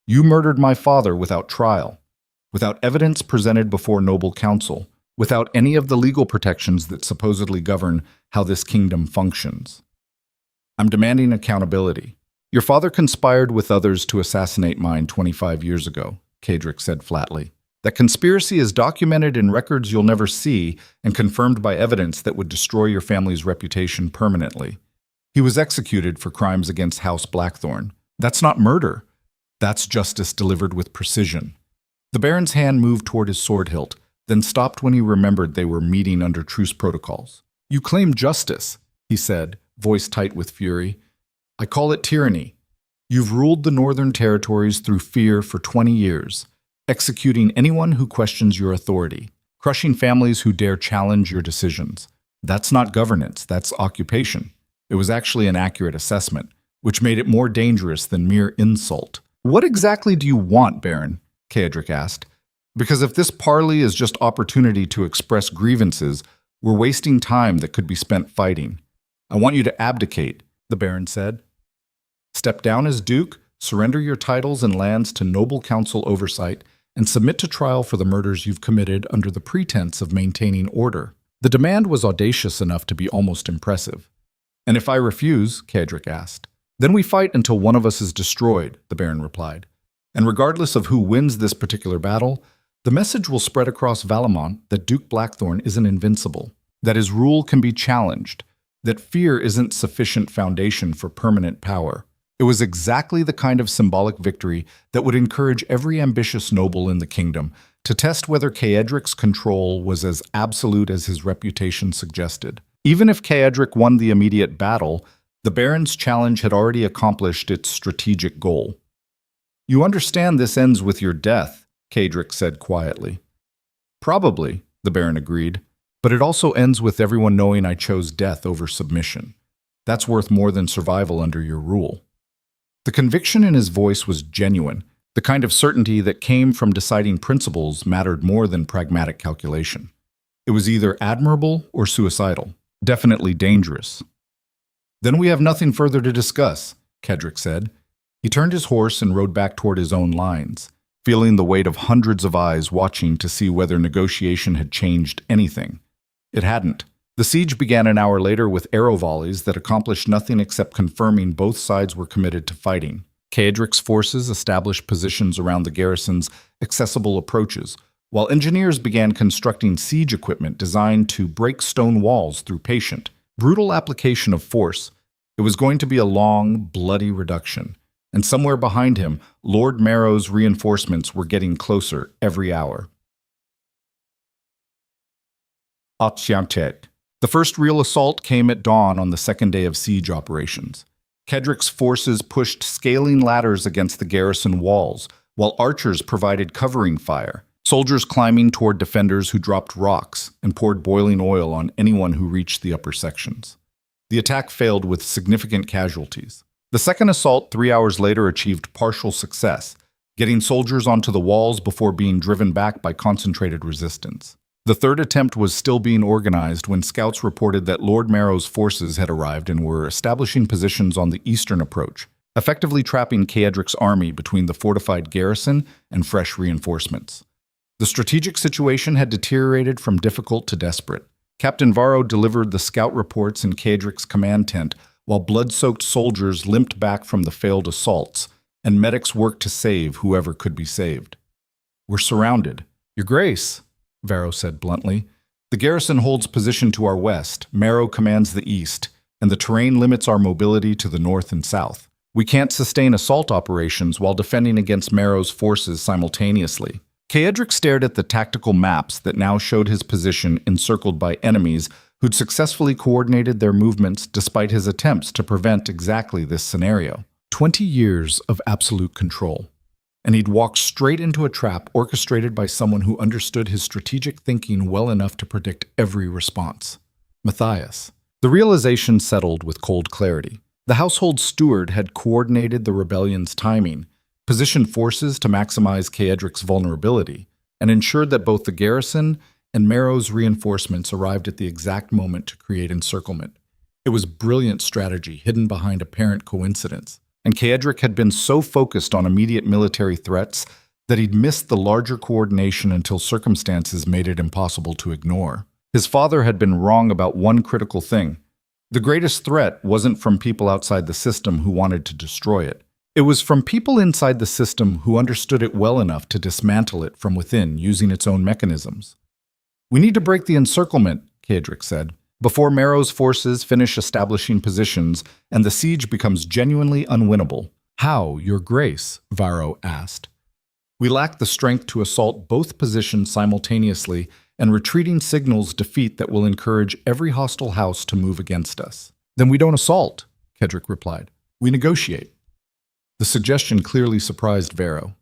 "You murdered my father without trial, without evidence presented before noble council, without any of the legal protections that supposedly govern how this kingdom functions. I'm demanding accountability. Your father conspired with others to assassinate mine 25 years ago," Ceadric said flatly. "That conspiracy is documented in records you'll never see and confirmed by evidence that would destroy your family's reputation permanently. He was executed for crimes against House Blackthorn. That's not murder. That's justice delivered with precision." The baron's hand moved toward his sword hilt, then stopped when he remembered they were meeting under truce protocols. "You claim justice," he said, voice tight with fury. "I call it tyranny. You've ruled the northern territories through fear for 20 years, executing anyone who questions your authority, crushing families who dare challenge your decisions. That's not governance, that's occupation." It was actually an accurate assessment, which made it more dangerous than mere insult. "What exactly do you want, Baron?" Ceadric asked. "Because if this parley is just opportunity to express grievances, we're wasting time that could be spent fighting. I want you to abdicate," the Baron said. "Step down as Duke, surrender your titles and lands to noble council oversight, and submit to trial for the murders you've committed under the pretense of maintaining order." The demand was audacious enough to be almost impressive. "And if I refuse?" Ceadric asked. "Then we fight until one of us is destroyed," the Baron replied. "And regardless of who wins this particular battle, the message will spread across Valamont that Duke Blackthorn isn't invincible, that his rule can be challenged, that fear isn't sufficient foundation for permanent power." It was exactly the kind of symbolic victory that would encourage every ambitious noble in the kingdom to test whether Ceadric's control was as absolute as his reputation suggested. Even if Ceadric won the immediate battle, the Baron's challenge had already accomplished its strategic goal. "You understand this ends with your death," Ceadric said quietly. "Probably," the Baron agreed, "but it also ends with everyone knowing I chose death over submission. That's worth more than survival under your rule." The conviction in his voice was genuine, the kind of certainty that came from deciding principles mattered more than pragmatic calculation. It was either admirable or suicidal, definitely dangerous. "Then we have nothing further to discuss," Ceadric said. He turned his horse and rode back toward his own lines, feeling the weight of hundreds of eyes watching to see whether negotiation had changed anything. It hadn't. The siege began an hour later with arrow volleys that accomplished nothing except confirming both sides were committed to fighting. Ceadric's forces established positions around the garrison's accessible approaches, while engineers began constructing siege equipment designed to break stone walls through patient, brutal application of force. It was going to be a long, bloody reduction, and somewhere behind him, Lord Marrow's reinforcements were getting closer every hour. Atsiantet. The first real assault came at dawn on the second day of siege operations. Ceadric's forces pushed scaling ladders against the garrison walls, while archers provided covering fire, soldiers climbing toward defenders who dropped rocks and poured boiling oil on anyone who reached the upper sections. The attack failed with significant casualties. The second assault 3 hours later achieved partial success, getting soldiers onto the walls before being driven back by concentrated resistance. The third attempt was still being organized when scouts reported that Lord Marrow's forces had arrived and were establishing positions on the eastern approach, effectively trapping Caedric's army between the fortified garrison and fresh reinforcements. The strategic situation had deteriorated from difficult to desperate. Captain Varro delivered the scout reports in Caedric's command tent, while blood-soaked soldiers limped back from the failed assaults, and medics worked to save whoever could be saved. "We're surrounded. Your Grace," Varro said bluntly. "The garrison holds position to our west, Marrow commands the east, and the terrain limits our mobility to the north and south. We can't sustain assault operations while defending against Marrow's forces simultaneously." Caedric stared at the tactical maps that now showed his position encircled by enemies who'd successfully coordinated their movements despite his attempts to prevent exactly this scenario. 20 years of absolute control. And he'd walked straight into a trap orchestrated by someone who understood his strategic thinking well enough to predict every response. Matthias. The realization settled with cold clarity. The household steward had coordinated the rebellion's timing, positioned forces to maximize Caedric's vulnerability, and ensured that both the garrison and Marrow's reinforcements arrived at the exact moment to create encirclement. It was brilliant strategy hidden behind apparent coincidence, and Caedric had been so focused on immediate military threats that he'd missed the larger coordination until circumstances made it impossible to ignore. His father had been wrong about one critical thing. The greatest threat wasn't from people outside the system who wanted to destroy it. It was from people inside the system who understood it well enough to dismantle it from within using its own mechanisms. "We need to break the encirclement," Caedric said, "before Marrow's forces finish establishing positions and the siege becomes genuinely unwinnable." "How, Your Grace?" Varro asked. "We lack the strength to assault both positions simultaneously, and retreating signals defeat that will encourage every hostile house to move against us." "Then we don't assault," Caedric replied. "We negotiate." The suggestion clearly surprised Varro.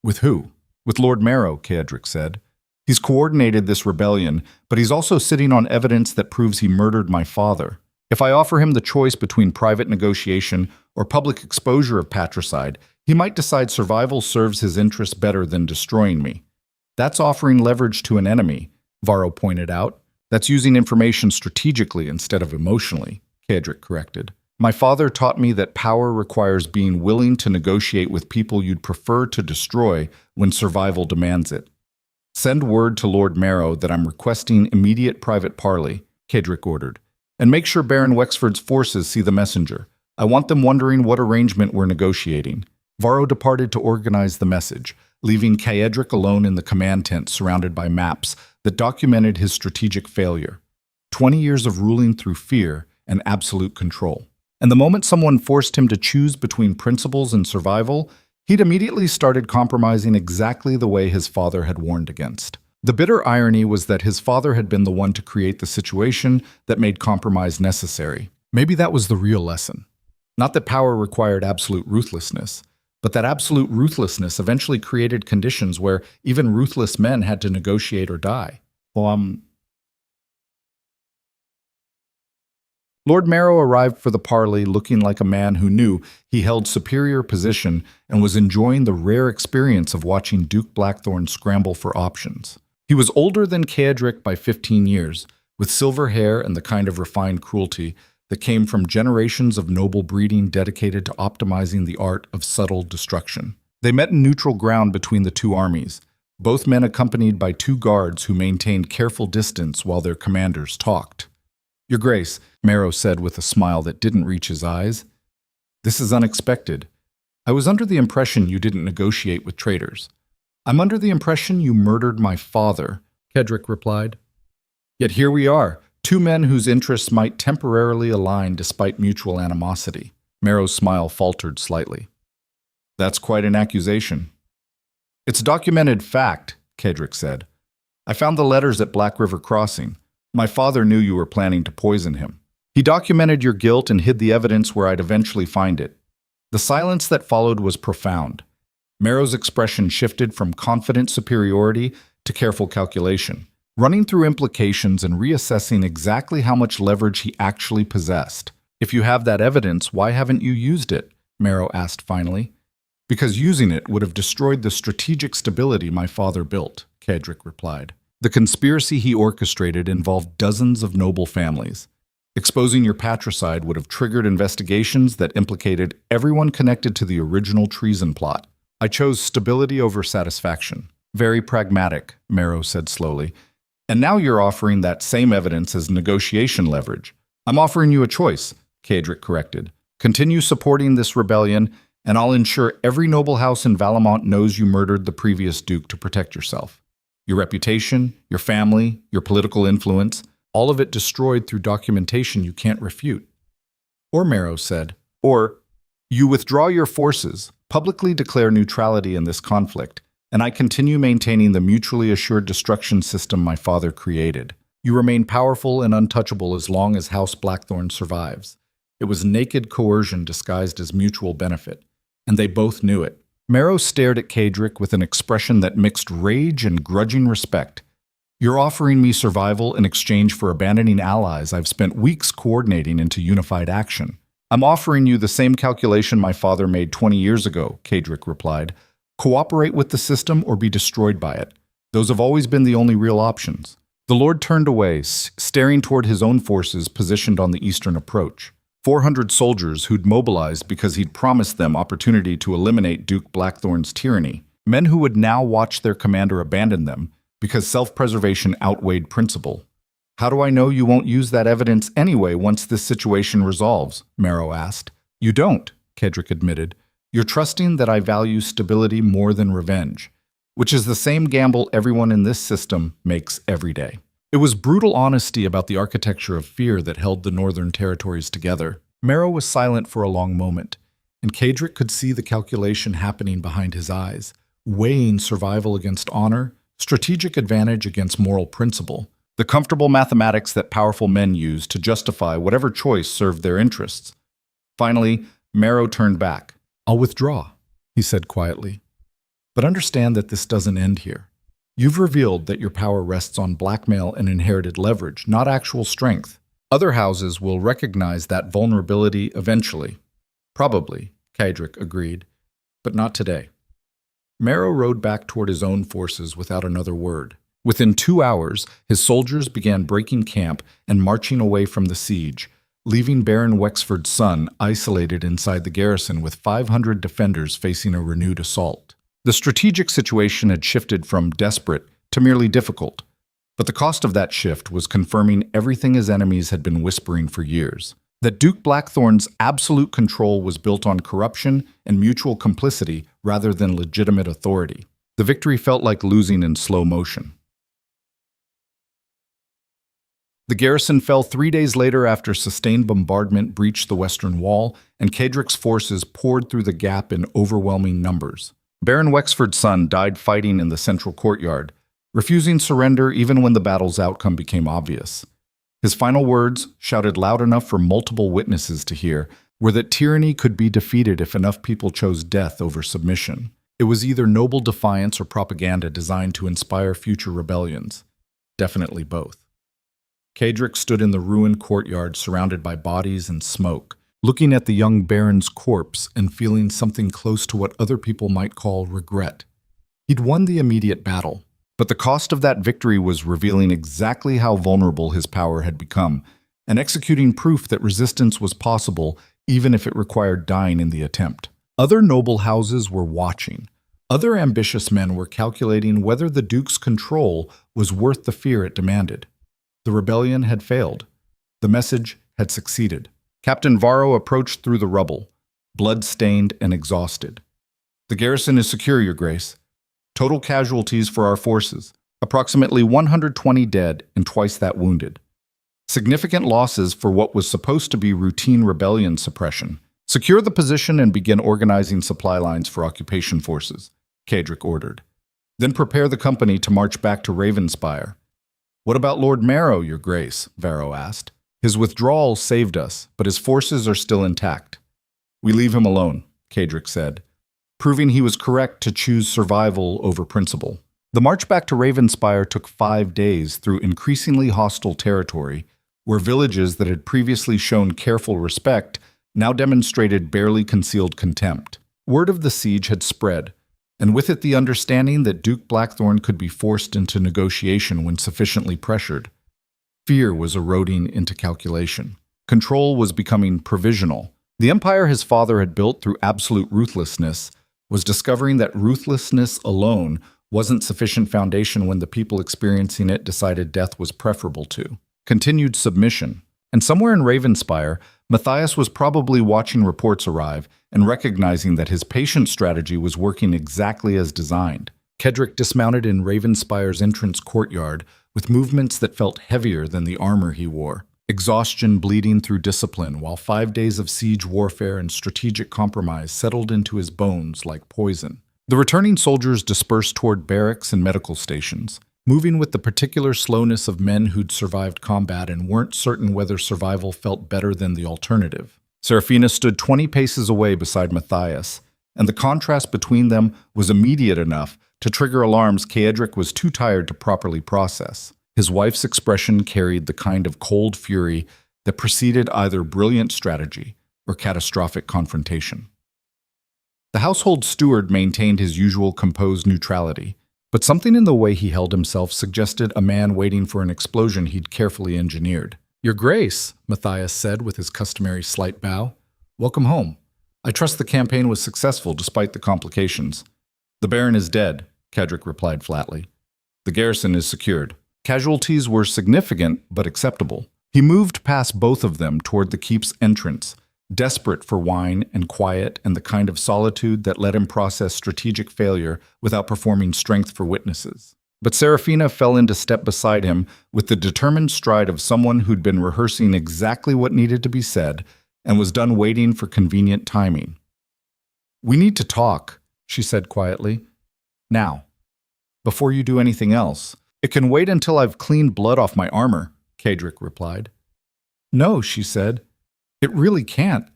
"With who?" "With Lord Marrow," Caedric said. "He's coordinated this rebellion, but he's also sitting on evidence that proves he murdered my father. If I offer him the choice between private negotiation or public exposure of patricide, he might decide survival serves his interests better than destroying me." "That's offering leverage to an enemy," Varro pointed out. "That's using information strategically instead of emotionally," Caedric corrected. "My father taught me that power requires being willing to negotiate with people you'd prefer to destroy when survival demands it." "Send word to Lord Marrow that I'm requesting immediate private parley," Caedric ordered. "And make sure Baron Wexford's forces see the messenger. I want them wondering what arrangement we're negotiating." Varro departed to organize the message, leaving Caedric alone in the command tent surrounded by maps that documented his strategic failure. 20 years of ruling through fear and absolute control. And the moment someone forced him to choose between principles and survival, he'd immediately started compromising exactly the way his father had warned against. The bitter irony was that his father had been the one to create the situation that made compromise necessary. Maybe that was the real lesson. Not that power required absolute ruthlessness, but that absolute ruthlessness eventually created conditions where even ruthless men had to negotiate or die. Lord Marrow arrived for the parley looking like a man who knew he held superior position and was enjoying the rare experience of watching Duke Blackthorn scramble for options. He was older than Caedric by 15 years, with silver hair and the kind of refined cruelty that came from generations of noble breeding dedicated to optimizing the art of subtle destruction. They met in neutral ground between the two armies, both men accompanied by 2 guards who maintained careful distance while their commanders talked. "Your Grace," Marrow said with a smile that didn't reach his eyes, "this is unexpected. I was under the impression you didn't negotiate with traitors." "I'm under the impression you murdered my father," Caedric replied. "Yet here we are, 2 men whose interests might temporarily align despite mutual animosity." Marrow's smile faltered slightly. "That's quite an accusation." "It's documented fact," Caedric said. "I found the letters at Black River Crossing. My father knew you were planning to poison him. He documented your guilt and hid the evidence where I'd eventually find it." The silence that followed was profound. Marrow's expression shifted from confident superiority to careful calculation, running through implications and reassessing exactly how much leverage he actually possessed. If you have that evidence, why haven't you used it? Marrow asked finally. Because using it would have destroyed the strategic stability my father built, Kedrick replied. The conspiracy he orchestrated involved dozens of noble families. Exposing your patricide would have triggered investigations that implicated everyone connected to the original treason plot. I chose stability over satisfaction. Very pragmatic, Marrow said slowly. And now you're offering that same evidence as negotiation leverage. I'm offering you a choice, Kedrick corrected. Continue supporting this rebellion, and I'll ensure every noble house in Valamont knows you murdered the previous duke to protect yourself. Your reputation, your family, your political influence, all of it destroyed through documentation you can't refute. Or, Marrow said, or, you withdraw your forces, publicly declare neutrality in this conflict, and I continue maintaining the mutually assured destruction system my father created. You remain powerful and untouchable as long as House Blackthorn survives. It was naked coercion disguised as mutual benefit, and they both knew it. Marrow stared at Kedrick with an expression that mixed rage and grudging respect. You're offering me survival in exchange for abandoning allies I've spent weeks coordinating into unified action. I'm offering you the same calculation my father made 20 years ago, Kedrick replied. Cooperate with the system or be destroyed by it. Those have always been the only real options. The Lord turned away, staring toward his own forces positioned on the eastern approach. 400 soldiers who'd mobilized because he'd promised them opportunity to eliminate Duke Blackthorn's tyranny. Men who would now watch their commander abandon them because self-preservation outweighed principle. How do I know you won't use that evidence anyway once this situation resolves? Marrow asked. You don't, Kedrick admitted. You're trusting that I value stability more than revenge, which is the same gamble everyone in this system makes every day. It was brutal honesty about the architecture of fear that held the northern territories together. Marrow was silent for a long moment, and Kedrick could see the calculation happening behind his eyes, weighing survival against honor, strategic advantage against moral principle, the comfortable mathematics that powerful men use to justify whatever choice served their interests. Finally, Marrow turned back. I'll withdraw, he said quietly. But understand that this doesn't end here. You've revealed that your power rests on blackmail and inherited leverage, not actual strength. Other houses will recognize that vulnerability eventually. Probably, Kedrick agreed, but not today. Marrow rode back toward his own forces without another word. Within 2 hours, his soldiers began breaking camp and marching away from the siege, leaving Baron Wexford's son isolated inside the garrison with 500 defenders facing a renewed assault. The strategic situation had shifted from desperate to merely difficult, but the cost of that shift was confirming everything his enemies had been whispering for years. That Duke Blackthorn's absolute control was built on corruption and mutual complicity rather than legitimate authority. The victory felt like losing in slow motion. The garrison fell 3 days later after sustained bombardment breached the western wall, and Kedrick's forces poured through the gap in overwhelming numbers. Baron Wexford's son died fighting in the central courtyard, refusing surrender even when the battle's outcome became obvious. His final words, shouted loud enough for multiple witnesses to hear, were that tyranny could be defeated if enough people chose death over submission. It was either noble defiance or propaganda designed to inspire future rebellions. Definitely both. Kedrick stood in the ruined courtyard surrounded by bodies and smoke, looking at the young baron's corpse and feeling something close to what other people might call regret. He'd won the immediate battle, but the cost of that victory was revealing exactly how vulnerable his power had become, and executing proof that resistance was possible even if it required dying in the attempt. Other noble houses were watching. Other ambitious men were calculating whether the Duke's control was worth the fear it demanded. The rebellion had failed. The message had succeeded. Captain Varro approached through the rubble, blood-stained and exhausted. The garrison is secure, Your Grace. Total casualties for our forces, approximately 120 dead and twice that wounded. Significant losses for what was supposed to be routine rebellion suppression. Secure the position and begin organizing supply lines for occupation forces, Kedrick ordered. Then prepare the company to march back to Ravenspire. What about Lord Marrow, Your Grace? Varro asked. His withdrawal saved us, but his forces are still intact. We leave him alone, Kedrick said, proving he was correct to choose survival over principle. The march back to Ravenspire took 5 days through increasingly hostile territory, where villages that had previously shown careful respect now demonstrated barely concealed contempt. Word of the siege had spread, and with it the understanding that Duke Blackthorn could be forced into negotiation when sufficiently pressured. Fear was eroding into calculation. Control was becoming provisional. The empire his father had built through absolute ruthlessness was discovering that ruthlessness alone wasn't sufficient foundation when the people experiencing it decided death was preferable to continued submission. And somewhere in Ravenspire, Matthias was probably watching reports arrive and recognizing that his patient strategy was working exactly as designed. Kedrick dismounted in Ravenspire's entrance courtyard with movements that felt heavier than the armor he wore. Exhaustion bleeding through discipline, while 5 days of siege warfare and strategic compromise settled into his bones like poison. The returning soldiers dispersed toward barracks and medical stations, moving with the particular slowness of men who'd survived combat and weren't certain whether survival felt better than the alternative. Seraphina stood 20 paces away beside Matthias, and the contrast between them was immediate enough to trigger alarms Kedrick was too tired to properly process. His wife's expression carried the kind of cold fury that preceded either brilliant strategy or catastrophic confrontation. The household steward maintained his usual composed neutrality, but something in the way he held himself suggested a man waiting for an explosion he'd carefully engineered. "Your Grace," Matthias said with his customary slight bow. "Welcome home. I trust the campaign was successful despite the complications." "The Baron is dead," Kedrick replied flatly. "The garrison is secured." Casualties were significant but acceptable. He moved past both of them toward the keep's entrance, desperate for wine and quiet and the kind of solitude that let him process strategic failure without performing strength for witnesses. But Seraphina fell into step beside him with the determined stride of someone who'd been rehearsing exactly what needed to be said and was done waiting for convenient timing. "We need to talk," she said quietly. "Now, before you do anything else." "It can wait until I've cleaned blood off my armor," Kedrick replied. "No," she said. "It really can't."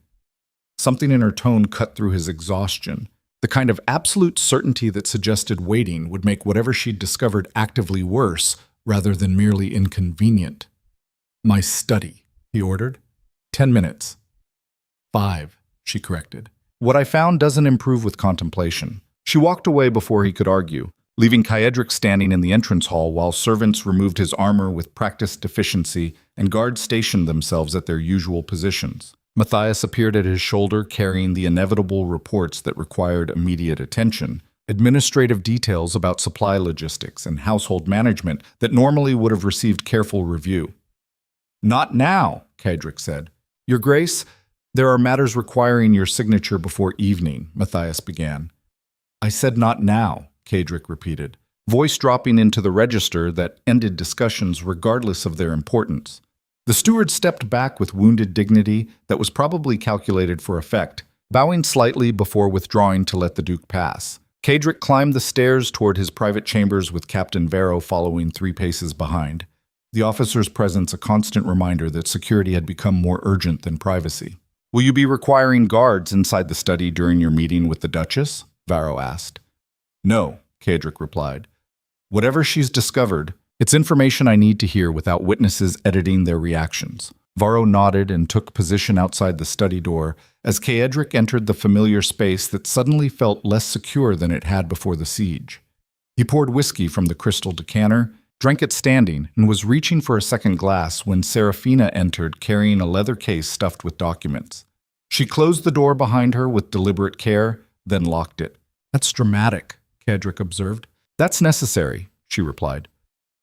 Something in her tone cut through his exhaustion, the kind of absolute certainty that suggested waiting would make whatever she'd discovered actively worse rather than merely inconvenient. "My study," he ordered. 10 minutes. 5, she corrected. "What I found doesn't improve with contemplation." She walked away before he could argue, leaving Kedrick standing in the entrance hall while servants removed his armor with practiced efficiency and guards stationed themselves at their usual positions. Matthias appeared at his shoulder carrying the inevitable reports that required immediate attention, administrative details about supply logistics and household management that normally would have received careful review. "Not now," Kedrick said. "Your Grace, there are matters requiring your signature before evening," Matthias began. "I said not now," Kedrick repeated, voice dropping into the register that ended discussions regardless of their importance. The steward stepped back with wounded dignity that was probably calculated for effect, bowing slightly before withdrawing to let the Duke pass. Kedrick climbed the stairs toward his private chambers with Captain Varro following 3 paces behind, the officer's presence a constant reminder that security had become more urgent than privacy. "Will you be requiring guards inside the study during your meeting with the Duchess?" Varro asked. "No," Kedrick replied. "Whatever she's discovered, it's information I need to hear without witnesses editing their reactions." Varro nodded and took position outside the study door as Kedrick entered the familiar space that suddenly felt less secure than it had before the siege. He poured whiskey from the crystal decanter, drank it standing, and was reaching for a second glass when Seraphina entered carrying a leather case stuffed with documents. She closed the door behind her with deliberate care, then locked it. "That's dramatic," Kedrick observed. "That's necessary," she replied.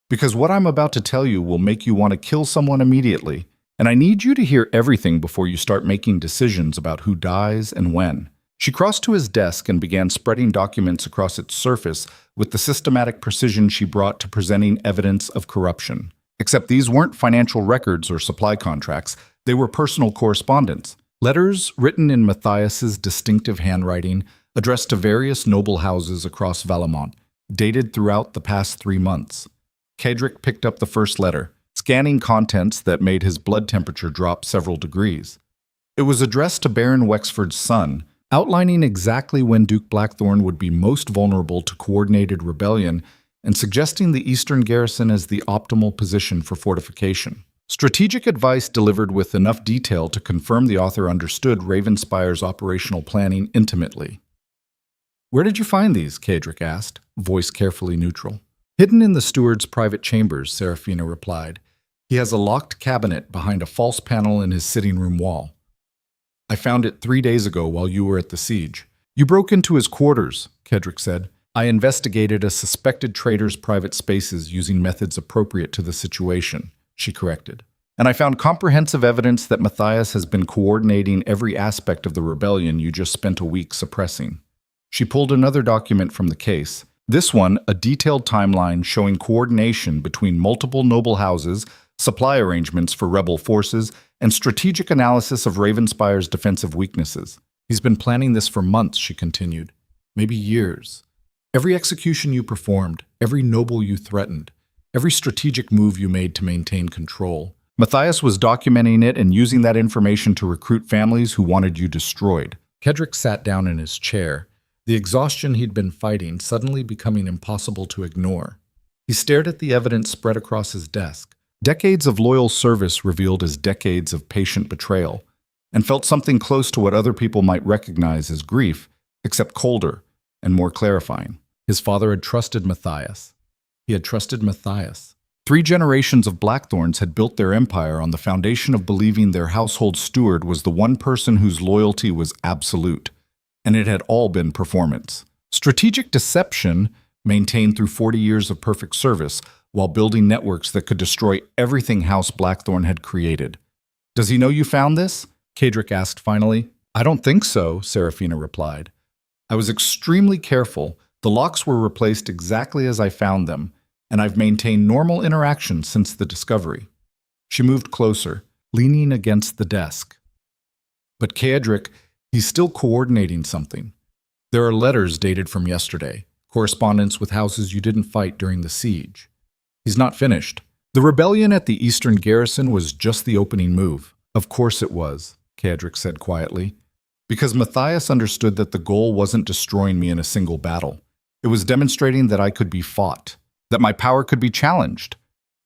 "Because what I'm about to tell you will make you want to kill someone immediately, and I need you to hear everything before you start making decisions about who dies and when." She crossed to his desk and began spreading documents across its surface with the systematic precision she brought to presenting evidence of corruption. Except these weren't financial records or supply contracts, they were personal correspondence. Letters written in Matthias's distinctive handwriting addressed to various noble houses across Valemont, dated throughout the past 3 months. Kedrick picked up the first letter, scanning contents that made his blood temperature drop several degrees. It was addressed to Baron Wexford's son, outlining exactly when Duke Blackthorn would be most vulnerable to coordinated rebellion and suggesting the eastern garrison as the optimal position for fortification. Strategic advice delivered with enough detail to confirm the author understood Ravenspire's operational planning intimately. "Where did you find these?" Kadric asked, voice carefully neutral. "Hidden in the steward's private chambers," Seraphina replied. "He has a locked cabinet behind a false panel in his sitting room wall. I found it 3 days ago while you were at the siege." "You broke into his quarters," Kedrick said. "I investigated a suspected traitor's private spaces using methods appropriate to the situation," she corrected. "And I found comprehensive evidence that Matthias has been coordinating every aspect of the rebellion you just spent a week suppressing." She pulled another document from the case. This one, a detailed timeline showing coordination between multiple noble houses, supply arrangements for rebel forces, and strategic analysis of Ravenspire's defensive weaknesses. "He's been planning this for months," she continued. "Maybe years. Every execution you performed, every noble you threatened, every strategic move you made to maintain control. Matthias was documenting it and using that information to recruit families who wanted you destroyed." Kedrick sat down in his chair, the exhaustion he'd been fighting suddenly becoming impossible to ignore. He stared at the evidence spread across his desk. Decades of loyal service revealed as decades of patient betrayal, and felt something close to what other people might recognize as grief, except colder and more clarifying. His father had trusted Matthias. He had trusted Matthias. 3 generations of Blackthorns had built their empire on the foundation of believing their household steward was the one person whose loyalty was absolute, and it had all been performance. Strategic deception maintained through 40 years of perfect service, while building networks that could destroy everything House Blackthorn had created. "Does he know you found this?" Kadric asked finally. "I don't think so," Seraphina replied. "I was extremely careful. The locks were replaced exactly as I found them, and I've maintained normal interaction since the discovery." She moved closer, leaning against the desk. "But Kadric, he's still coordinating something. There are letters dated from yesterday, correspondence with houses you didn't fight during the siege. He's not finished. The rebellion at the eastern garrison was just the opening move." "Of course it was," Kadric said quietly, "because Matthias understood that the goal wasn't destroying me in a single battle. It was demonstrating that I could be fought, that my power could be challenged,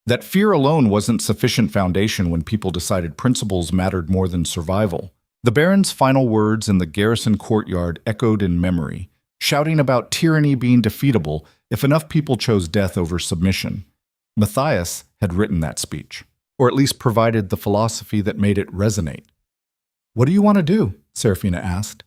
that fear alone wasn't sufficient foundation when people decided principles mattered more than survival." The Baron's final words in the garrison courtyard echoed in memory, shouting about tyranny being defeatable if enough people chose death over submission. Matthias had written that speech, or at least provided the philosophy that made it resonate. "What do you want to do?" Seraphina asked.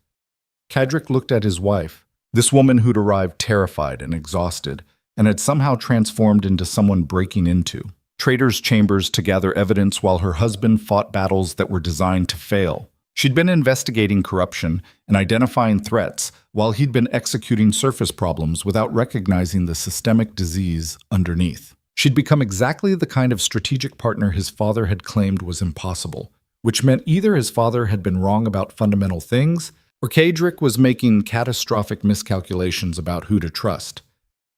Kadric looked at his wife, this woman who'd arrived terrified and exhausted, and had somehow transformed into someone breaking into traitors' chambers to gather evidence while her husband fought battles that were designed to fail. She'd been investigating corruption and identifying threats while he'd been executing surface problems without recognizing the systemic disease underneath. She'd become exactly the kind of strategic partner his father had claimed was impossible, which meant either his father had been wrong about fundamental things, or Kadric was making catastrophic miscalculations about who to trust.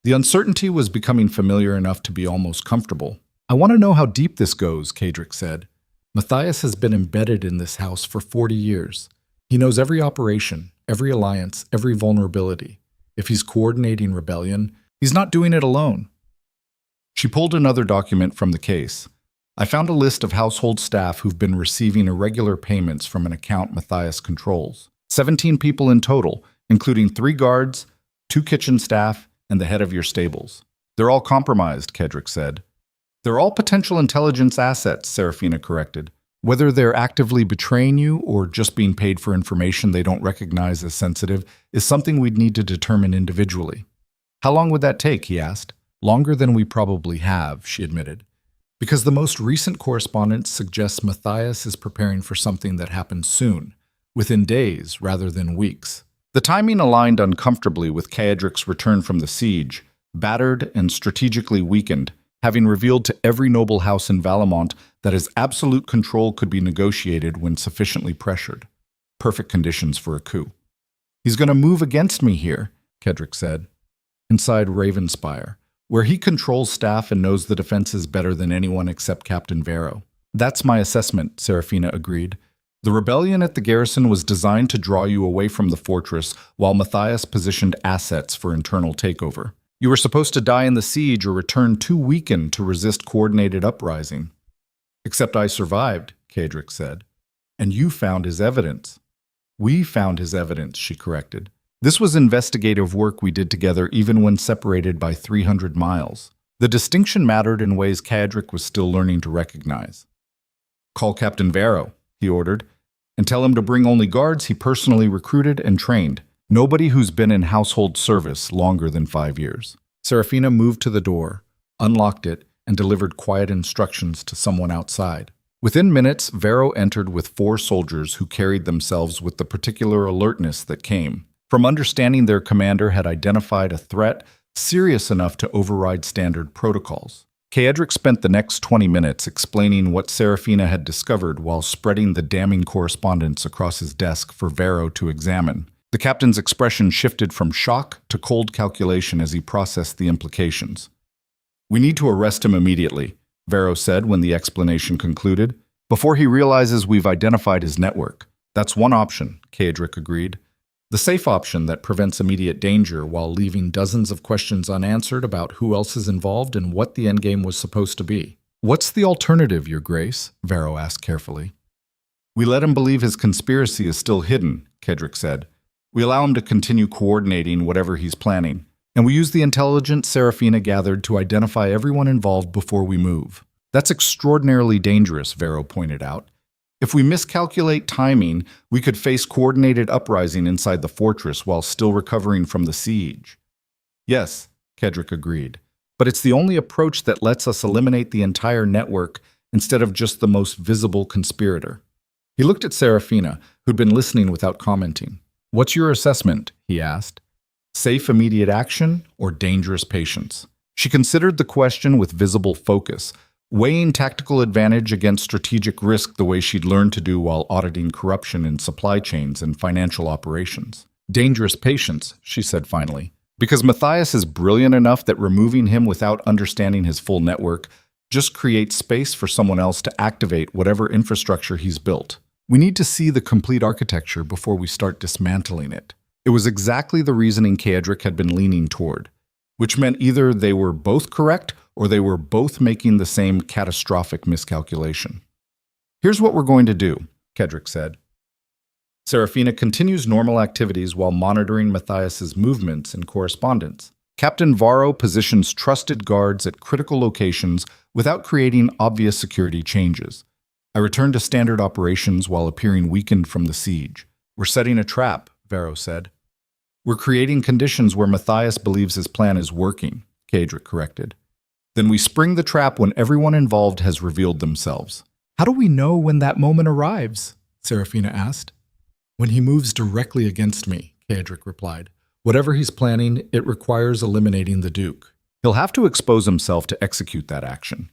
The uncertainty was becoming familiar enough to be almost comfortable. "I want to know how deep this goes," Kadric said. "Matthias has been embedded in this house for 40 years. He knows every operation, every alliance, every vulnerability. If he's coordinating rebellion, he's not doing it alone." She pulled another document from the case. "I found a list of household staff who've been receiving irregular payments from an account Matthias controls. 17 people in total, including 3 guards, 2 kitchen staff, and the head of your stables. They're all compromised," Kadric said. "They're all potential intelligence assets," Seraphina corrected. "Whether they're actively betraying you or just being paid for information they don't recognize as sensitive is something we'd need to determine individually." "How long would that take?" he asked. "Longer than we probably have," she admitted, "because the most recent correspondence suggests Matthias is preparing for something that happens soon, within days rather than weeks." The timing aligned uncomfortably with Kadric's return from the siege, battered and strategically weakened, having revealed to every noble house in Valamont that his absolute control could be negotiated when sufficiently pressured. Perfect conditions for a coup. "He's going to move against me here," Kadric said. "Inside Ravenspire, where he controls staff and knows the defenses better than anyone except Captain Vero." "That's my assessment," Seraphina agreed. "The rebellion at the garrison was designed to draw you away from the fortress while Matthias positioned assets for internal takeover. You were supposed to die in the siege or return too weakened to resist coordinated uprising." Except I survived, Kadric said. And you found his evidence. We found his evidence, she corrected. This was investigative work we did together even when separated by 300 miles. The distinction mattered in ways Kadric was still learning to recognize. Call Captain Varro, he ordered, and tell him to bring only guards he personally recruited and trained. Nobody who's been in household service longer than 5 years. Seraphina moved to the door, unlocked it, and delivered quiet instructions to someone outside. Within minutes, Varro entered with 4 soldiers who carried themselves with the particular alertness that came from understanding their commander had identified a threat serious enough to override standard protocols. Kadric spent the next 20 minutes explaining what Seraphina had discovered while spreading the damning correspondence across his desk for Varro to examine. The captain's expression shifted from shock to cold calculation as he processed the implications. We need to arrest him immediately, Varro said when the explanation concluded, before he realizes we've identified his network. That's one option, Kadric agreed. The safe option that prevents immediate danger while leaving dozens of questions unanswered about who else is involved and what the endgame was supposed to be. What's the alternative, Your Grace? Varro asked carefully. We let him believe his conspiracy is still hidden, Kadric said. We allow him to continue coordinating whatever he's planning, and we use the intelligence Seraphina gathered to identify everyone involved before we move. That's extraordinarily dangerous, Varro pointed out. If we miscalculate timing, we could face coordinated uprising inside the fortress while still recovering from the siege. Yes, Kadric agreed, but it's the only approach that lets us eliminate the entire network instead of just the most visible conspirator. He looked at Seraphina, who'd been listening without commenting. What's your assessment? He asked. Safe immediate action or dangerous patience? She considered the question with visible focus, weighing tactical advantage against strategic risk the way she'd learned to do while auditing corruption in supply chains and financial operations. Dangerous patience, she said finally, because Matthias is brilliant enough that removing him without understanding his full network just creates space for someone else to activate whatever infrastructure he's built. We need to see the complete architecture before we start dismantling it. It was exactly the reasoning Kadric had been leaning toward, which meant either they were both correct or they were both making the same catastrophic miscalculation. Here's what we're going to do, Kadric said. Seraphina continues normal activities while monitoring Matthias's movements and correspondence. Captain Varro positions trusted guards at critical locations without creating obvious security changes. I return to standard operations while appearing weakened from the siege. We're setting a trap, Varro said. We're creating conditions where Matthias believes his plan is working, Kadric corrected. Then we spring the trap when everyone involved has revealed themselves. How do we know when that moment arrives? Seraphina asked. When he moves directly against me, Kadric replied. Whatever he's planning, it requires eliminating the Duke. He'll have to expose himself to execute that action.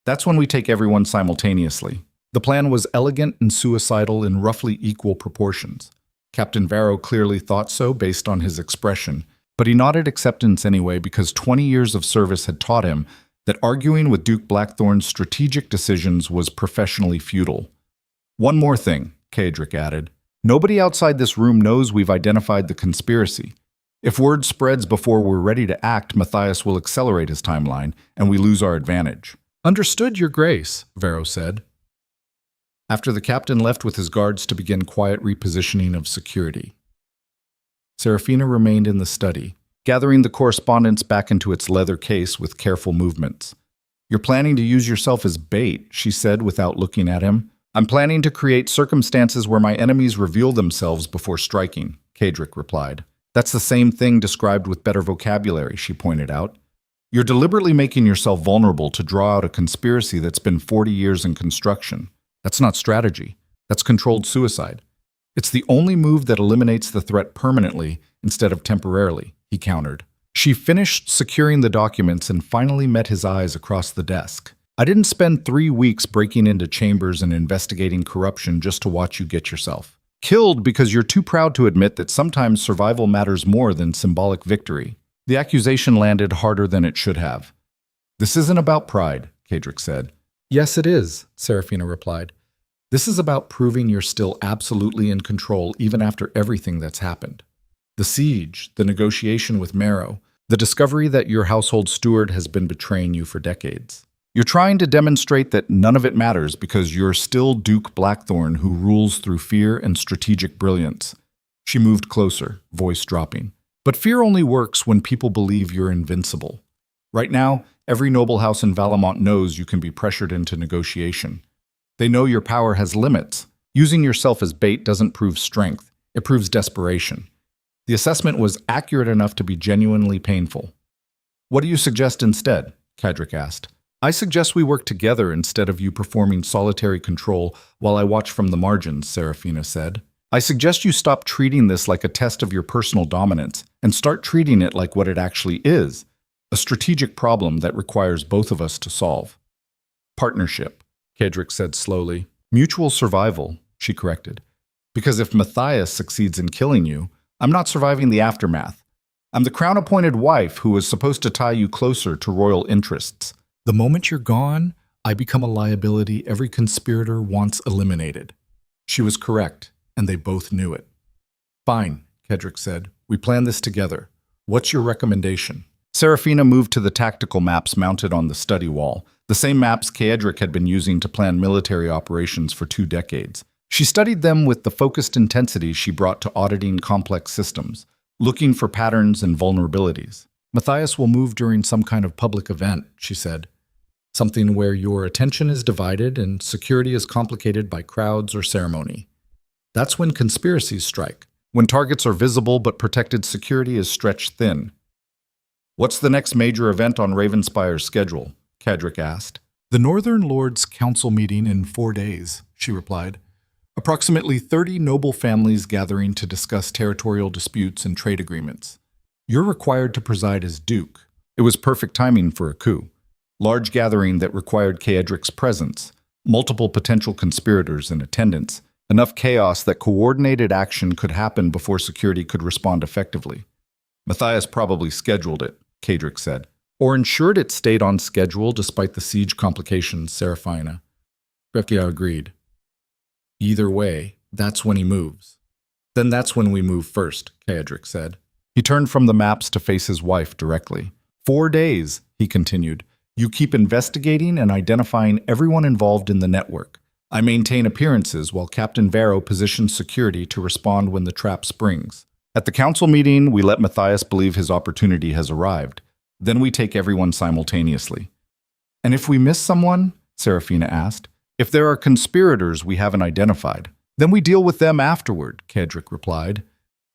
That's when we take everyone simultaneously. The plan was elegant and suicidal in roughly equal proportions. Captain Varro clearly thought so based on his expression, but he nodded acceptance anyway because 20 years of service had taught him that arguing with Duke Blackthorn's strategic decisions was professionally futile. One more thing, Kadric added. Nobody outside this room knows we've identified the conspiracy. If word spreads before we're ready to act, Matthias will accelerate his timeline, and we lose our advantage. Understood, Your Grace, Varro said. After the captain left with his guards to begin quiet repositioning of security, Seraphina remained in the study, gathering the correspondence back into its leather case with careful movements. You're planning to use yourself as bait, she said without looking at him. I'm planning to create circumstances where my enemies reveal themselves before striking, Kadric replied. That's the same thing described with better vocabulary, she pointed out. You're deliberately making yourself vulnerable to draw out a conspiracy that's been 40 years in construction. That's not strategy. That's controlled suicide. It's the only move that eliminates the threat permanently instead of temporarily, he countered. She finished securing the documents and finally met his eyes across the desk. I didn't spend 3 weeks breaking into chambers and investigating corruption just to watch you get yourself killed because you're too proud to admit that sometimes survival matters more than symbolic victory. The accusation landed harder than it should have. This isn't about pride, Kadric said. Yes, it is, Seraphina replied. This is about proving you're still absolutely in control even after everything that's happened. The siege, the negotiation with Marrow, the discovery that your household steward has been betraying you for decades. You're trying to demonstrate that none of it matters because you're still Duke Blackthorn who rules through fear and strategic brilliance. She moved closer, voice dropping. But fear only works when people believe you're invincible. Right now, every noble house in Valamont knows you can be pressured into negotiation. They know your power has limits. Using yourself as bait doesn't prove strength. It proves desperation. The assessment was accurate enough to be genuinely painful. What do you suggest instead? Cadric asked. I suggest we work together instead of you performing solitary control while I watch from the margins, Seraphina said. I suggest you stop treating this like a test of your personal dominance and start treating it like what it actually is, a strategic problem that requires both of us to solve. Partnership, Cadric said slowly. Mutual survival, she corrected. Because if Matthias succeeds in killing you, I'm not surviving the aftermath. I'm the crown-appointed wife who was supposed to tie you closer to royal interests. The moment you're gone, I become a liability every conspirator wants eliminated. She was correct, and they both knew it. Fine, Cadric said. We plan this together. What's your recommendation? Seraphina moved to the tactical maps mounted on the study wall, the same maps Cadric had been using to plan military operations for 2 decades. She studied them with the focused intensity she brought to auditing complex systems, looking for patterns and vulnerabilities. Matthias will move during some kind of public event, she said. Something where your attention is divided and security is complicated by crowds or ceremony. That's when conspiracies strike, when targets are visible but protected security is stretched thin. What's the next major event on Ravenspire's schedule? Cadric asked. The Northern Lords' Council meeting in 4 days, she replied. Approximately 30 noble families gathering to discuss territorial disputes and trade agreements. You're required to preside as Duke. It was perfect timing for a coup. Large gathering that required Cadric's presence, multiple potential conspirators in attendance, enough chaos that coordinated action could happen before security could respond effectively. Matthias probably scheduled it, Cadric said, or ensured it stayed on schedule despite the siege complications, Seraphina. Seraphina agreed. Either way, that's when he moves. Then that's when we move first, Cadric said. He turned from the maps to face his wife directly. 4 days, he continued. You keep investigating and identifying everyone involved in the network. I maintain appearances while Captain Varro positions security to respond when the trap springs. At the council meeting, we let Matthias believe his opportunity has arrived. Then we take everyone simultaneously. And if we miss someone, Seraphina asked, if there are conspirators we haven't identified, then we deal with them afterward, Cadric replied.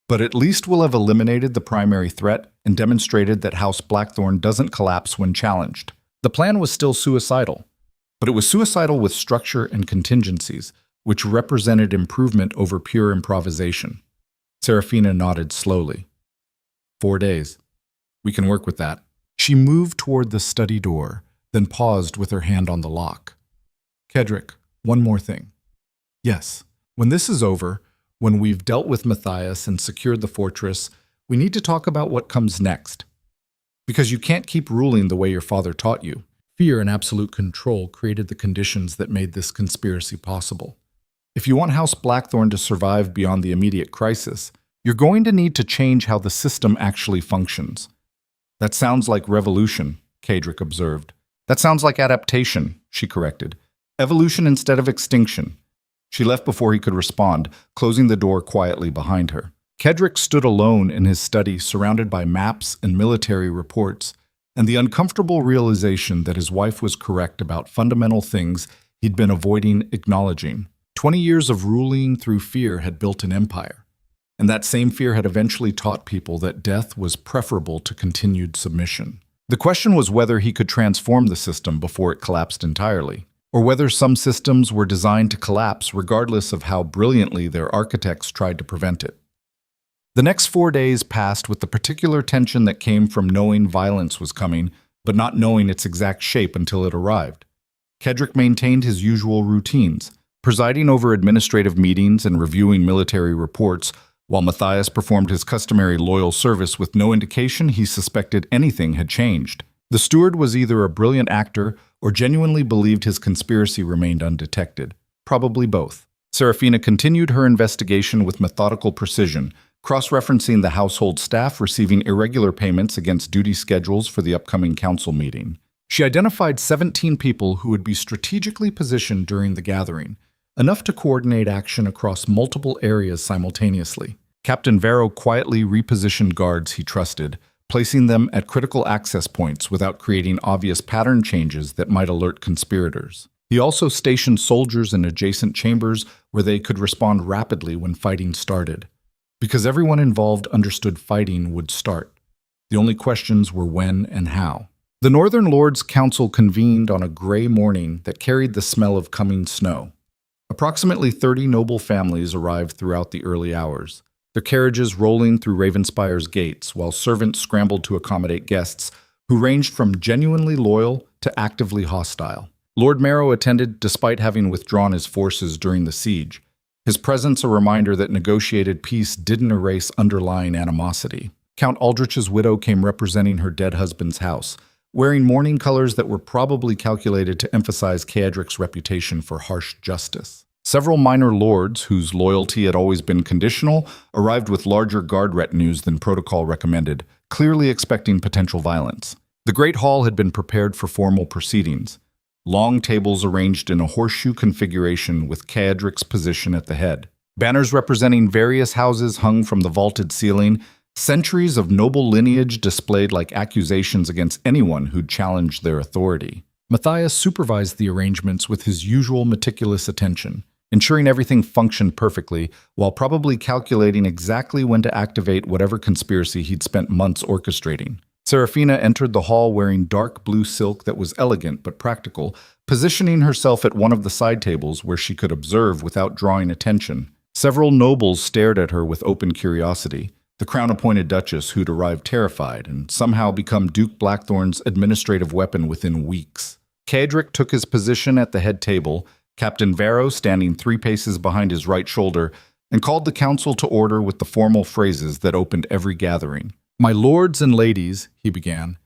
But at least we'll have eliminated the primary threat and demonstrated that House Blackthorn doesn't collapse when challenged. The plan was still suicidal, but it was suicidal with structure and contingencies, which represented improvement over pure improvisation. Seraphina nodded slowly. 4 days. We can work with that. She moved toward the study door, then paused with her hand on the lock. Cadric, one more thing. Yes, when this is over, when we've dealt with Matthias and secured the fortress, we need to talk about what comes next. Because you can't keep ruling the way your father taught you. Fear and absolute control created the conditions that made this conspiracy possible. If you want House Blackthorn to survive beyond the immediate crisis, you're going to need to change how the system actually functions. That sounds like revolution, Cadric observed. That sounds like adaptation, she corrected. Evolution instead of extinction. She left before he could respond, closing the door quietly behind her. Cadric stood alone in his study, surrounded by maps and military reports, and the uncomfortable realization that his wife was correct about fundamental things he'd been avoiding acknowledging. 20 years of ruling through fear had built an empire, and that same fear had eventually taught people that death was preferable to continued submission. The question was whether he could transform the system before it collapsed entirely, or whether some systems were designed to collapse regardless of how brilliantly their architects tried to prevent it. The next 4 days passed with the particular tension that came from knowing violence was coming, but not knowing its exact shape until it arrived. Cadric maintained his usual routines, presiding over administrative meetings and reviewing military reports, while Matthias performed his customary loyal service with no indication he suspected anything had changed. The steward was either a brilliant actor or genuinely believed his conspiracy remained undetected. Probably both. Seraphina continued her investigation with methodical precision, cross-referencing the household staff receiving irregular payments against duty schedules for the upcoming council meeting. She identified 17 people who would be strategically positioned during the gathering, enough to coordinate action across multiple areas simultaneously. Captain Varro quietly repositioned guards he trusted, placing them at critical access points without creating obvious pattern changes that might alert conspirators. He also stationed soldiers in adjacent chambers where they could respond rapidly when fighting started. Because everyone involved understood fighting would start. The only questions were when and how. The Northern Lords' Council convened on a gray morning that carried the smell of coming snow. Approximately 30 noble families arrived throughout the early hours, their carriages rolling through Ravenspire's gates while servants scrambled to accommodate guests who ranged from genuinely loyal to actively hostile. Lord Marrow attended despite having withdrawn his forces during the siege, his presence a reminder that negotiated peace didn't erase underlying animosity. Count Aldrich's widow came representing her dead husband's house, wearing mourning colors that were probably calculated to emphasize Caedric's reputation for harsh justice. Several minor lords, whose loyalty had always been conditional, arrived with larger guard retinues than protocol recommended, clearly expecting potential violence. The Great Hall had been prepared for formal proceedings. Long tables arranged in a horseshoe configuration with Caedric's position at the head. Banners representing various houses hung from the vaulted ceiling, centuries of noble lineage displayed like accusations against anyone who'd challenged their authority. Matthias supervised the arrangements with his usual meticulous attention, ensuring everything functioned perfectly while probably calculating exactly when to activate whatever conspiracy he'd spent months orchestrating. Seraphina entered the hall wearing dark blue silk that was elegant but practical, positioning herself at one of the side tables where she could observe without drawing attention. Several nobles stared at her with open curiosity. The crown-appointed duchess who'd arrived terrified and somehow become Duke Blackthorn's administrative weapon within weeks. Caedric took his position at the head table, Captain Varro standing 3 paces behind his right shoulder, and called the council to order with the formal phrases that opened every gathering. "My lords and ladies," he began,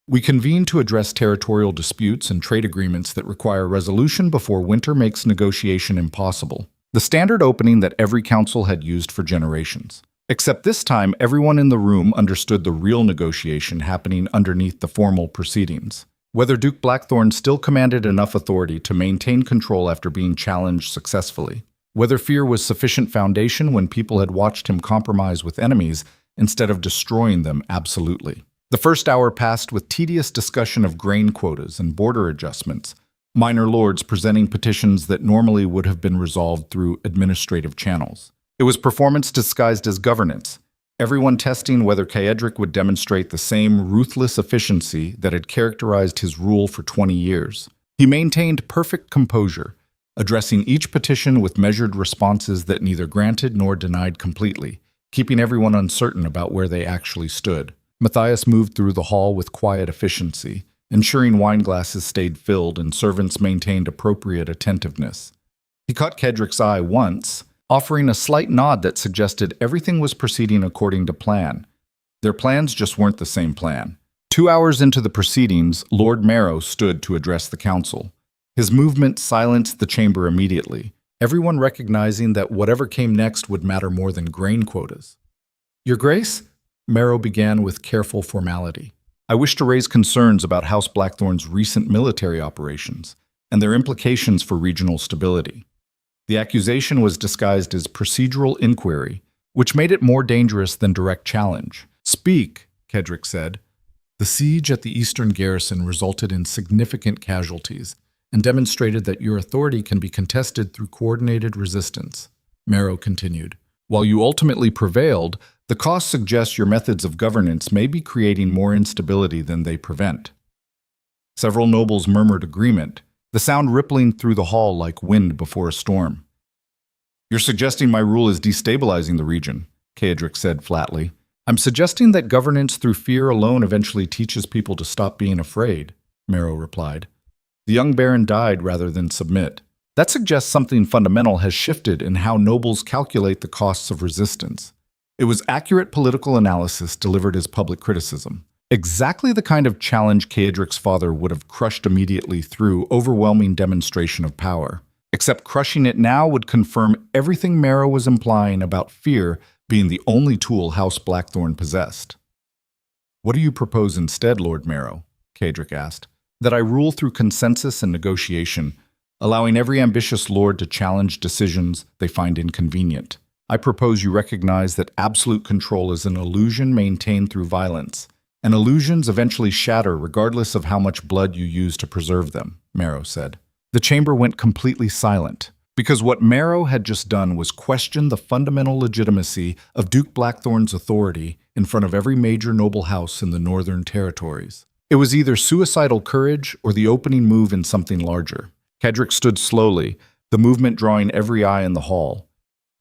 "we convene to address territorial disputes and trade agreements that require resolution before winter makes negotiation impossible." The standard opening that every council had used for generations. Except this time, everyone in the room understood the real negotiation happening underneath the formal proceedings. Whether Duke Blackthorn still commanded enough authority to maintain control after being challenged successfully. Whether fear was sufficient foundation when people had watched him compromise with enemies instead of destroying them absolutely. The first hour passed with tedious discussion of grain quotas and border adjustments, minor lords presenting petitions that normally would have been resolved through administrative channels. It was performance disguised as governance, everyone testing whether Caedric would demonstrate the same ruthless efficiency that had characterized his rule for 20 years. He maintained perfect composure, addressing each petition with measured responses that neither granted nor denied completely, keeping everyone uncertain about where they actually stood. Matthias moved through the hall with quiet efficiency, ensuring wine glasses stayed filled and servants maintained appropriate attentiveness. He caught Caedric's eye once, offering a slight nod that suggested everything was proceeding according to plan. Their plans just weren't the same plan. 2 hours into the proceedings, Lord Marrow stood to address the council. His movement silenced the chamber immediately, everyone recognizing that whatever came next would matter more than grain quotas. "Your Grace," Marrow began with careful formality, "I wish to raise concerns about House Blackthorn's recent military operations and their implications for regional stability." The accusation was disguised as procedural inquiry, which made it more dangerous than direct challenge. "Speak," Caedric said. "The siege at the eastern garrison resulted in significant casualties and demonstrated that your authority can be contested through coordinated resistance," Marrow continued. "While you ultimately prevailed, the cost suggests your methods of governance may be creating more instability than they prevent." Several nobles murmured agreement, the sound rippling through the hall like wind before a storm. "You're suggesting my rule is destabilizing the region," Caedric said flatly. "I'm suggesting that governance through fear alone eventually teaches people to stop being afraid," Marrow replied. "The young baron died rather than submit. That suggests something fundamental has shifted in how nobles calculate the costs of resistance." It was accurate political analysis delivered as public criticism. Exactly the kind of challenge Caedric's father would have crushed immediately through overwhelming demonstration of power. Except crushing it now would confirm everything Marrow was implying about fear being the only tool House Blackthorn possessed. "What do you propose instead, Lord Marrow?" Caedric asked. That I rule through consensus and negotiation, allowing every ambitious lord to challenge decisions they find inconvenient. I propose you recognize that absolute control is an illusion maintained through violence, and illusions eventually shatter regardless of how much blood you use to preserve them, Marrow said. The chamber went completely silent, because what Marrow had just done was question the fundamental legitimacy of Duke Blackthorn's authority in front of every major noble house in the Northern Territories. It was either suicidal courage or the opening move in something larger. Cedric stood slowly, the movement drawing every eye in the hall.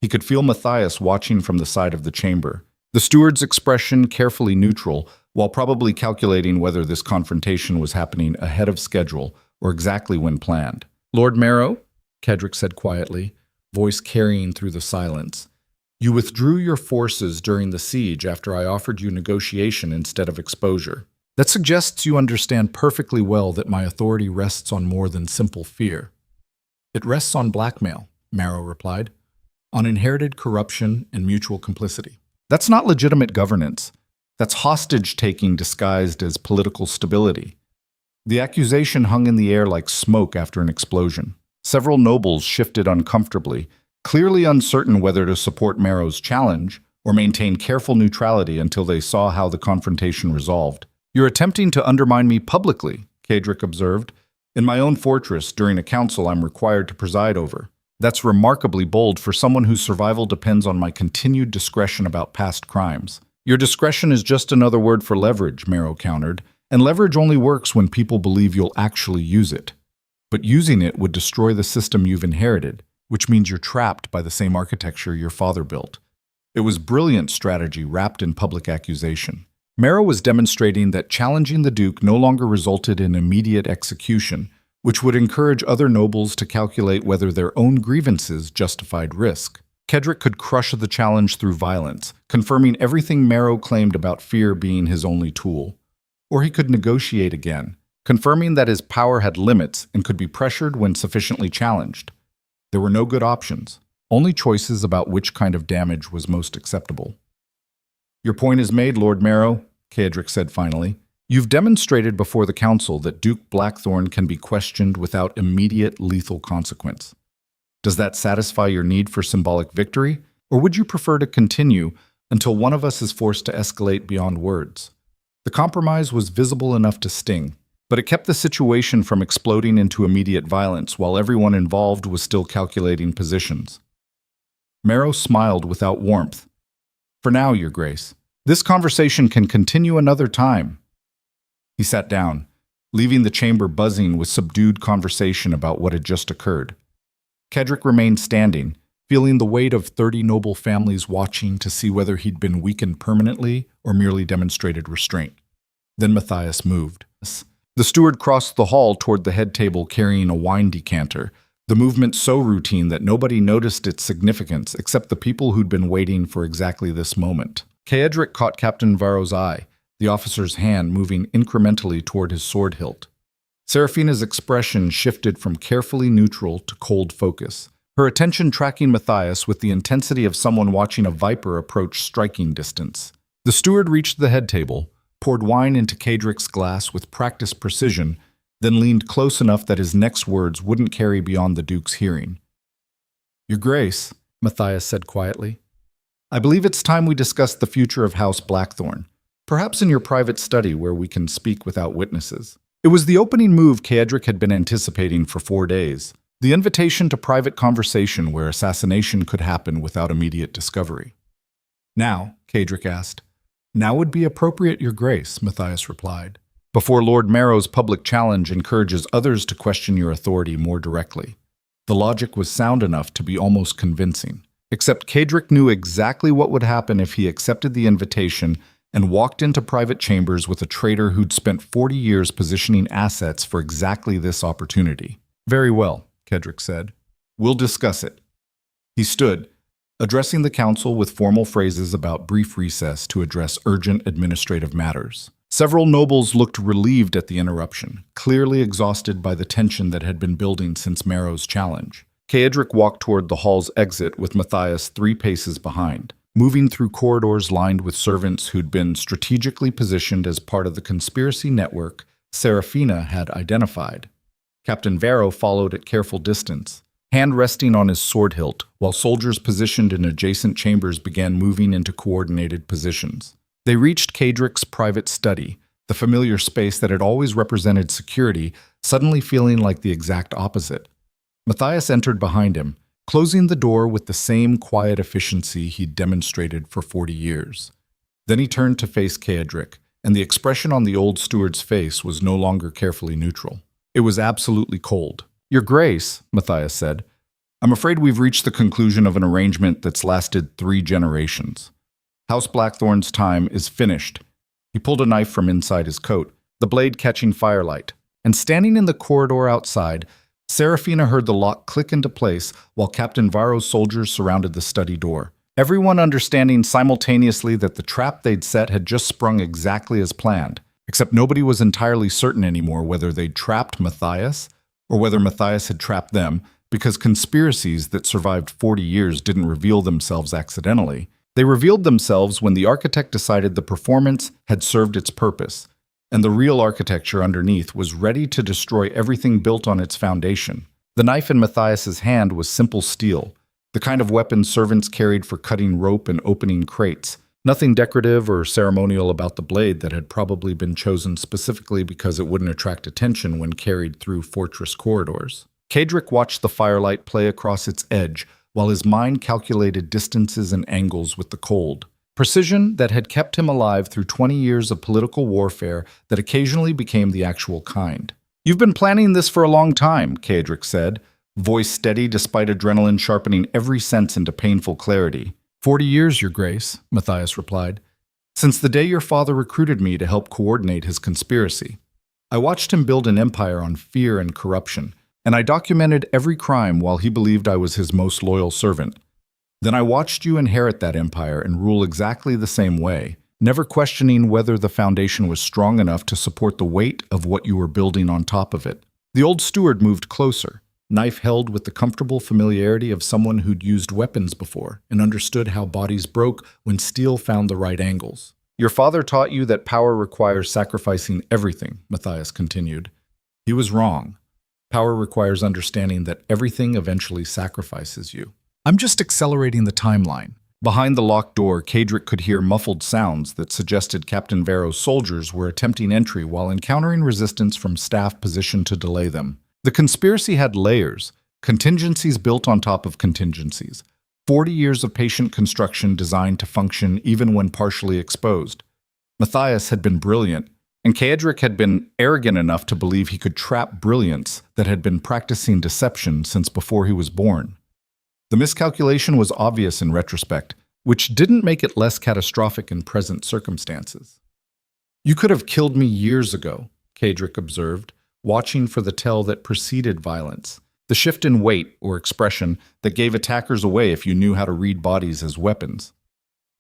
He could feel Matthias watching from the side of the chamber, the steward's expression carefully neutral, while probably calculating whether this confrontation was happening ahead of schedule or exactly when planned. "Lord Marrow," Cedric said quietly, voice carrying through the silence, "you withdrew your forces during the siege after I offered you negotiation instead of exposure. That suggests you understand perfectly well that my authority rests on more than simple fear." "It rests on blackmail," Marrow replied, "on inherited corruption and mutual complicity. That's not legitimate governance. That's hostage-taking disguised as political stability." The accusation hung in the air like smoke after an explosion. Several nobles shifted uncomfortably, clearly uncertain whether to support Marrow's challenge or maintain careful neutrality until they saw how the confrontation resolved. "You're attempting to undermine me publicly," Cedric observed. "In my own fortress, during a council I'm required to preside over. That's remarkably bold for someone whose survival depends on my continued discretion about past crimes." "Your discretion is just another word for leverage," Marrow countered, "and leverage only works when people believe you'll actually use it. But using it would destroy the system you've inherited, which means you're trapped by the same architecture your father built." It was brilliant strategy wrapped in public accusation. Marrow was demonstrating that challenging the Duke no longer resulted in immediate execution, which would encourage other nobles to calculate whether their own grievances justified risk. Cedric could crush the challenge through violence, confirming everything Marrow claimed about fear being his only tool. Or he could negotiate again, confirming that his power had limits and could be pressured when sufficiently challenged. There were no good options, only choices about which kind of damage was most acceptable. "Your point is made, Lord Marrow," Cedric said finally. "You've demonstrated before the council that Duke Blackthorn can be questioned without immediate lethal consequence. Does that satisfy your need for symbolic victory, or would you prefer to continue until one of us is forced to escalate beyond words?" The compromise was visible enough to sting, but it kept the situation from exploding into immediate violence while everyone involved was still calculating positions. Marrow smiled without warmth. "For now, Your Grace. This conversation can continue another time." He sat down, leaving the chamber buzzing with subdued conversation about what had just occurred. Cedric remained standing, feeling the weight of 30 noble families watching to see whether he'd been weakened permanently or merely demonstrated restraint. Then Matthias moved. The steward crossed the hall toward the head table carrying a wine decanter, the movement so routine that nobody noticed its significance except the people who'd been waiting for exactly this moment. Cedric caught Captain Varro's eye, the officer's hand moving incrementally toward his sword hilt. Seraphina's expression shifted from carefully neutral to cold focus, her attention tracking Matthias with the intensity of someone watching a viper approach striking distance. The steward reached the head table, poured wine into Cedric's glass with practiced precision, then leaned close enough that his next words wouldn't carry beyond the Duke's hearing. "Your Grace," Matthias said quietly, "I believe it's time we discuss the future of House Blackthorn, perhaps in your private study where we can speak without witnesses." It was the opening move Cedric had been anticipating for 4 days, the invitation to private conversation where assassination could happen without immediate discovery. "Now," Cedric asked. "Now would be appropriate, Your Grace," Matthias replied, "before Lord Marrow's public challenge encourages others to question your authority more directly." The logic was sound enough to be almost convincing, except Cedric knew exactly what would happen if he accepted the invitation and walked into private chambers with a traitor who'd spent 40 years positioning assets for exactly this opportunity. "Very well," Cedric said. "We'll discuss it." He stood, addressing the council with formal phrases about brief recess to address urgent administrative matters. Several nobles looked relieved at the interruption, clearly exhausted by the tension that had been building since Marrow's challenge. Cedric walked toward the hall's exit with Matthias 3 paces behind, moving through corridors lined with servants who'd been strategically positioned as part of the conspiracy network Seraphina had identified. Captain Varro followed at careful distance, hand resting on his sword hilt, while soldiers positioned in adjacent chambers began moving into coordinated positions. They reached Kadrick's private study, the familiar space that had always represented security, suddenly feeling like the exact opposite. Matthias entered behind him, closing the door with the same quiet efficiency he'd demonstrated for 40 years. Then he turned to face Kadrick, and the expression on the old steward's face was no longer carefully neutral. It was absolutely cold. "Your Grace," Matthias said, "I'm afraid we've reached the conclusion of an arrangement that's lasted 3 generations. House Blackthorn's time is finished." He pulled a knife from inside his coat, the blade catching firelight, and standing in the corridor outside, Seraphina heard the lock click into place while Captain Varro's soldiers surrounded the study door. Everyone understanding simultaneously that the trap they'd set had just sprung exactly as planned, except nobody was entirely certain anymore whether they'd trapped Matthias or whether Matthias had trapped them, because conspiracies that survived 40 years didn't reveal themselves accidentally. They revealed themselves when the architect decided the performance had served its purpose, and the real architecture underneath was ready to destroy everything built on its foundation. The knife in Matthias's hand was simple steel, the kind of weapon servants carried for cutting rope and opening crates. Nothing decorative or ceremonial about the blade that had probably been chosen specifically because it wouldn't attract attention when carried through fortress corridors. Kadrick watched the firelight play across its edge while his mind calculated distances and angles with the cold. Precision that had kept him alive through 20 years of political warfare that occasionally became the actual kind. "You've been planning this for a long time," Kadrick said, voice steady despite adrenaline sharpening every sense into painful clarity. 40 years, Your Grace," Matthias replied, "since the day your father recruited me to help coordinate his conspiracy. I watched him build an empire on fear and corruption, and I documented every crime while he believed I was his most loyal servant. Then I watched you inherit that empire and rule exactly the same way, never questioning whether the foundation was strong enough to support the weight of what you were building on top of it." The old steward moved closer, knife held with the comfortable familiarity of someone who'd used weapons before and understood how bodies broke when steel found the right angles. "Your father taught you that power requires sacrificing everything," Matthias continued. He was wrong. Power requires understanding that everything eventually sacrifices you. "I'm just accelerating the timeline." Behind the locked door, Kadrick could hear muffled sounds that suggested Captain Varro's soldiers were attempting entry while encountering resistance from staff positioned to delay them. The conspiracy had layers, contingencies built on top of contingencies, 40 years of patient construction designed to function even when partially exposed. Matthias had been brilliant, and Kadrick had been arrogant enough to believe he could trap brilliance that had been practicing deception since before he was born. The miscalculation was obvious in retrospect, which didn't make it less catastrophic in present circumstances. "You could have killed me years ago," Kadrick observed, watching for the tell that preceded violence, the shift in weight or expression that gave attackers away if you knew how to read bodies as weapons.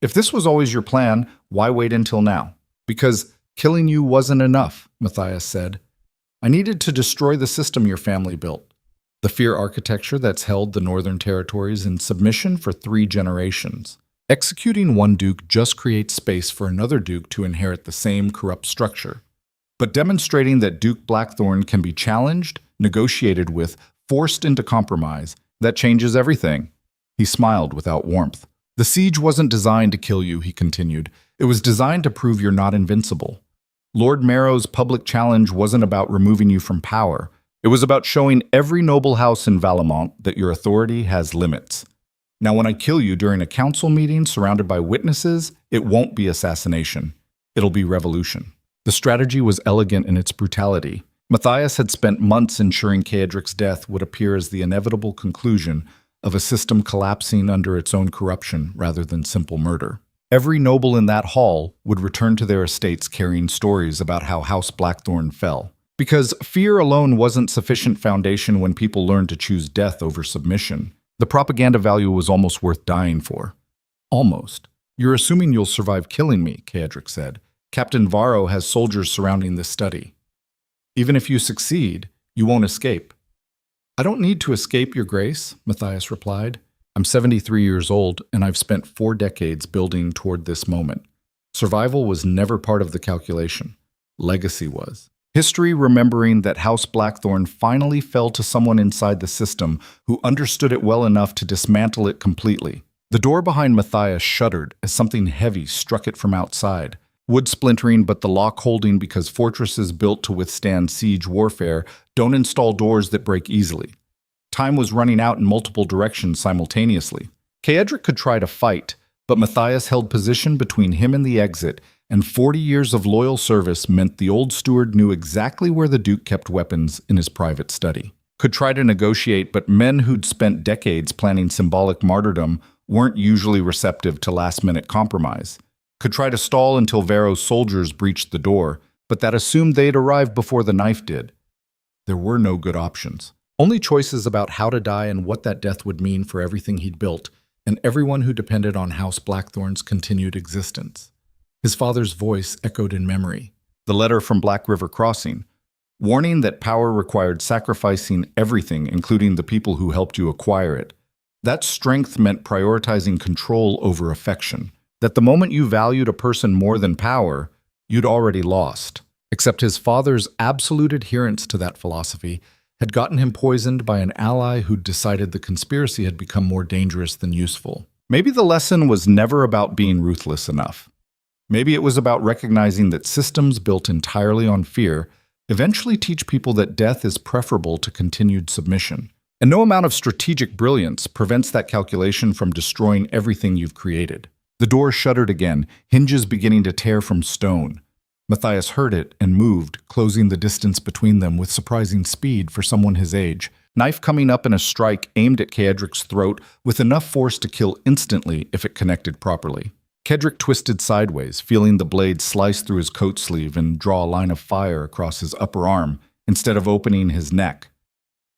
"If this was always your plan, why wait until now?" "Because killing you wasn't enough," Matthias said. "I needed to destroy the system your family built, the fear architecture that's held the Northern Territories in submission for 3 generations. Executing one duke just creates space for another duke to inherit the same corrupt structure. But demonstrating that Duke Blackthorn can be challenged, negotiated with, forced into compromise, that changes everything." He smiled without warmth. "The siege wasn't designed to kill you," he continued. "It was designed to prove you're not invincible. Lord Marrow's public challenge wasn't about removing you from power. It was about showing every noble house in Valamont that your authority has limits. Now when I kill you during a council meeting surrounded by witnesses, it won't be assassination. It'll be revolution." The strategy was elegant in its brutality. Matthias had spent months ensuring Kadrick's death would appear as the inevitable conclusion of a system collapsing under its own corruption rather than simple murder. Every noble in that hall would return to their estates carrying stories about how House Blackthorn fell. Because fear alone wasn't sufficient foundation when people learned to choose death over submission. The propaganda value was almost worth dying for. "Almost. You're assuming you'll survive killing me," Kadrick said. "Captain Varro has soldiers surrounding this study. Even if you succeed, you won't escape." "I don't need to escape, Your Grace," Matthias replied. "I'm 73 years old, and I've spent 4 decades building toward this moment. Survival was never part of the calculation. Legacy was." History remembering that House Blackthorn finally fell to someone inside the system who understood it well enough to dismantle it completely. The door behind Matthias shuddered as something heavy struck it from outside. Wood splintering, but the lock holding because fortresses built to withstand siege warfare don't install doors that break easily. Time was running out in multiple directions simultaneously. Kaedric could try to fight, but Matthias held position between him and the exit, and 40 years of loyal service meant the old steward knew exactly where the Duke kept weapons in his private study. Could try to negotiate, but men who'd spent decades planning symbolic martyrdom weren't usually receptive to last-minute compromise. Could try to stall until Vero's soldiers breached the door, but that assumed they'd arrived before the knife did. There were no good options. Only choices about how to die and what that death would mean for everything he'd built, and everyone who depended on House Blackthorn's continued existence. His father's voice echoed in memory. The letter from Black River Crossing, warning that power required sacrificing everything, including the people who helped you acquire it. That strength meant prioritizing control over affection. That the moment you valued a person more than power, you'd already lost. Except his father's absolute adherence to that philosophy had gotten him poisoned by an ally who'd decided the conspiracy had become more dangerous than useful. Maybe the lesson was never about being ruthless enough. Maybe it was about recognizing that systems built entirely on fear eventually teach people that death is preferable to continued submission. And no amount of strategic brilliance prevents that calculation from destroying everything you've created. The door shuddered again, hinges beginning to tear from stone. Matthias heard it and moved, closing the distance between them with surprising speed for someone his age. Knife coming up in a strike aimed at Kaedric's throat with enough force to kill instantly if it connected properly. Kaedric twisted sideways, feeling the blade slice through his coat sleeve and draw a line of fire across his upper arm instead of opening his neck.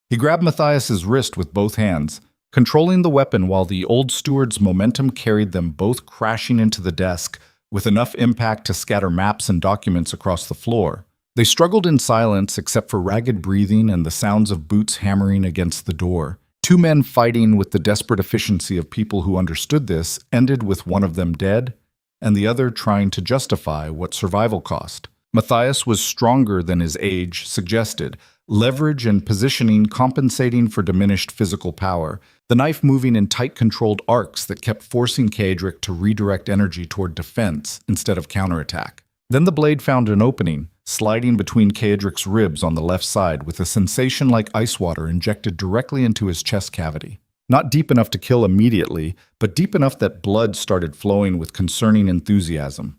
He grabbed Matthias's wrist with both hands, controlling the weapon while the old steward's momentum carried them both crashing into the desk with enough impact to scatter maps and documents across the floor. They struggled in silence except for ragged breathing and the sounds of boots hammering against the door. Two men fighting with the desperate efficiency of people who understood this ended with one of them dead and the other trying to justify what survival cost. Matthias was stronger than his age suggested, leverage and positioning compensating for diminished physical power, the knife moving in tight controlled arcs that kept forcing Kaedric to redirect energy toward defense instead of counterattack. Then the blade found an opening, sliding between Kaedric's ribs on the left side with a sensation like ice water injected directly into his chest cavity. Not deep enough to kill immediately, but deep enough that blood started flowing with concerning enthusiasm.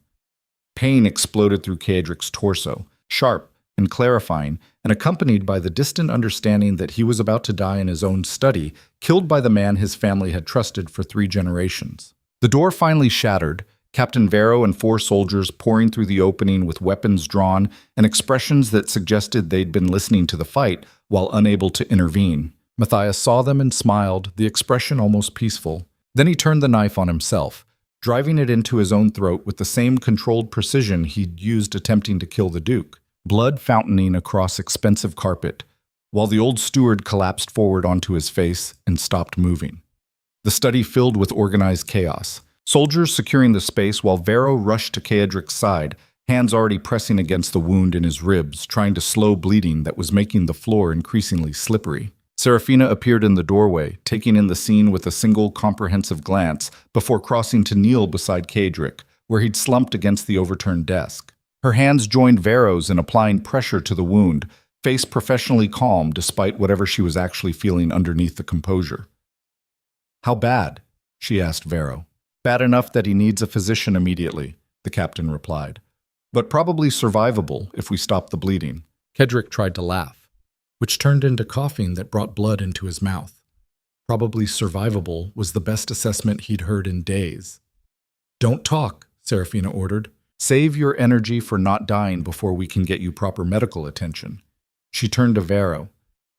Pain exploded through Kaedric's torso, sharp and clarifying, and accompanied by the distant understanding that he was about to die in his own study, killed by the man his family had trusted for 3 generations. The door finally shattered, Captain Vero and 4 soldiers pouring through the opening with weapons drawn and expressions that suggested they'd been listening to the fight while unable to intervene. Matthias saw them and smiled, the expression almost peaceful. Then he turned the knife on himself, driving it into his own throat with the same controlled precision he'd used attempting to kill the Duke. Blood fountaining across expensive carpet, while the old steward collapsed forward onto his face and stopped moving. The study filled with organized chaos. Soldiers securing the space while Vero rushed to Kaedric's side, hands already pressing against the wound in his ribs, trying to slow bleeding that was making the floor increasingly slippery. Seraphina appeared in the doorway, taking in the scene with a single comprehensive glance before crossing to kneel beside Kaedric, where he'd slumped against the overturned desk. Her hands joined Vero's in applying pressure to the wound, face professionally calm despite whatever she was actually feeling underneath the composure. "How bad?" she asked Vero. "Bad enough that he needs a physician immediately," the captain replied. "But probably survivable if we stop the bleeding." Kaedric tried to laugh, which turned into coughing that brought blood into his mouth. Probably survivable was the best assessment he'd heard in days. "Don't talk," Seraphina ordered. "Save your energy for not dying before we can get you proper medical attention." She turned to Vero.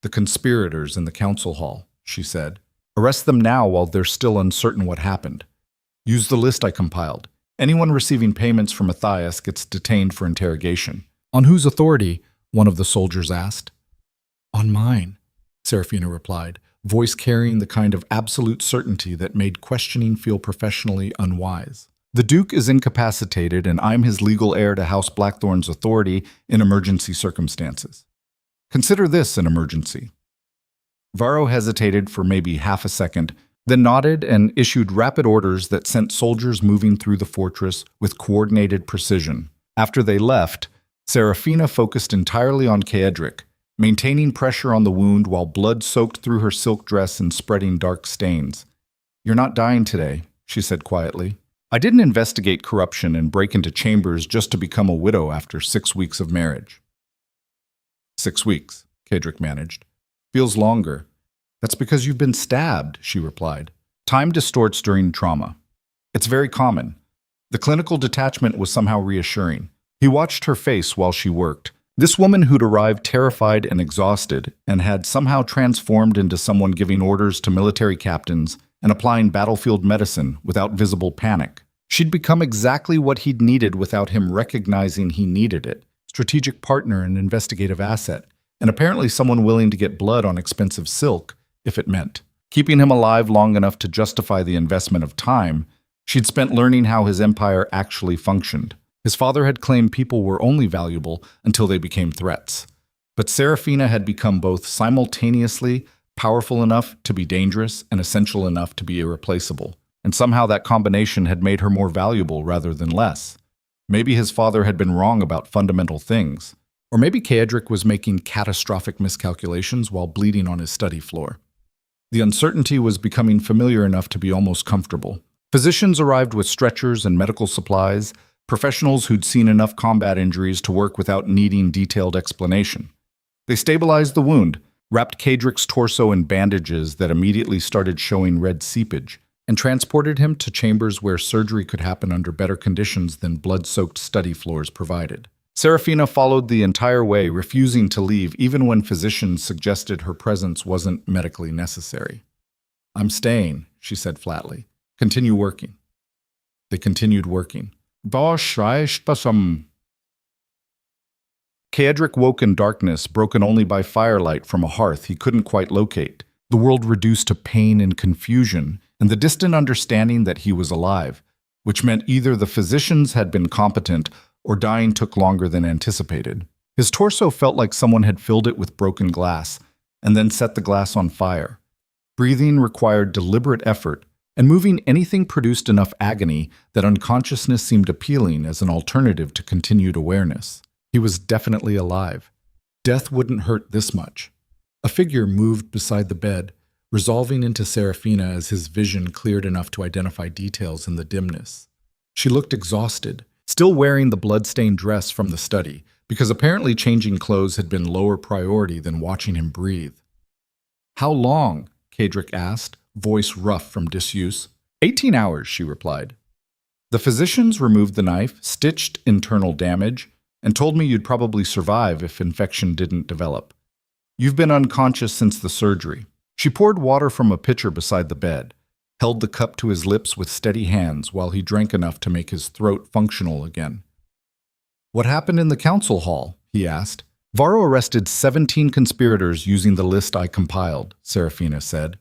"The conspirators in the council hall," she said. "Arrest them now while they're still uncertain what happened. Use the list I compiled. Anyone receiving payments from Matthias gets detained for interrogation." "On whose authority?" one of the soldiers asked. "On mine," Seraphina replied, voice carrying the kind of absolute certainty that made questioning feel professionally unwise. The Duke is incapacitated, and I'm his legal heir to House Blackthorn's authority in emergency circumstances. Consider this an emergency. Varro hesitated for maybe half a second, then nodded and issued rapid orders that sent soldiers moving through the fortress with coordinated precision. After they left, Seraphina focused entirely on Kaedric, maintaining pressure on the wound while blood soaked through her silk dress and spreading dark stains. "You're not dying today," she said quietly. "I didn't investigate corruption and break into chambers just to become a widow after 6 weeks of marriage." 6 weeks, Kaedric managed. "Feels longer." "That's because you've been stabbed," she replied. "Time distorts during trauma. It's very common." The clinical detachment was somehow reassuring. He watched her face while she worked. This woman who'd arrived terrified and exhausted and had somehow transformed into someone giving orders to military captains and applying battlefield medicine without visible panic. She'd become exactly what he'd needed without him recognizing he needed it. Strategic partner and investigative asset, and apparently someone willing to get blood on expensive silk, if it meant keeping him alive long enough to justify the investment of time she'd spent learning how his empire actually functioned. His father had claimed people were only valuable until they became threats. But Seraphina had become both simultaneously powerful enough to be dangerous and essential enough to be irreplaceable. And somehow that combination had made her more valuable rather than less. Maybe his father had been wrong about fundamental things. Or maybe Kaedric was making catastrophic miscalculations while bleeding on his study floor. The uncertainty was becoming familiar enough to be almost comfortable. Physicians arrived with stretchers and medical supplies, professionals who'd seen enough combat injuries to work without needing detailed explanation. They stabilized the wound, wrapped Kaedric's torso in bandages that immediately started showing red seepage, and transported him to chambers where surgery could happen under better conditions than blood-soaked study floors provided. Seraphina followed the entire way, refusing to leave even when physicians suggested her presence wasn't medically necessary. "I'm staying," she said flatly. "Continue working." They continued working. Kaedric woke in darkness, broken only by firelight from a hearth he couldn't quite locate, the world reduced to pain and confusion, and the distant understanding that he was alive, which meant either the physicians had been competent or dying took longer than anticipated. His torso felt like someone had filled it with broken glass and then set the glass on fire. Breathing required deliberate effort, and moving anything produced enough agony that unconsciousness seemed appealing as an alternative to continued awareness. He was definitely alive. Death wouldn't hurt this much. A figure moved beside the bed, resolving into Seraphina as his vision cleared enough to identify details in the dimness. She looked exhausted, still wearing the blood-stained dress from the study, because apparently changing clothes had been lower priority than watching him breathe. "How long?" Kaedric asked, voice rough from disuse. 18 hours, she replied. "The physicians removed the knife, stitched internal damage, and told me you'd probably survive if infection didn't develop. You've been unconscious since the surgery." She poured water from a pitcher beside the bed, held the cup to his lips with steady hands while he drank enough to make his throat functional again. "What happened in the council hall?" he asked. "Varro arrested 17 conspirators using the list I compiled," Seraphina said.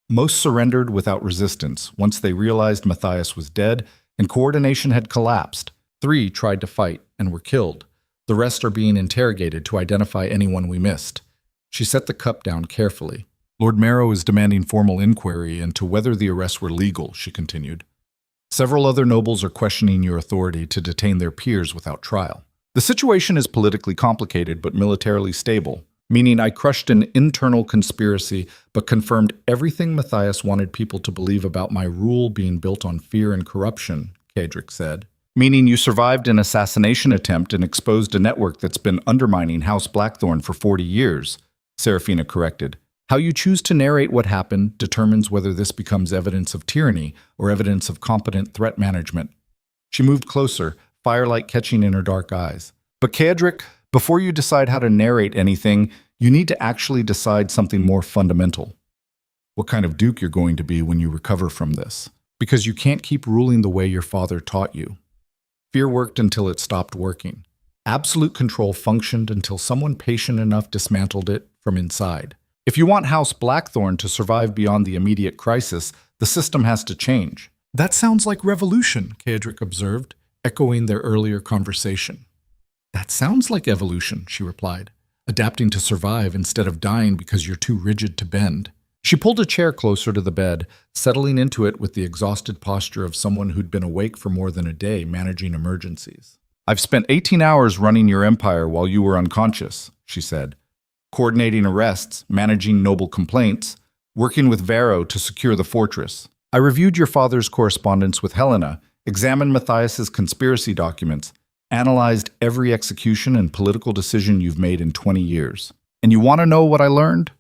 "Most surrendered without resistance once they realized Matthias was dead and coordination had collapsed. 3 tried to fight and were killed. The rest are being interrogated to identify anyone we missed." She set the cup down carefully. "Lord Marrow is demanding formal inquiry into whether the arrests were legal," she continued. "Several other nobles are questioning your authority to detain their peers without trial. The situation is politically complicated but militarily stable, meaning I crushed an internal conspiracy but confirmed everything Matthias wanted people to believe about my rule being built on fear and corruption," Kaedric said. "Meaning you survived an assassination attempt and exposed a network that's been undermining House Blackthorn for 40 years, Seraphina corrected. "How you choose to narrate what happened determines whether this becomes evidence of tyranny or evidence of competent threat management." She moved closer, firelight catching in her dark eyes. "But Kaedric, before you decide how to narrate anything, you need to actually decide something more fundamental. What kind of duke you're going to be when you recover from this. Because you can't keep ruling the way your father taught you. Fear worked until it stopped working. Absolute control functioned until someone patient enough dismantled it from inside. If you want House Blackthorn to survive beyond the immediate crisis, the system has to change. That sounds like revolution, Kaedric observed, echoing their earlier conversation. That sounds like evolution, she replied, adapting to survive instead of dying because you're too rigid to bend. She pulled a chair closer to the bed, settling into it with the exhausted posture of someone who'd been awake for more than a day managing emergencies. I've spent 18 hours running your empire while you were unconscious, she said, coordinating arrests, managing noble complaints, working with Varro to secure the fortress. I reviewed your father's correspondence with Helena, examined Matthias's conspiracy documents, analyzed every execution and political decision you've made in 20 years. And you want to know what I learned?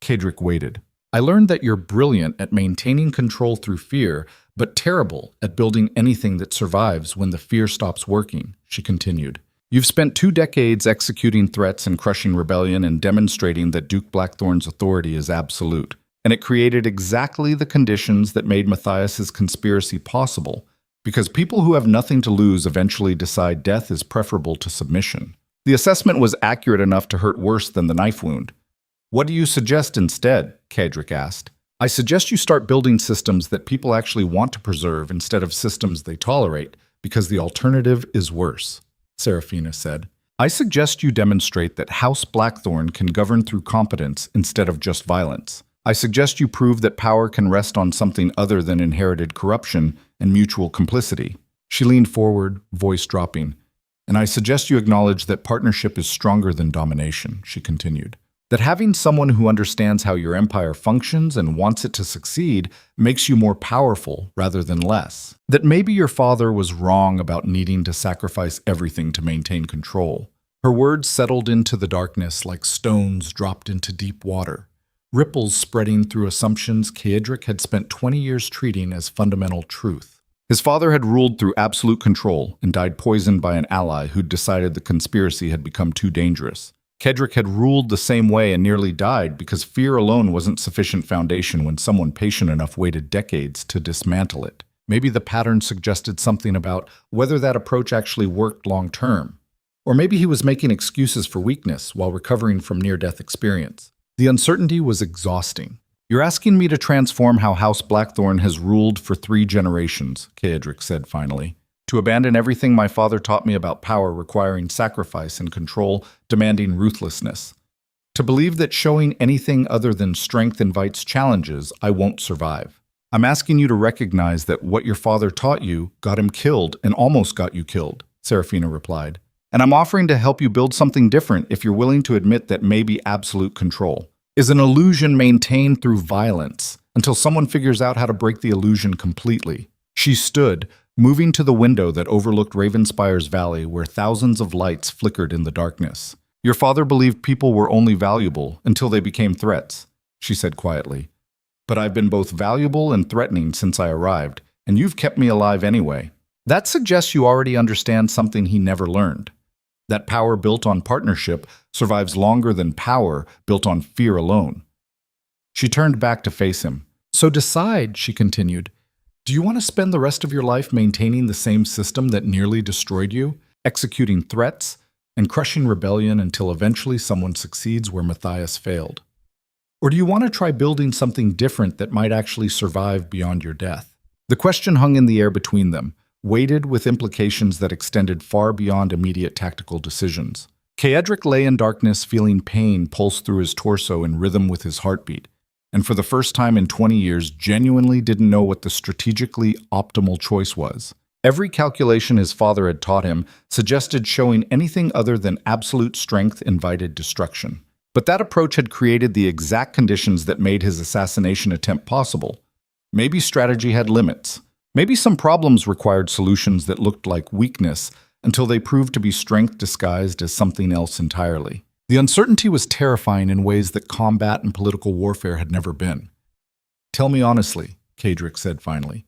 Kaedric waited. I learned that you're brilliant at maintaining control through fear, but terrible at building anything that survives when the fear stops working, she continued. You've spent 2 decades executing threats and crushing rebellion and demonstrating that Duke Blackthorn's authority is absolute. And it created exactly the conditions that made Matthias's conspiracy possible, because people who have nothing to lose eventually decide death is preferable to submission. The assessment was accurate enough to hurt worse than the knife wound. What do you suggest instead? Kaedric asked. I suggest you start building systems that people actually want to preserve instead of systems they tolerate, because the alternative is worse, Seraphina said. I suggest you demonstrate that House Blackthorn can govern through competence instead of just violence. I suggest you prove that power can rest on something other than inherited corruption and mutual complicity. She leaned forward, voice dropping. And I suggest you acknowledge that partnership is stronger than domination, she continued. That having someone who understands how your empire functions and wants it to succeed makes you more powerful rather than less. That maybe your father was wrong about needing to sacrifice everything to maintain control. Her words settled into the darkness like stones dropped into deep water, ripples spreading through assumptions Kaedric had spent 20 years treating as fundamental truth. His father had ruled through absolute control and died poisoned by an ally who'd decided the conspiracy had become too dangerous. Kaedric had ruled the same way and nearly died because fear alone wasn't sufficient foundation when someone patient enough waited decades to dismantle it. Maybe the pattern suggested something about whether that approach actually worked long term. Or maybe he was making excuses for weakness while recovering from near-death experience. The uncertainty was exhausting. You're asking me to transform how House Blackthorn has ruled for 3 generations, Kaedric said finally. To abandon everything my father taught me about power requiring sacrifice and control, demanding ruthlessness. To believe that showing anything other than strength invites challenges, I won't survive. I'm asking you to recognize that what your father taught you got him killed and almost got you killed, Seraphina replied. And I'm offering to help you build something different if you're willing to admit that maybe absolute control is an illusion maintained through violence until someone figures out how to break the illusion completely. She stood, moving to the window that overlooked Ravenspire's valley where thousands of lights flickered in the darkness. Your father believed people were only valuable until they became threats, she said quietly. But I've been both valuable and threatening since I arrived, and you've kept me alive anyway. That suggests you already understand something he never learned. That power built on partnership survives longer than power built on fear alone. She turned back to face him. So decide, she continued. Do you want to spend the rest of your life maintaining the same system that nearly destroyed you, executing threats, and crushing rebellion until eventually someone succeeds where Matthias failed? Or do you want to try building something different that might actually survive beyond your death? The question hung in the air between them, weighted with implications that extended far beyond immediate tactical decisions. Kaedric lay in darkness, feeling pain pulse through his torso in rhythm with his heartbeat, and for the first time in 20 years genuinely didn't know what the strategically optimal choice was. Every calculation his father had taught him suggested showing anything other than absolute strength invited destruction. But that approach had created the exact conditions that made his assassination attempt possible. Maybe strategy had limits. Maybe some problems required solutions that looked like weakness until they proved to be strength disguised as something else entirely. The uncertainty was terrifying in ways that combat and political warfare had never been. Tell me honestly, Kaedric said finally.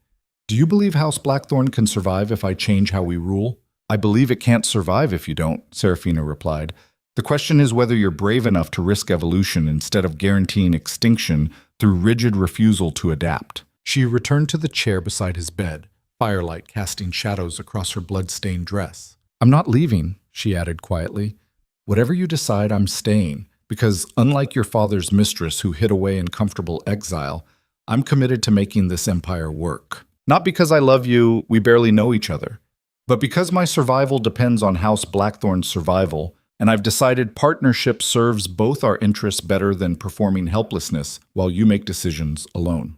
Do you believe House Blackthorn can survive if I change how we rule? I believe it can't survive if you don't, Seraphina replied. The question is whether you're brave enough to risk evolution instead of guaranteeing extinction through rigid refusal to adapt. She returned to the chair beside his bed, firelight casting shadows across her blood-stained dress. I'm not leaving, she added quietly. Whatever you decide, I'm staying, because unlike your father's mistress who hid away in comfortable exile, I'm committed to making this empire work. Not because I love you, we barely know each other, but because my survival depends on House Blackthorn's survival, and I've decided partnership serves both our interests better than performing helplessness while you make decisions alone.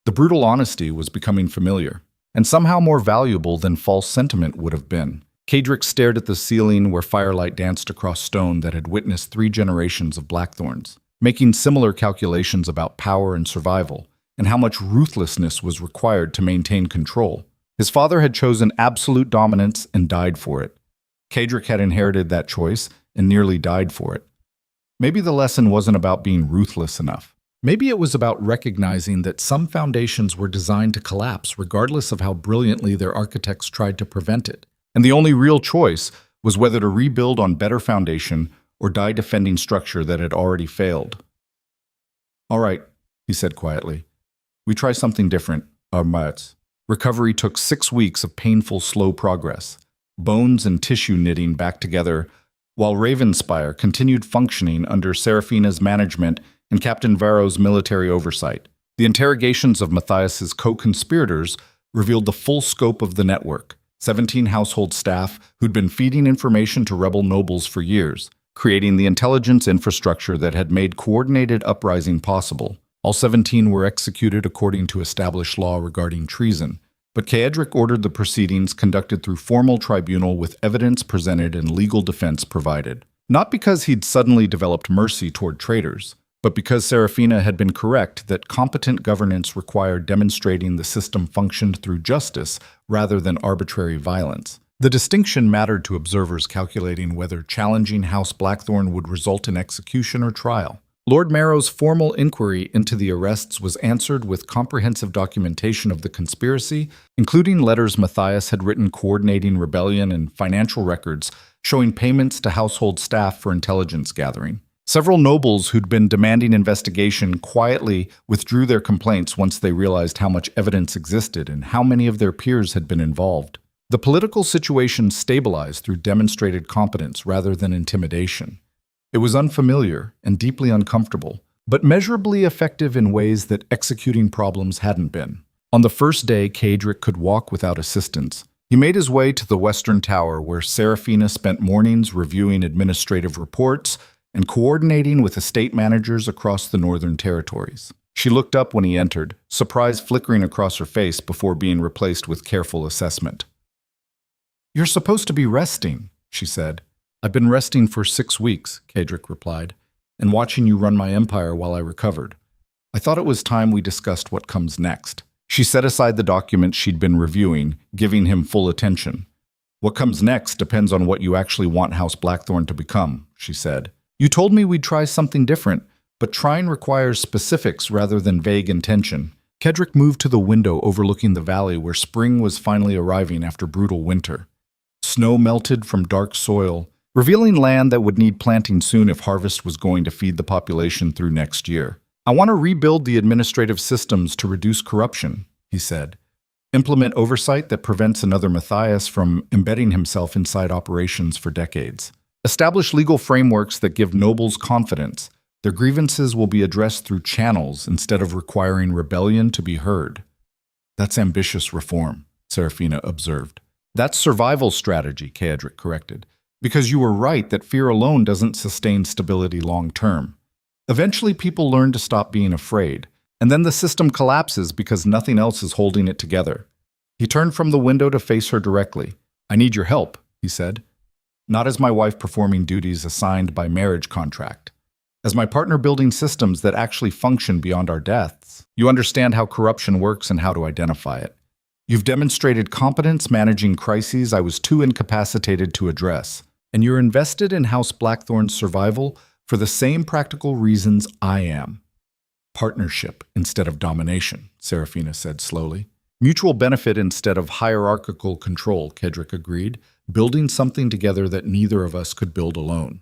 The brutal honesty was becoming familiar, and somehow more valuable than false sentiment would have been. Cadric stared at the ceiling where firelight danced across stone that had witnessed 3 generations of Blackthorns, making similar calculations about power and survival, and how much ruthlessness was required to maintain control. His father had chosen absolute dominance and died for it. Cadric had inherited that choice and nearly died for it. Maybe the lesson wasn't about being ruthless enough. Maybe it was about recognizing that some foundations were designed to collapse regardless of how brilliantly their architects tried to prevent it. And the only real choice was whether to rebuild on better foundation or die defending structure that had already failed. "All right," he said quietly. "We try something different, our mates." Recovery took 6 weeks of painful, slow progress, bones and tissue knitting back together, while Ravenspire continued functioning under Seraphina's management and Captain Varro's military oversight. The interrogations of Matthias's co-conspirators revealed the full scope of the network: 17 household staff who'd been feeding information to rebel nobles for years, creating the intelligence infrastructure that had made coordinated uprising possible. All 17 were executed according to established law regarding treason, but Cadric ordered the proceedings conducted through formal tribunal with evidence presented and legal defense provided. Not because he'd suddenly developed mercy toward traitors, but because Seraphina had been correct that competent governance required demonstrating the system functioned through justice rather than arbitrary violence. The distinction mattered to observers calculating whether challenging House Blackthorn would result in execution or trial. Lord Marrow's formal inquiry into the arrests was answered with comprehensive documentation of the conspiracy, including letters Matthias had written coordinating rebellion and financial records showing payments to household staff for intelligence gathering. Several nobles who'd been demanding investigation quietly withdrew their complaints once they realized how much evidence existed and how many of their peers had been involved. The political situation stabilized through demonstrated competence rather than intimidation. It was unfamiliar and deeply uncomfortable, but measurably effective in ways that executing problems hadn't been. On the first day, Cadric could walk without assistance. He made his way to the Western Tower, where Seraphina spent mornings reviewing administrative reports and coordinating with estate managers across the Northern Territories. She looked up when he entered, surprise flickering across her face before being replaced with careful assessment. "You're supposed to be resting," she said. "I've been resting for 6 weeks," Cadric replied, "and watching you run my empire while I recovered. I thought it was time we discussed what comes next." She set aside the documents she'd been reviewing, giving him full attention. "What comes next depends on what you actually want House Blackthorn to become," she said. "You told me we'd try something different, but trying requires specifics rather than vague intention." Cadric moved to the window overlooking the valley where spring was finally arriving after brutal winter. Snow melted from dark soil, revealing land that would need planting soon if harvest was going to feed the population through next year. "I want to rebuild the administrative systems to reduce corruption," he said. "Implement oversight that prevents another Matthias from embedding himself inside operations for decades. Establish legal frameworks that give nobles confidence. Their grievances will be addressed through channels instead of requiring rebellion to be heard." "That's ambitious reform," Seraphina observed. "That's survival strategy," Cadric corrected. "Because you were right that fear alone doesn't sustain stability long term. Eventually people learn to stop being afraid, and then the system collapses because nothing else is holding it together." He turned from the window to face her directly. "I need your help," he said. "Not as my wife performing duties assigned by marriage contract. As my partner building systems that actually function beyond our deaths. You understand how corruption works and how to identify it. You've demonstrated competence managing crises I was too incapacitated to address, and you're invested in House Blackthorn's survival for the same practical reasons I am. Partnership instead of domination," Seraphina said slowly. "Mutual benefit instead of hierarchical control," Cadric agreed, "building something together that neither of us could build alone."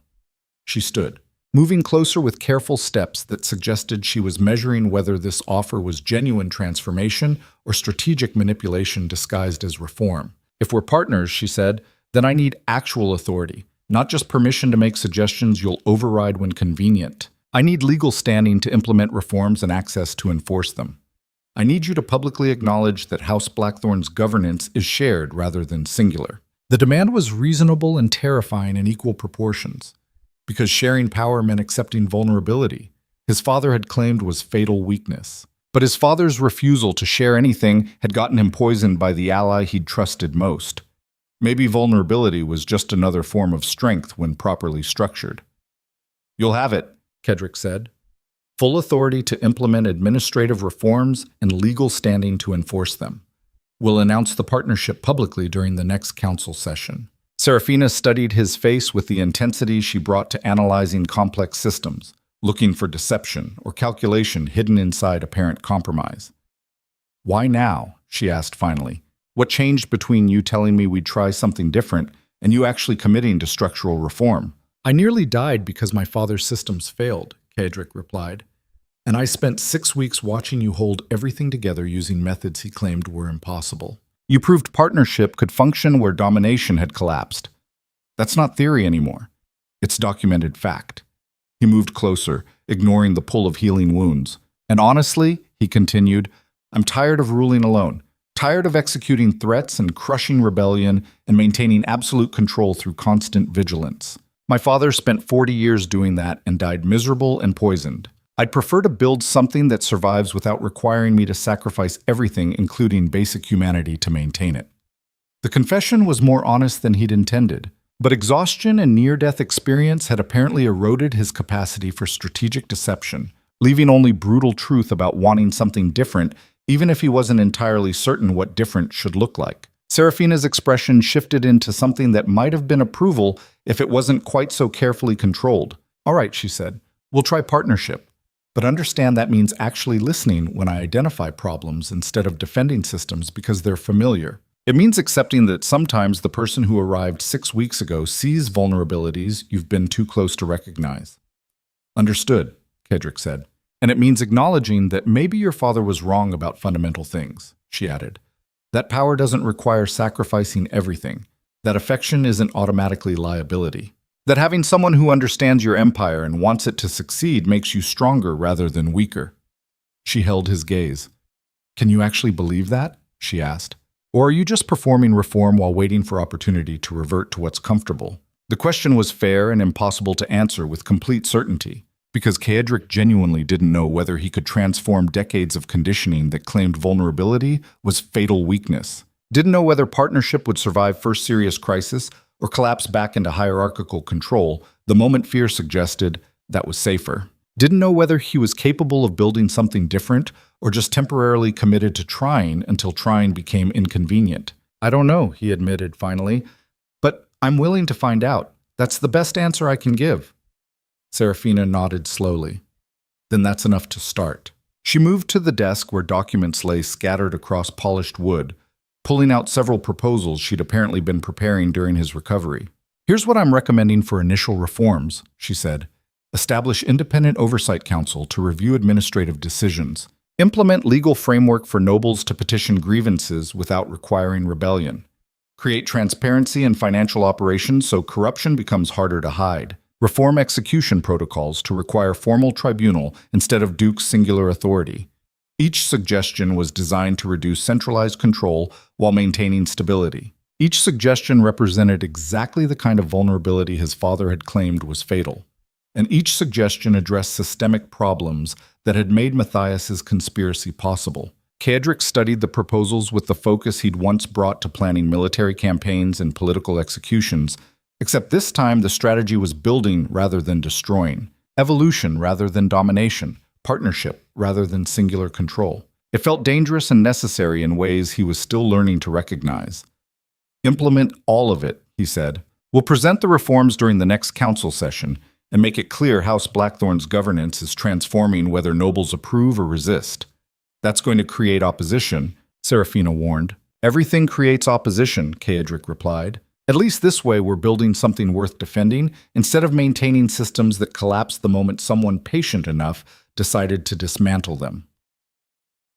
She stood, moving closer with careful steps that suggested she was measuring whether this offer was genuine transformation or strategic manipulation disguised as reform. "If we're partners," she said, "then I need actual authority, not just permission to make suggestions you'll override when convenient. I need legal standing to implement reforms and access to enforce them." I need you to publicly acknowledge that House Blackthorn's governance is shared rather than singular. The demand was reasonable and terrifying in equal proportions, because sharing power meant accepting vulnerability. His father had claimed was fatal weakness. But his father's refusal to share anything had gotten him poisoned by the ally he'd trusted most. Maybe vulnerability was just another form of strength when properly structured. "You'll have it," Kedrick said. "Full authority to implement administrative reforms and legal standing to enforce them. We'll announce the partnership publicly during the next council session." Seraphina studied his face with the intensity she brought to analyzing complex systems, looking for deception or calculation hidden inside apparent compromise. "Why now?" she asked finally. "What changed between you telling me we'd try something different and you actually committing to structural reform?" "I nearly died because my father's systems failed," Kedrick replied. "And I spent 6 weeks watching you hold everything together using methods he claimed were impossible. You proved partnership could function where domination had collapsed. That's not theory anymore. It's documented fact." He moved closer, ignoring the pull of healing wounds. "And honestly," he continued, "I'm tired of ruling alone. Tired of executing threats and crushing rebellion and maintaining absolute control through constant vigilance. My father spent 40 years doing that and died miserable and poisoned. I'd prefer to build something that survives without requiring me to sacrifice everything, including basic humanity, to maintain it." The confession was more honest than he'd intended, but exhaustion and near-death experience had apparently eroded his capacity for strategic deception, leaving only brutal truth about wanting something different, even if he wasn't entirely certain what different should look like. Seraphina's expression shifted into something that might have been approval if it wasn't quite so carefully controlled. "All right," she said, "we'll try partnership. But understand that means actually listening when I identify problems instead of defending systems because they're familiar. It means accepting that sometimes the person who arrived 6 weeks ago sees vulnerabilities you've been too close to recognize." "Understood," Kedrick said. "And it means acknowledging that maybe your father was wrong about fundamental things," she added. "That power doesn't require sacrificing everything. That affection isn't automatically liability. That having someone who understands your empire and wants it to succeed makes you stronger rather than weaker." She held his gaze. "Can you actually believe that?" she asked. "Or are you just performing reform while waiting for opportunity to revert to what's comfortable?" The question was fair and impossible to answer with complete certainty, because Kedrick genuinely didn't know whether he could transform decades of conditioning that claimed vulnerability was fatal weakness. Didn't know whether partnership would survive first serious crisis or collapse back into hierarchical control the moment fear suggested that was safer. Didn't know whether he was capable of building something different or just temporarily committed to trying until trying became inconvenient. "I don't know," he admitted finally, "but I'm willing to find out. That's the best answer I can give." Seraphina nodded slowly. "Then that's enough to start." She moved to the desk where documents lay scattered across polished wood, pulling out several proposals she'd apparently been preparing during his recovery. "Here's what I'm recommending for initial reforms," she said. "Establish independent oversight council to review administrative decisions. Implement legal framework for nobles to petition grievances without requiring rebellion. Create transparency in financial operations so corruption becomes harder to hide. Reform execution protocols to require formal tribunal instead of Duke's singular authority." Each suggestion was designed to reduce centralized control while maintaining stability. Each suggestion represented exactly the kind of vulnerability his father had claimed was fatal. And each suggestion addressed systemic problems that had made Matthias's conspiracy possible. Kedrick studied the proposals with the focus he'd once brought to planning military campaigns and political executions, except this time the strategy was building rather than destroying, evolution rather than domination, partnership rather than singular control. It felt dangerous and necessary in ways he was still learning to recognize. "Implement all of it," he said. "We'll present the reforms during the next council session and make it clear House Blackthorn's governance is transforming whether nobles approve or resist." "That's going to create opposition," Seraphina warned. "Everything creates opposition," Kedrick replied. "At least this way we're building something worth defending instead of maintaining systems that collapse the moment someone patient enough decided to dismantle them."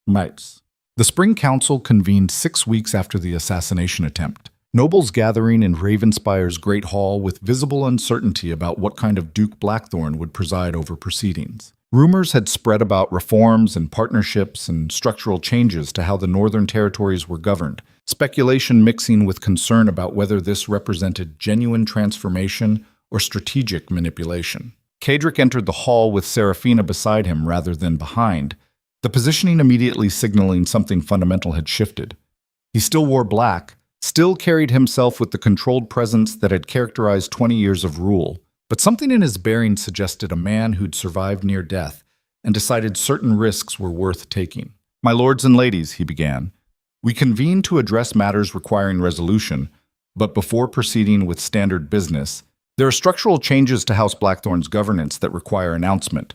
Mites. The Spring Council convened 6 weeks after the assassination attempt. Nobles gathering in Ravenspire's Great Hall with visible uncertainty about what kind of Duke Blackthorn would preside over proceedings. Rumors had spread about reforms and partnerships and structural changes to how the northern territories were governed, speculation mixing with concern about whether this represented genuine transformation or strategic manipulation. Cadric entered the hall with Seraphina beside him rather than behind, the positioning immediately signaling something fundamental had shifted. He still wore black, still carried himself with the controlled presence that had characterized 20 years of rule, but something in his bearing suggested a man who'd survived near death and decided certain risks were worth taking. "My lords and ladies," he began, "we convene to address matters requiring resolution, but before proceeding with standard business, there are structural changes to House Blackthorn's governance that require announcement."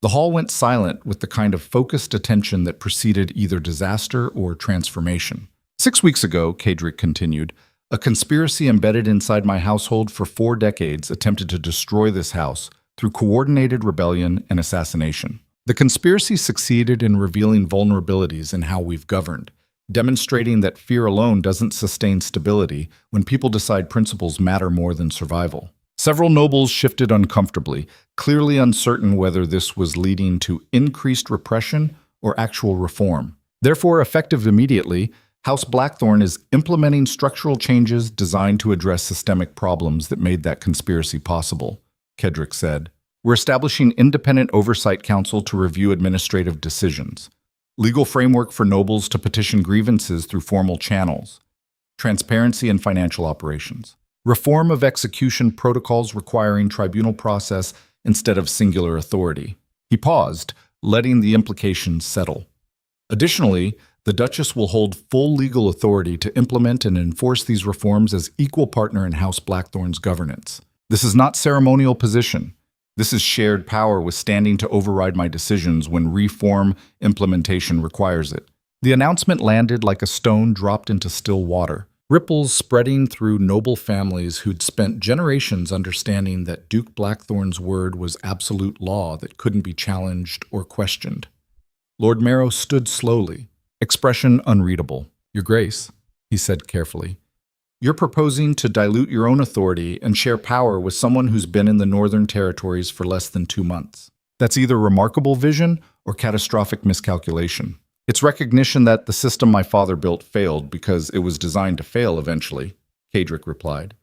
The hall went silent with the kind of focused attention that preceded either disaster or transformation. "6 weeks ago," Cadric continued, "a conspiracy embedded inside my household for 4 decades attempted to destroy this house through coordinated rebellion and assassination. The conspiracy succeeded in revealing vulnerabilities in how we've governed, demonstrating that fear alone doesn't sustain stability when people decide principles matter more than survival. Several nobles shifted uncomfortably, clearly uncertain whether this was leading to increased repression or actual reform. Therefore, effective immediately, House Blackthorn is implementing structural changes designed to address systemic problems that made that conspiracy possible," Kedrick said. "We're establishing independent oversight council to review administrative decisions, legal framework for nobles to petition grievances through formal channels, transparency in financial operations, reform of execution protocols requiring tribunal process instead of singular authority." He paused, letting the implications settle. "Additionally, the Duchess will hold full legal authority to implement and enforce these reforms as equal partner in House Blackthorn's governance. This is not ceremonial position. This is shared power with standing to override my decisions when reform implementation requires it." The announcement landed like a stone dropped into still water, ripples spreading through noble families who'd spent generations understanding that Duke Blackthorn's word was absolute law that couldn't be challenged or questioned. Lord Marrow stood slowly, expression unreadable. "Your Grace," he said carefully, "you're proposing to dilute your own authority and share power with someone who's been in the Northern Territories for less than 2 months. That's either remarkable vision or catastrophic miscalculation. It's recognition that the system my father built failed because it was designed to fail eventually," Cadric replied.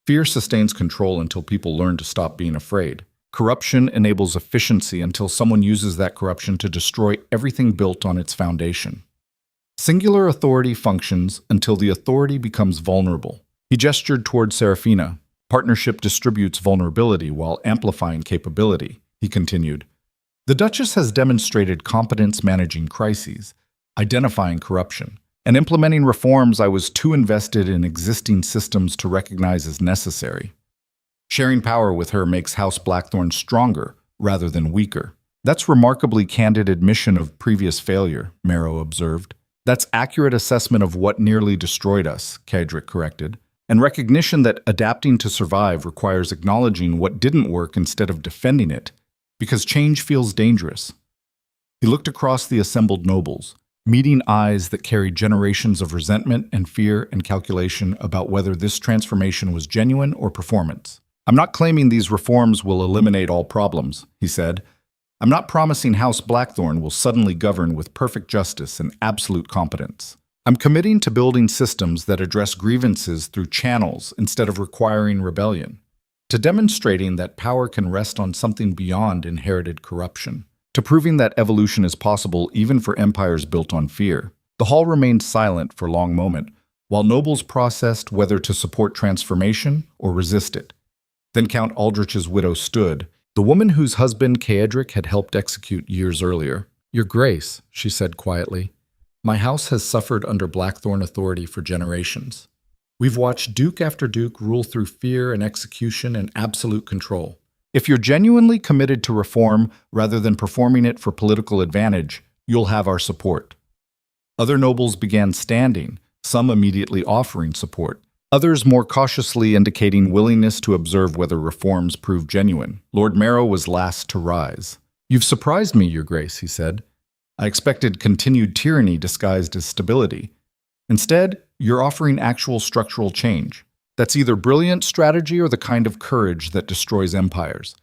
"Fear sustains control until people learn to stop being afraid. Corruption enables efficiency until someone uses that corruption to destroy everything built on its foundation. Singular authority functions until the authority becomes vulnerable." He gestured toward Seraphina. "Partnership distributes vulnerability while amplifying capability," he continued. "The Duchess has demonstrated competence managing crises, identifying corruption, and implementing reforms I was too invested in existing systems to recognize as necessary. Sharing power with her makes House Blackthorn stronger rather than weaker." "That's remarkably candid admission of previous failure," Marrow observed. "That's accurate assessment of what nearly destroyed us," Cadric corrected, "and recognition that adapting to survive requires acknowledging what didn't work instead of defending it, because change feels dangerous." He looked across the assembled nobles, meeting eyes that carried generations of resentment and fear and calculation about whether this transformation was genuine or performance. "I'm not claiming these reforms will eliminate all problems," he said. "I'm not promising House Blackthorn will suddenly govern with perfect justice and absolute competence. I'm committing to building systems that address grievances through channels instead of requiring rebellion, to demonstrating that power can rest on something beyond inherited corruption, to proving that evolution is possible even for empires built on fear." The hall remained silent for a long moment, while nobles processed whether to support transformation or resist it. Then Count Aldrich's widow stood, the woman whose husband Caedric had helped execute years earlier. "Your Grace," she said quietly, "my house has suffered under Blackthorn authority for generations. We've watched Duke after Duke rule through fear and execution and absolute control. If you're genuinely committed to reform rather than performing it for political advantage, you'll have our support." Other nobles began standing, some immediately offering support, others more cautiously indicating willingness to observe whether reforms prove genuine. Lord Marrow was last to rise. "You've surprised me, Your Grace," he said. "I expected continued tyranny disguised as stability. Instead, you're offering actual structural change. That's either brilliant strategy or the kind of courage that destroys empires.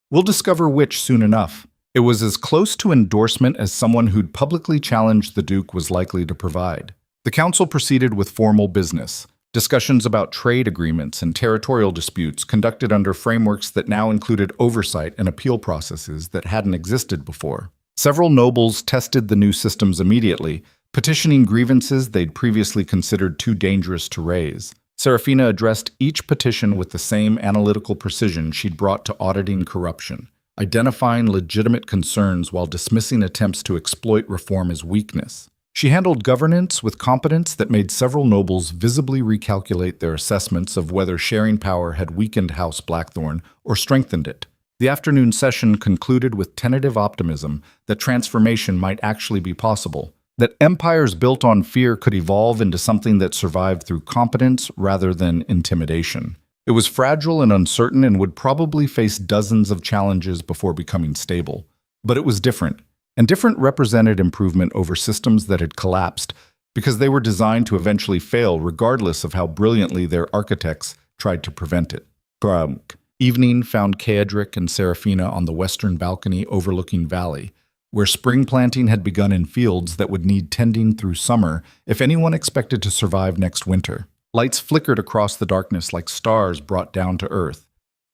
We'll discover which soon enough. It was as close to endorsement as someone who'd publicly challenged the Duke was likely to provide. The council proceeded with formal business. Discussions about trade agreements and territorial disputes conducted under frameworks that now included oversight and appeal processes that hadn't existed before. Several nobles tested the new systems immediately, petitioning grievances they'd previously considered too dangerous to raise. Seraphina addressed each petition with the same analytical precision she'd brought to auditing corruption, identifying legitimate concerns while dismissing attempts to exploit reform as weakness. She handled governance with competence that made several nobles visibly recalculate their assessments of whether sharing power had weakened House Blackthorn or strengthened it. The afternoon session concluded with tentative optimism that transformation might actually be possible, that empires built on fear could evolve into something that survived through competence rather than intimidation. It was fragile and uncertain and would probably face dozens of challenges before becoming stable. But it was different. And different represented improvement over systems that had collapsed because they were designed to eventually fail regardless of how brilliantly their architects tried to prevent it. Evening found Caedric and Seraphina on the western balcony overlooking Valley, where spring planting had begun in fields that would need tending through summer if anyone expected to survive next winter. Lights flickered across the darkness like stars brought down to earth.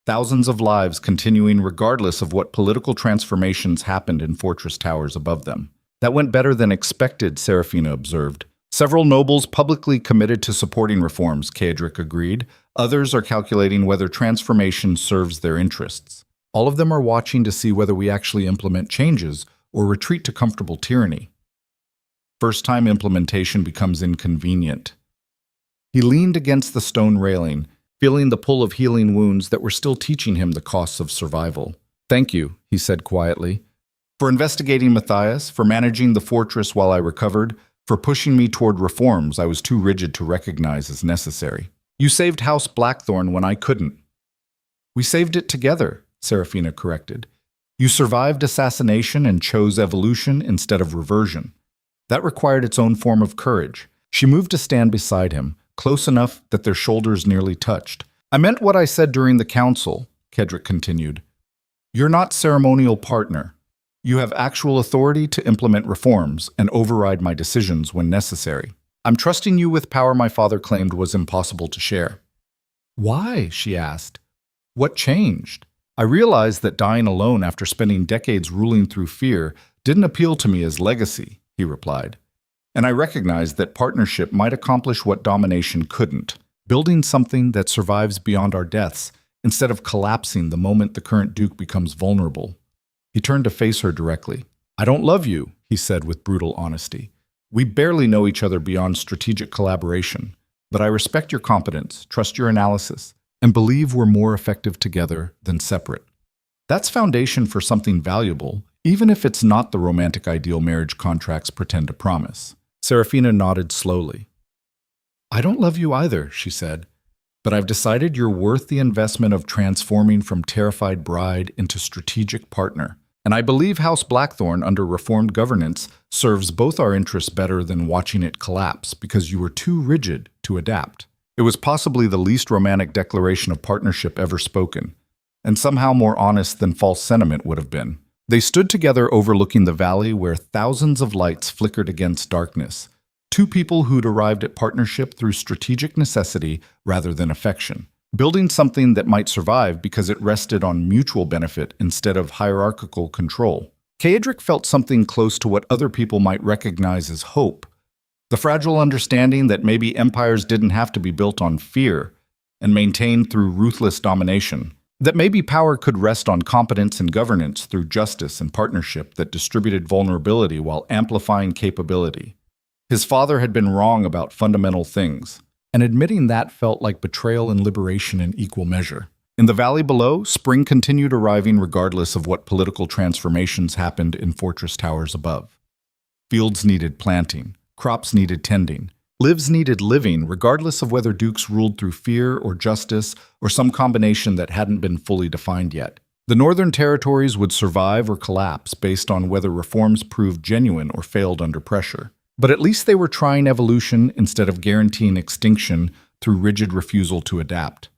Thousands of lives continuing regardless of what political transformations happened in fortress towers above them. That went better than expected, Seraphina observed. Several nobles publicly committed to supporting reforms, Caedric agreed. Others are calculating whether transformation serves their interests. All of them are watching to see whether we actually implement changes or retreat to comfortable tyranny. First-time implementation becomes inconvenient. He leaned against the stone railing, feeling the pull of healing wounds that were still teaching him the costs of survival. "Thank you," he said quietly, "for investigating Matthias, for managing the fortress while I recovered, for pushing me toward reforms I was too rigid to recognize as necessary. You saved House Blackthorn when I couldn't." "We saved it together," Seraphina corrected. "You survived assassination and chose evolution instead of reversion. That required its own form of courage." She moved to stand beside him, close enough that their shoulders nearly touched. "I meant what I said during the council," Caedric continued. "You're not ceremonial partner. You have actual authority to implement reforms and override my decisions when necessary. I'm trusting you with power my father claimed was impossible to share." "Why?" she asked. "What changed?" "I realized that dying alone after spending decades ruling through fear didn't appeal to me as legacy," he replied. "And I recognized that partnership might accomplish what domination couldn't, building something that survives beyond our deaths instead of collapsing the moment the current Duke becomes vulnerable." He turned to face her directly. "I don't love you," he said with brutal honesty. "We barely know each other beyond strategic collaboration, but I respect your competence, trust your analysis, and believe we're more effective together than separate. That's foundation for something valuable, even if it's not the romantic ideal marriage contracts pretend to promise." Seraphina nodded slowly. "I don't love you either," she said, "but I've decided you're worth the investment of transforming from terrified bride into strategic partner. And I believe House Blackthorn, under reformed governance, serves both our interests better than watching it collapse because you were too rigid to adapt." It was possibly the least romantic declaration of partnership ever spoken, and somehow more honest than false sentiment would have been. They stood together overlooking the valley where thousands of lights flickered against darkness. Two people who'd arrived at partnership through strategic necessity rather than affection, building something that might survive because it rested on mutual benefit instead of hierarchical control. Caedric felt something close to what other people might recognize as hope, the fragile understanding that maybe empires didn't have to be built on fear and maintained through ruthless domination. That maybe power could rest on competence and governance through justice and partnership that distributed vulnerability while amplifying capability. His father had been wrong about fundamental things, and admitting that felt like betrayal and liberation in equal measure. In the valley below, spring continued arriving regardless of what political transformations happened in fortress towers above. Fields needed planting, crops needed tending, lives needed living, regardless of whether dukes ruled through fear or justice or some combination that hadn't been fully defined yet. The northern territories would survive or collapse based on whether reforms proved genuine or failed under pressure. But at least they were trying evolution instead of guaranteeing extinction through rigid refusal to adapt.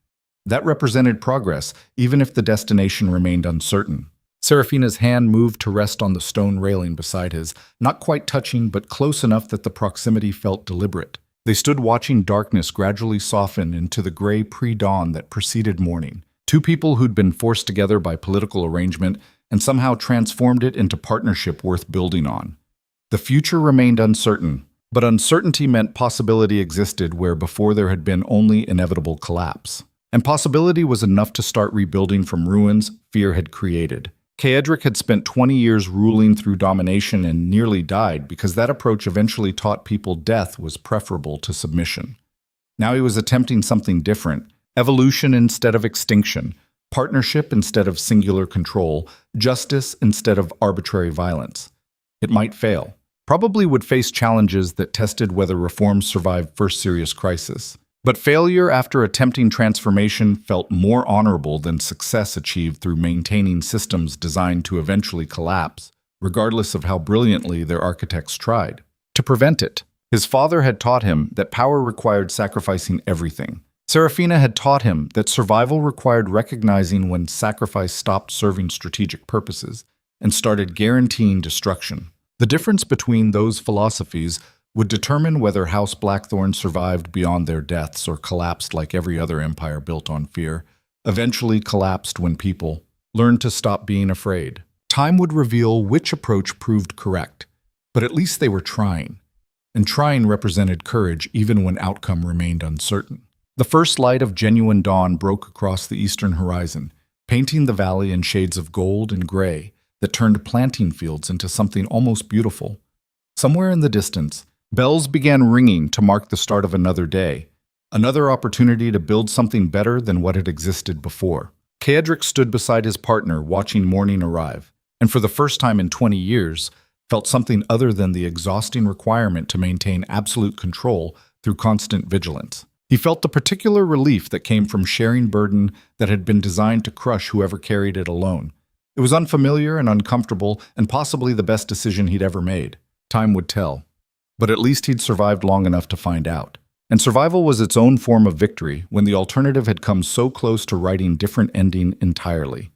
That represented progress, even if the destination remained uncertain. Seraphina's hand moved to rest on the stone railing beside his, not quite touching, but close enough that the proximity felt deliberate. They stood watching darkness gradually soften into the gray pre-dawn that preceded morning. Two people who'd been forced together by political arrangement and somehow transformed it into partnership worth building on. The future remained uncertain, but uncertainty meant possibility existed where before there had been only inevitable collapse. And possibility was enough to start rebuilding from ruins fear had created. Caedric had spent 20 years ruling through domination and nearly died because that approach eventually taught people death was preferable to submission. Now he was attempting something different, evolution instead of extinction, partnership instead of singular control, justice instead of arbitrary violence. It might fail. Probably would face challenges that tested whether reforms survived first serious crisis. But failure after attempting transformation felt more honorable than success achieved through maintaining systems designed to eventually collapse, regardless of how brilliantly their architects tried. To prevent it, his father had taught him that power required sacrificing everything. Seraphina had taught him that survival required recognizing when sacrifice stopped serving strategic purposes and started guaranteeing destruction. The difference between those philosophies would determine whether House Blackthorn survived beyond their deaths or collapsed like every other empire built on fear, eventually collapsed when people learned to stop being afraid. Time would reveal which approach proved correct, but at least they were trying. And trying represented courage even when outcome remained uncertain. The first light of genuine dawn broke across the eastern horizon, painting the valley in shades of gold and gray that turned planting fields into something almost beautiful. Somewhere in the distance, bells began ringing to mark the start of another day, another opportunity to build something better than what had existed before. Caedric stood beside his partner watching morning arrive, and for the first time in 20 years, felt something other than the exhausting requirement to maintain absolute control through constant vigilance. He felt the particular relief that came from sharing burden that had been designed to crush whoever carried it alone. It was unfamiliar and uncomfortable, and possibly the best decision he'd ever made. Time would tell. But at least he'd survived long enough to find out. And survival was its own form of victory when the alternative had come so close to writing different ending entirely.